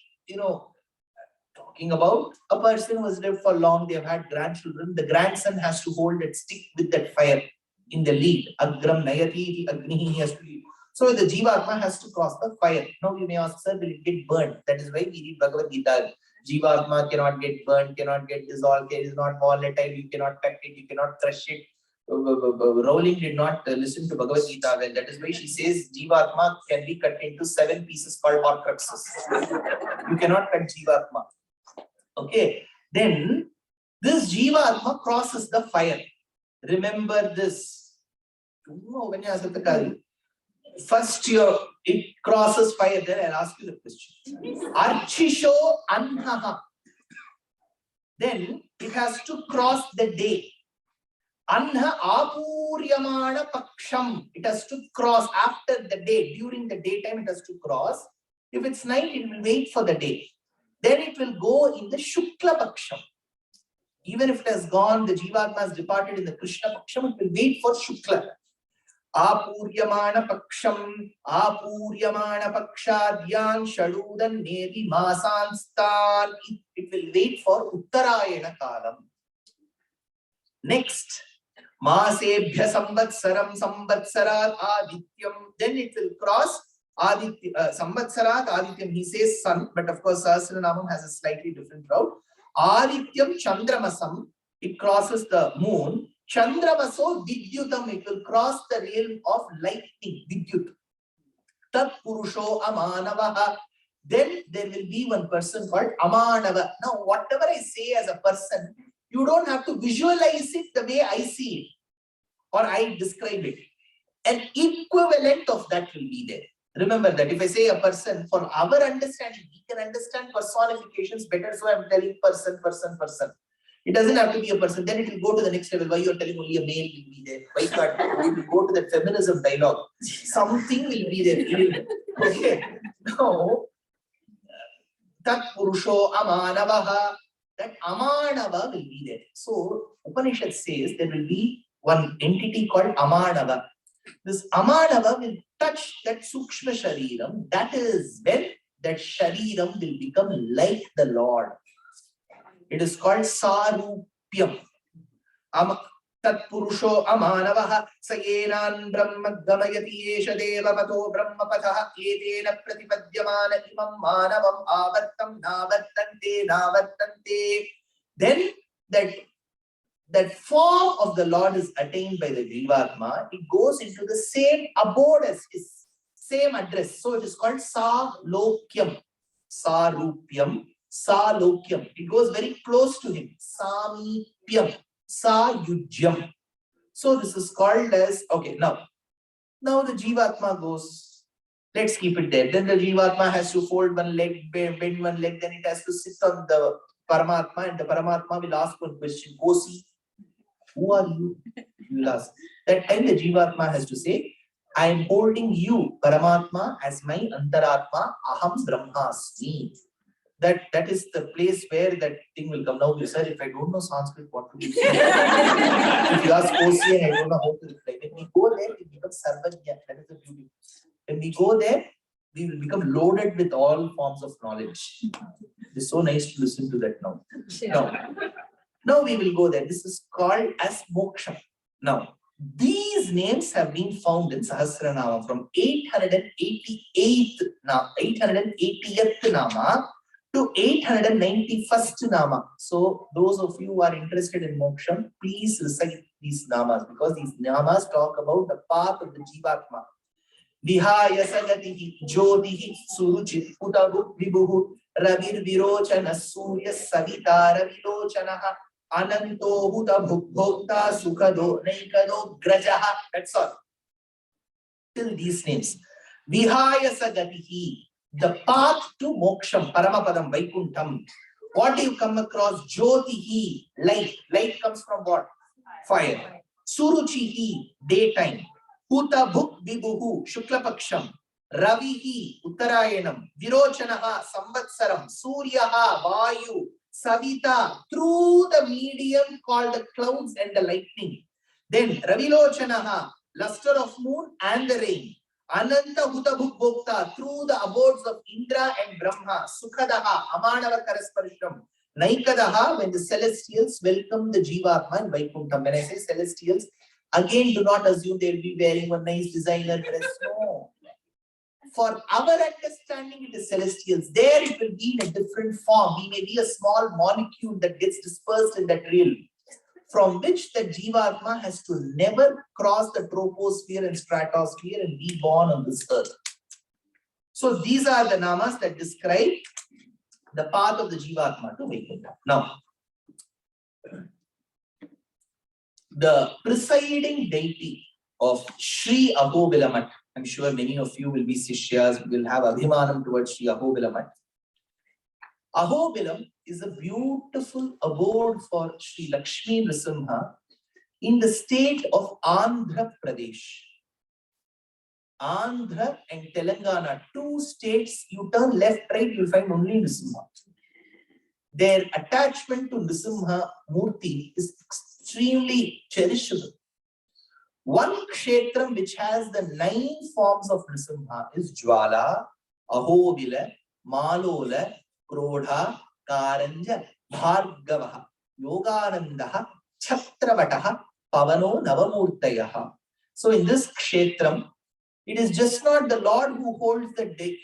talking about a person who has lived for long, they have had grandchildren, the grandson has to hold that stick with that fire in the lead. Agram nayati agnihi, he has to lead. So the Jivatma has to cross the fire. Now you may ask, sir, will it get burned? That is why we read Bhagavad Gita. Jivatma cannot get burned, cannot get dissolved, it is not volatile, you cannot cut it, you cannot crush it. Rowling did not listen to Bhagavad Gita well. That is why she says Jivatma can be cut into 7 pieces called Horcruxes. You cannot cut Jivatma. Okay. Then this Jivatma crosses the fire. Remember this. First it crosses fire, then I'll ask you the question. Archisho anhaha. Then it has to cross the day. Anha apuryamana paksham. It has to cross after the day. During the daytime it has to cross. If it's night, it will wait for the day. Then it will go in the Shukla Paksham. Even if it has gone, the Jivatma has departed in the Krishna Paksham, it will wait for Shukla. Apuryamana Paksham, Apuryamana Pakshadyan Shadudan Nevi Masanstan. It will wait for Uttarayana Kalam. Next, Masebhya Samvatsaram Samvatsarat Adityam. Then it will cross Aditya, Samvatsarat Adityam. He says sun, but of course Sahasranamam has a slightly different route. Adityam Chandramasam. It crosses the moon. Chandramaso Vidyutam. It will cross the realm of lightning. Vidyut. Tat Purusho Amanavaha. Then there will be one person called Amanava. Now, whatever I say as a person, you don't have to visualize it the way I see it or I describe it. An equivalent of that will be there. Remember that if I say a person, for our understanding, we can understand personifications better. So I'm telling person, person, person. It doesn't have to be a person. Then it will go to the next level. Why you are telling only a male will be there? Why can't we will go to the feminism dialogue? Something will be there. Okay. Now, Tat Purusho Amanavaha. That Amanava will be there. So Upanishad says there will be one entity called Amanava. This Amanava will touch that Sukshma Shariram. That is when that Shariram will become like the Lord. It is called Sarupyam. Tat Purusho Amanavaha Sayenan Brahma Gamayati Esha Deva Pato Brahma Patha Etena Pratipadyamana Imam Manavam Avartam Navartante. Then that form of the Lord is attained by the Jivatma. It goes into the same abode as his same address. So it is called Salokyam. Sarupyam. Salokyam. It goes very close to him. Samipyam. Sayujyam. So this is called as, okay, now the Jivatma goes, let's keep it there. Then the Jivatma has to fold one leg, bend one leg, then it has to sit on the Paramatma, and the Paramatma will ask one question, Kosi, who are you? You will ask. That time the Jivatma has to say, I am holding you, Paramatma, as my Antaratma, Aham Brahmasmi. That is the place where that thing will come. Now, sir, if I don't know Sanskrit, what to do? If you ask Kosi and I don't know how to reply, when we go there, we become Sarvajna. That is the beauty. When we go there, we will become loaded with all forms of knowledge. It's so nice to listen to that now. Now we will go there. This is called as moksha. Now, these names have been found in Sahasranamam from 880th Nama to 891st Nama. So, those of you who are interested in moksha, please recite these namas because these namas talk about the path of the Jivatma. Vihaya Sagatihi Jyotihi Suruchit Putabu Vibhuhu Ravir Virochana Surya Savitara Vilochanaha Ananto Huta Bhukbhokta Sukhado Naikado Grajaha. That's all. Till these names. Vihaya Sagatihi, the path to Moksham, Paramapadam, Vaikuntham. What do you come across? Jyotihi, light. Light comes from what? Fire. Suruchihi, daytime. Huta Bhuk Vibhuhu, Shuklapaksham. Ravihi, Uttarayanam. Virochanaha, Samvatsaram. Suryaha, Vayu. Savita, through the medium called the clouds and the lightning. Then Ravilochanaha, luster of moon and the rain. Ananta Huta Bhuk Bhokta, through the abodes of Indra and Brahma. Sukhadaha, Amanava Karasparisham. Naikadaha, when the celestials welcome the Jivatma in Vaikuntham. When I say celestials, again do not assume they will be wearing one nice designer dress. No. For our understanding, it is celestials. There it will be in a different form. He may be a small molecule that gets dispersed in that realm, from which the Jivatma has to never cross the troposphere and stratosphere and be born on this earth. So these are the namas that describe the path of the Jivatma to Vaikuntha. Now, the presiding deity of Sri Ahobilamat, I'm sure many of you will be Sishyas, will have Abhimanam towards Sri Ahobilamat. Ahobilam is a beautiful abode for Sri Lakshmi Nrisimha in the state of Andhra Pradesh. Andhra and Telangana, two states, you turn left, right, you'll find only Nrisimha. Their attachment to Nrisimha Murti is extremely cherishable. One kshetram which has the 9 forms of Nrisimha is Jwala, Ahovila, Malola, Krodha, Karanja, Bhargavaha, Yoganandaha, Chhatravataha, Pavano, Navamurtayaha. So in this kshetram, it is just not the Lord who holds the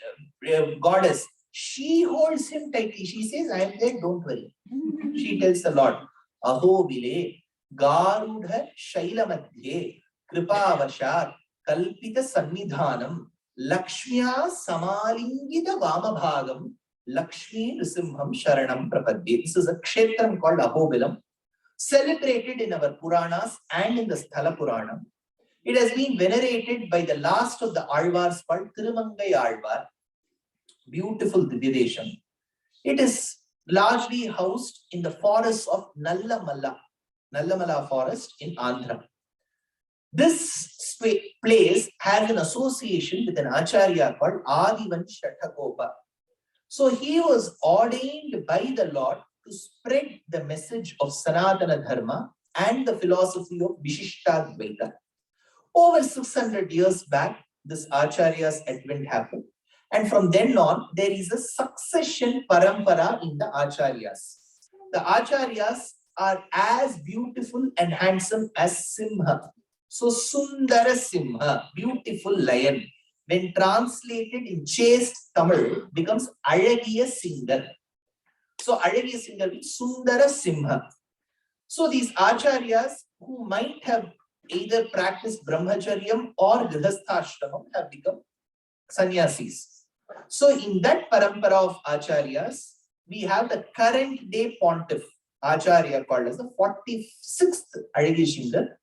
goddess. She holds him tightly. She says, I am there, don't worry. She tells the Lord, Aho Vile, Garudha Shailamadhye, Kripavashat, Kalpita Sannidhanam, Lakshmiya Samalingita Vamabhagam, Lakshmi Nrisimham Sharanam Prapadye. This is a kshetram called Ahobilam, celebrated in our Puranas and in the Sthala Purana. It has been venerated by the last of the Alvars called Thirumangai Alvar. Beautiful Divyadesham. It is largely housed in the forests of Nallamala forest in Andhra. This place has an association with an Acharya called Adivan Shatakopa. So he was ordained by the Lord to spread the message of Sanatana Dharma and the philosophy of Vishishtadvaita. Over 600 years back, this Acharya's advent happened. And from then on, there is a succession parampara in the Acharyas. The Acharyas are as beautiful and handsome as Simha. So Sundara Simha, beautiful lion, when translated in chaste Tamil, becomes Alagiya Singar. So Alagiya Singar means Sundara Simha. So these Acharyas who might have either practiced Brahmacharyam or Grihasthashramam have become sannyasis. So in that parampara of Acharyas, we have the current day pontiff, Acharya called as the 46th Alagishingar.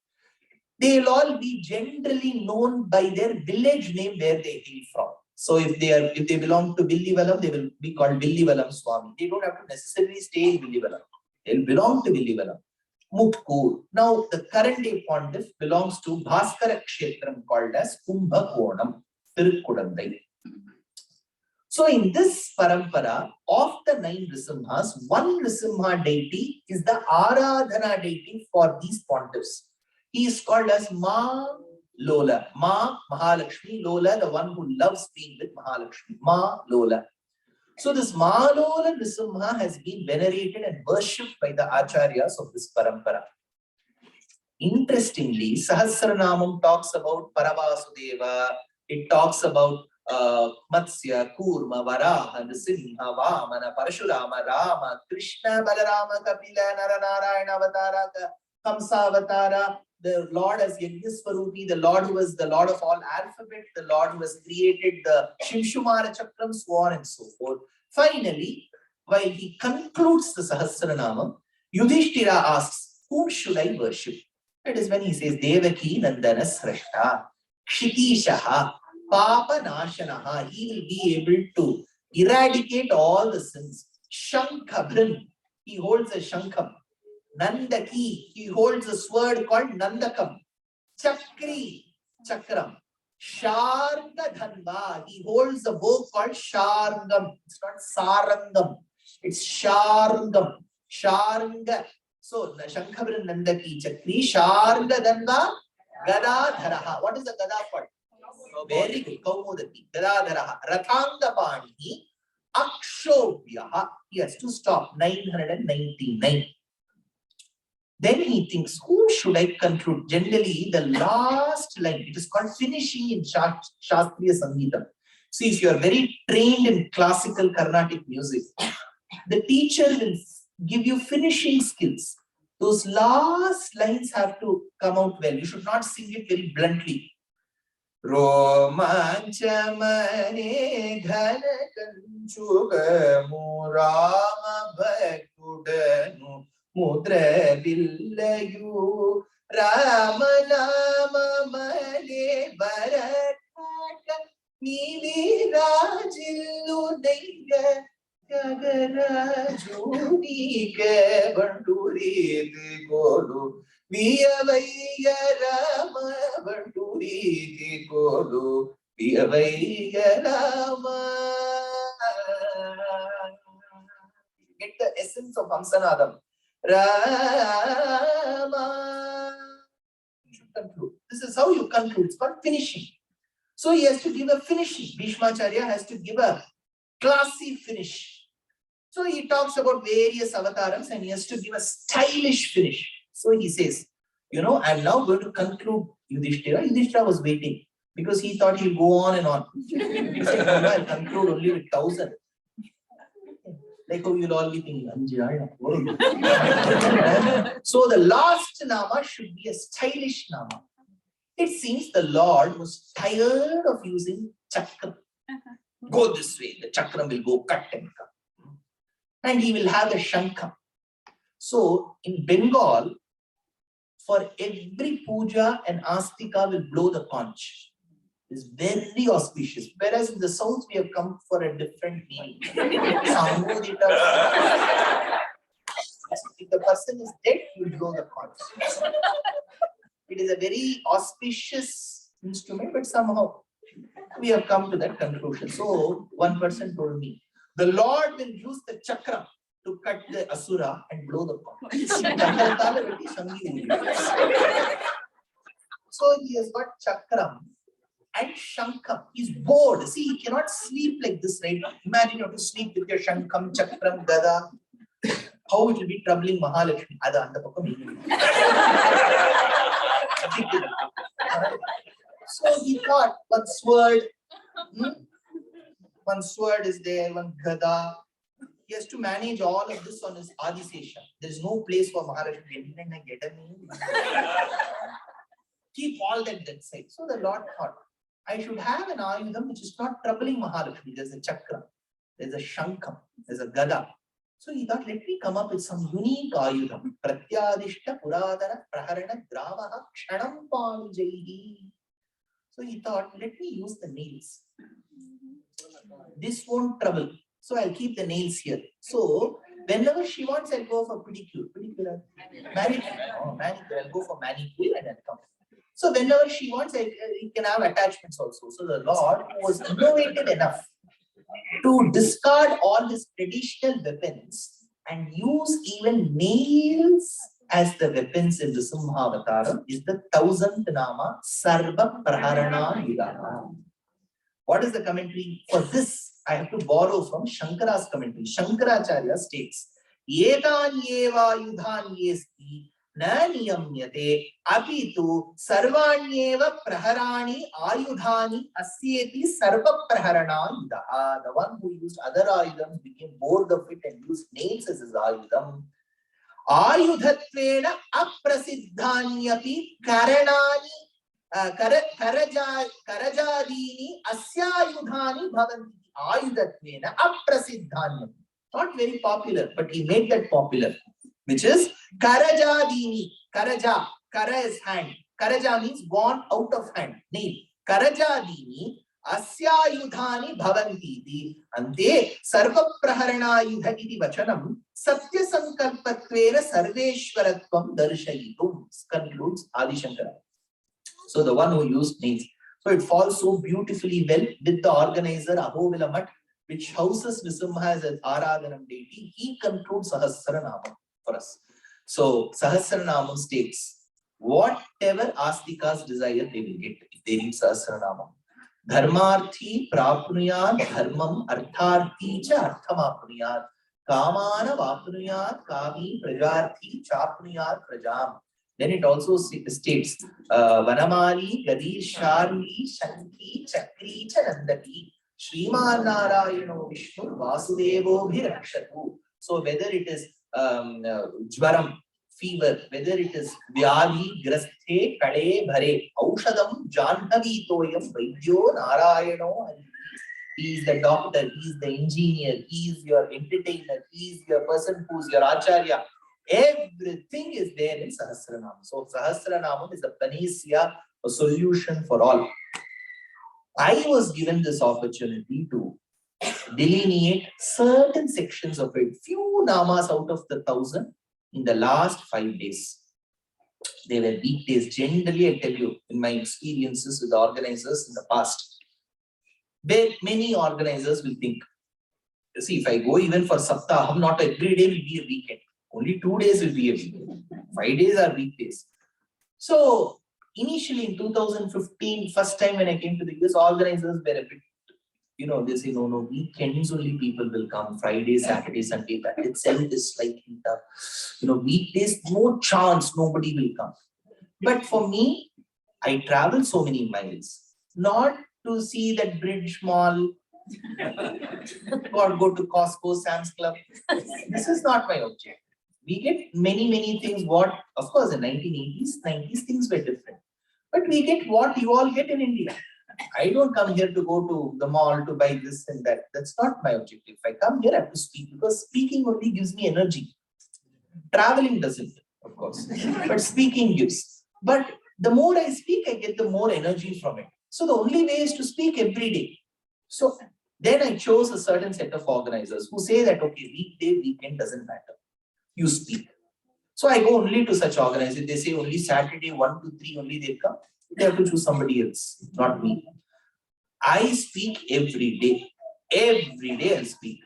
They will all be generally known by their village name where they hail from. So if they belong to Villivalam, they will be called Villivalam Swami. They don't have to necessarily stay in Villivalam. They will belong to Villivalam. Mutkur. Now, the current day pontiff belongs to Bhaskara Kshetram called as Kumbhakonam, Tirukudandai. So, in this parampara of the 9 Nrisimhas, one Nrisimha deity is the Aradhana deity for these pontiffs. He is called as Ma Lola. Ma Mahalakshmi, Lola, the one who loves being with Mahalakshmi. Ma Lola. So this Malola Nrisimha has been venerated and worshipped by the Acharyas of this parampara. Interestingly, Sahasranamam talks about Paravasudeva, it talks about Matsya, Kurma, Varaha, Nrisimha, Vamana, Parashurama, Rama, Krishna, Balarama, Kapila, Naranarayana, Avatara, Kamsa Avatara, the Lord as Yajnaswarupi, the Lord who was the Lord of all alphabet, the Lord who has created the Shimshumara Chakram, so on and so forth. Finally, while he concludes the Sahasranamam, Yudhishthira asks, whom should I worship? That is when he says, Devaki Nandana Srashta, Kshitishaha, Papa Nashanaha. He will be able to eradicate all the sins. Shankhabrin, he holds a Shankham. Nandaki, he holds a sword called Nandakam. Chakri, Chakram. Sharanga Dhanva, he holds a bow called Sharangam. It's not Sarangam, it's Sharangam. Sharanga. So, Shankhabran Nandaki, Chakri, Sharanga Dhanva, Gadadharaha. What is the Gada called? Oh, very good. Kaumudaki, Gadadharaha. Rathanga Pani, Akshobhyaha. He has to stop. 999. Then he thinks, who should I conclude? Generally, the last line, it is called finishing in Shastriya Sangeetam. See, if you are very trained in classical Carnatic music, the teacher will give you finishing skills. Those last lines have to come out well. You should not sing it very bluntly. Romanchamane dhana kanchuga murama bhaktudanu Mudra Villayu Ramanama Male Barataka Nivi Rajilu Nega Kagarajunike Banduri Golu Viyavaya Rama Banduri Golu Viyavaya Rama. Get the essence of Hamsanadam. Rama. You should conclude. This This is how you conclude. It's called finishing. So he has to give a finishing. Bhishmacharya has to give a classy finish. So he talks about various avatarams and he has to give a stylish finish. So he says, I'm now going to conclude Yudhishthira. Yudhishthira was waiting because he thought he'll go on and on. He said, I'll conclude only with 1,000. Like how you'll all be thinking, so the last Nama should be a stylish Nama. It seems the Lord was tired of using chakra. Go this way, the chakram will go cut and come. And he will have the shankha. So in Bengal, for every puja, an astika will blow the conch. It's very auspicious. Whereas in the south, we have come for a different name. If the person is dead, you blow the conch. It is a very auspicious instrument, but somehow we have come to that conclusion. So one person told me, the Lord will use the chakra to cut the asura and blow the conch. So he has got chakram and shankam. He's bored. See, he cannot sleep like this, right? Imagine you have to sleep with your shankam, chakram, gada. How it will be troubling Mahalakshmi. So he thought one sword is there, one gada. He has to manage all of this on his Adisesha. There is no place for Mahalakshmi. Keep all that side. So the Lord thought, I should have an ayudham which is not troubling Mahalakshmi. There's a chakra, there's a shankam, there's a gada. So he thought, let me come up with some unique ayudham. Pratyadishta puradana praharana gramaha kshanam panujaihi. So he thought, let me use the nails. This won't trouble. So I'll keep the nails here. So whenever she wants, I'll go for pedicure. Manicure. I'll go for manicure and I'll come. So whenever she wants, he can have attachments also. So the Lord was innovative enough to discard all his traditional weapons and use even nails as the weapons in the Simhavataram is the 1000th Nama, Sarva Praharana Yudaha. What is the commentary? For this, I have to borrow from Shankara's commentary. Shankaracharya states, Yetanyeva yudhanyesti na niyamyate apitu sarvanyeva praharani ayudhani asyeti sarva praharana yudaha. The one who used other ayudhams became bored of it and used nails as his ayudham. Ayudhatvena aprasiddhanyapi karanani karajadini asyayudhani bhavanti. Ayudhatvena aprasiddhanyapi. Not very popular, but he made that popular, which is karajadini. Karaja, kara is hand. Karaja means gone out of hand. Nail. Karajadini asyayudhani bhavanti. Ante sarva praharana yudha iti vachanam satya sankalpatvena sarveshwaratvam darshayitum. Concludes Adi Shankara. So the one who used nails. So it falls so beautifully well with the organizer Ahovila Mutt, which houses Nisimha as an Aradhanam deity. He concludes Sahasranamam for us. So Sahasranamam states, whatever astikas desire, they will get if they read Sahasranamam. Dharmarthi prapnuyat dharmam artharthi cha arthamapnuyat kamana vapnuyat kami prajarthi chapnuyat prajam. Then it also states, Vanamali Gadi Sharli Shanki Chakri Chanandaki Sriman Narayano Vishnu Vasudevo Bhirakshatu. So whether it is Jvaram, fever, whether it is Vyadhi, Grasthe, Kade, Bhare, Aushadam, Janhavi Toyam, Vaidyo, Narayano. He is the doctor, he is the engineer, he is your entertainer, he is your person who is your acharya. Everything is there in Sahasranamam. So Sahasranamam is the panacea, a solution for all. I was given this opportunity to delineate certain sections of it, few namas out of the 1000 in the last 5 days. They were weekdays. Generally, I tell you, in my experiences with the organizers in the past, where many organizers will think, see, if I go even for Saptaham, not every day will be a weekend. Only 2 days will be a weekend. 5 days are weekdays. So initially in 2015, first time when I came to the US, organizers were a bit, they say, no, weekends only people will come, Friday, Saturday, Sunday, that itself is like, weekdays, no chance, nobody will come. But for me, I travel so many miles, not to see that bridge mall, or go to Costco, Sam's Club. This is not my objective. We get many things. What, of course, in 1980s, 90s, things were different. But we get what you all get in India. I don't come here to go to the mall to buy this and that. That's not my objective. If I come here, I have to speak, because speaking only gives me energy. Traveling doesn't, of course, but speaking gives. But the more I speak, I get the more energy from it. So the only way is to speak every day. So then I chose a certain set of organizers who say that, okay, weekday, weekend doesn't matter. You speak. So I go only to such organizers. They say only Saturday, 1 to 3 only they come. They have to choose somebody else, not me. I speak every day. Every day I speak.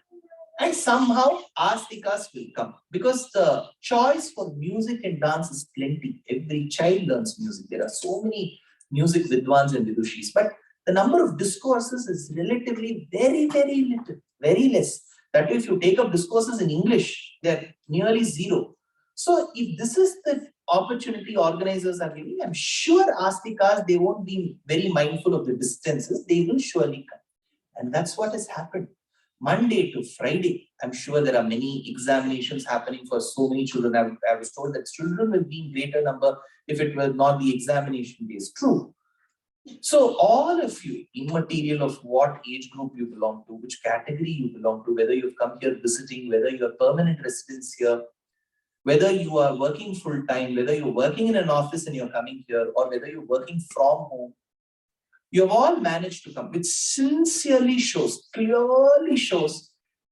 And somehow Astikas will come, because the choice for music and dance is plenty. Every child learns music. There are so many music vidwans and vidushis, but the number of discourses is relatively very little, very less. That if you take up discourses in English, they're nearly zero. So if this is the opportunity organizers are giving, I'm sure Astikas, they won't be very mindful of the distances. They will surely come. And that's what has happened. Monday to Friday, I'm sure there are many examinations happening for so many children. I was told that children will be in greater number if it were not the examination days. True. So all of you, immaterial of what age group you belong to, which category you belong to, whether you've come here visiting, whether you're permanent residents here, whether you are working full time, whether you're working in an office and you're coming here, or whether you're working from home, you have all managed to come, which sincerely shows, clearly shows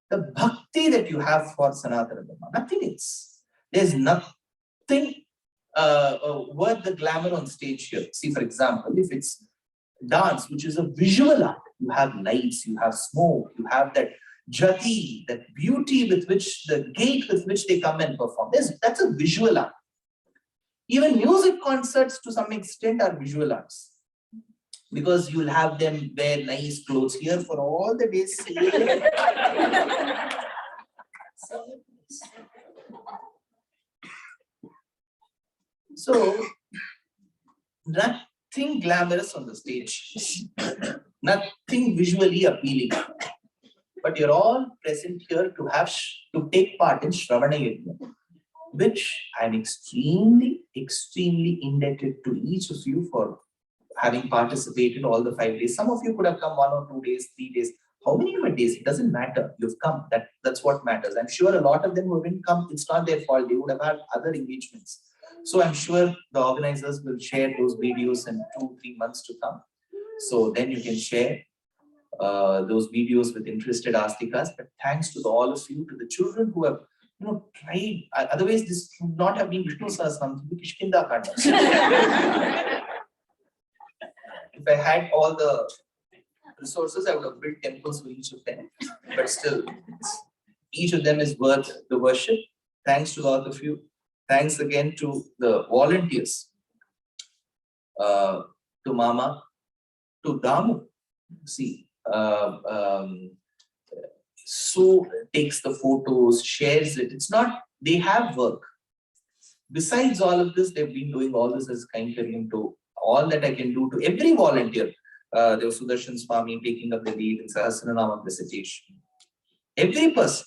the bhakti that you have for Sanatana Dharma. Nothing else. There's nothing worth the glamour on stage here. See, for example, if it's dance, which is a visual art, you have lights, you have smoke, you have that jati, that beauty with which, the gait with which they come and perform. That's a visual art. Even music concerts to some extent are visual arts, because you'll have them wear nice clothes here for all the days. So, nothing glamorous on the stage, nothing visually appealing, but you're all present here to take part in Shravana Yajna, which I'm extremely indebted to each of you for having participated all the 5 days. Some of you could have come 1 or 2 days, 3 days. How many days? It doesn't matter. You've come. That's what matters. I'm sure a lot of them who didn't come, it's not their fault. They would have had other engagements. So I'm sure the organizers will share those videos in 2-3 months to come. So then you can share those videos with interested Astikas. But thanks to all of you, to the children who have tried. Otherwise, this would not have been Vishnu Sahasranamam. Kishkinda Kanda. If I had all the resources, I would have built temples for each of them. But still, each of them is worth the worship. Thanks to all of you. Thanks again to the volunteers, to Mama, to Damu. See, so takes the photos, shares it. It's not, they have work. Besides all of this, they've been doing all this as kainkariam to all that I can do to every volunteer. There was Sudarshan Swami taking up the lead in Sahasranamam recitation. Every person.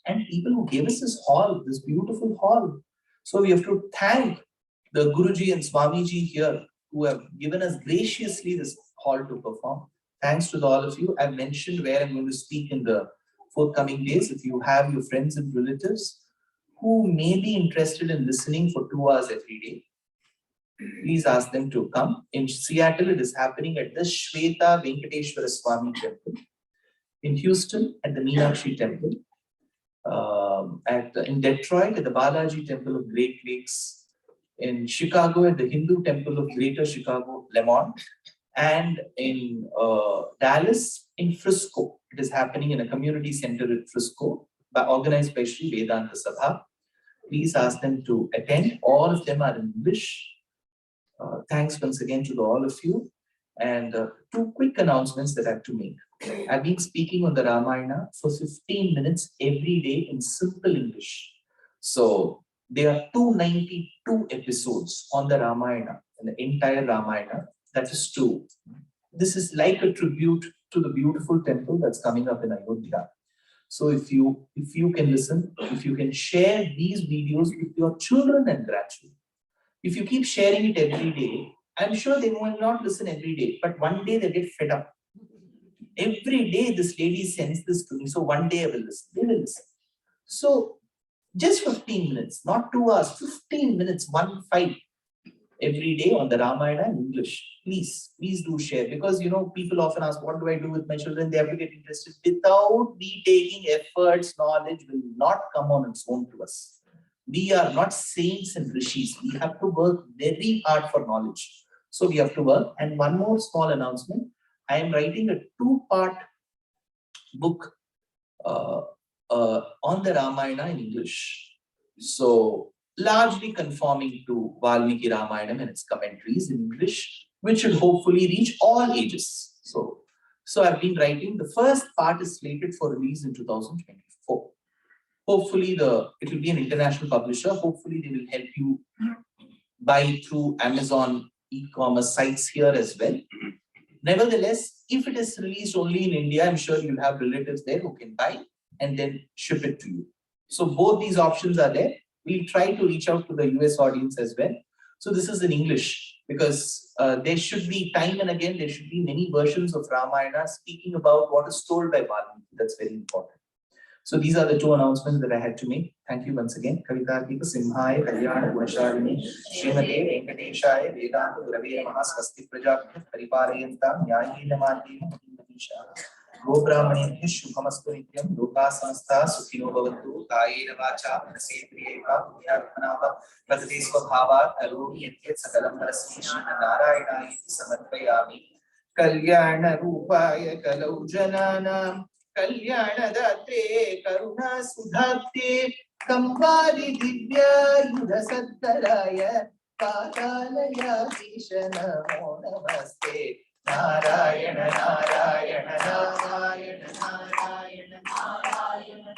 And people who gave us this hall, this beautiful hall. So we have to thank the Guruji and Swamiji here who have given us graciously this hall to perform. Thanks to all of you. I've mentioned where I'm going to speak in the forthcoming days. If you have your friends and relatives who may be interested in listening for 2 hours every day, please ask them to come. In Seattle, it is happening at the Shweta Venkateshwara Swami Temple. In Houston, at the Meenakshi Temple. In Detroit, at the Balaji Temple of Great Lakes. In Chicago, at the Hindu Temple of Greater Chicago, Lemont. And in Dallas, in Frisco. It is happening in a community center at Frisco, organized by Sri Vedanta Sabha. Please ask them to attend. All of them are in English. Thanks once again to all of you. And two quick announcements that I have to make. I've been speaking on the Ramayana for 15 minutes every day in simple English. So there are 292 episodes on the Ramayana, and the entire Ramayana. That is two. This is like a tribute to the beautiful temple that's coming up in Ayodhya. So if you can listen, if you can share these videos with your children and grandchildren, if you keep sharing it every day, I'm sure they will not listen every day, but one day they get fed up. Every day this lady sends this to me, so one day I will listen. They will listen. So just 15 minutes, not 2 hours, 15 minutes, 1-5 every day on the Ramayana in English. Please do share, because people often ask, what do I do with my children? They have to get interested. Without me taking efforts, knowledge will not come on its own to us. We are not saints and rishis. We have to work very hard for knowledge. So we have to work. And one more small announcement. I am writing a 2-part book on the Ramayana in English. So largely conforming to Valmiki Ramayana and its commentaries in English, which should hopefully reach all ages. So I've been writing. The first part is slated for release in 2024. Hopefully it will be an international publisher. Hopefully they will help you buy through Amazon e-commerce sites here as well. Nevertheless, if it is released only in India, I'm sure you'll have relatives there who can buy and then ship it to you. So both these options are there. We'll try to reach out to the US audience as well. So this is in English, because there should be, time and again, there should be many versions of Ramayana speaking about what is told by Valmiki. That's very important. So these are the two announcements that I had to make. Thank you once again. Kavitarthika Simhaya Kalyana Gunasharini Srimate Venkateshaya Vedanta Gurave Namaha Swasti Prajapati Pariparayanta Nyayena Margena Mahisha Gobrahmanebhyo Shubhamastu Nityam Loka Samasta Sukhino Bhavantu Kayena Vacha Prasetriyeka Punyatmanava Pragati Swabhava Karuni Yatyat Sakalam Parasmina Narayana Iti Samarpayami Kalyana Rupaya Kalau Jananam Kalyanadate Karuna Sudhate Kambari Divya Yudha Sattaraya Patalaya Vishana Namaste Narayana Narayana Narayana Narayana Narayana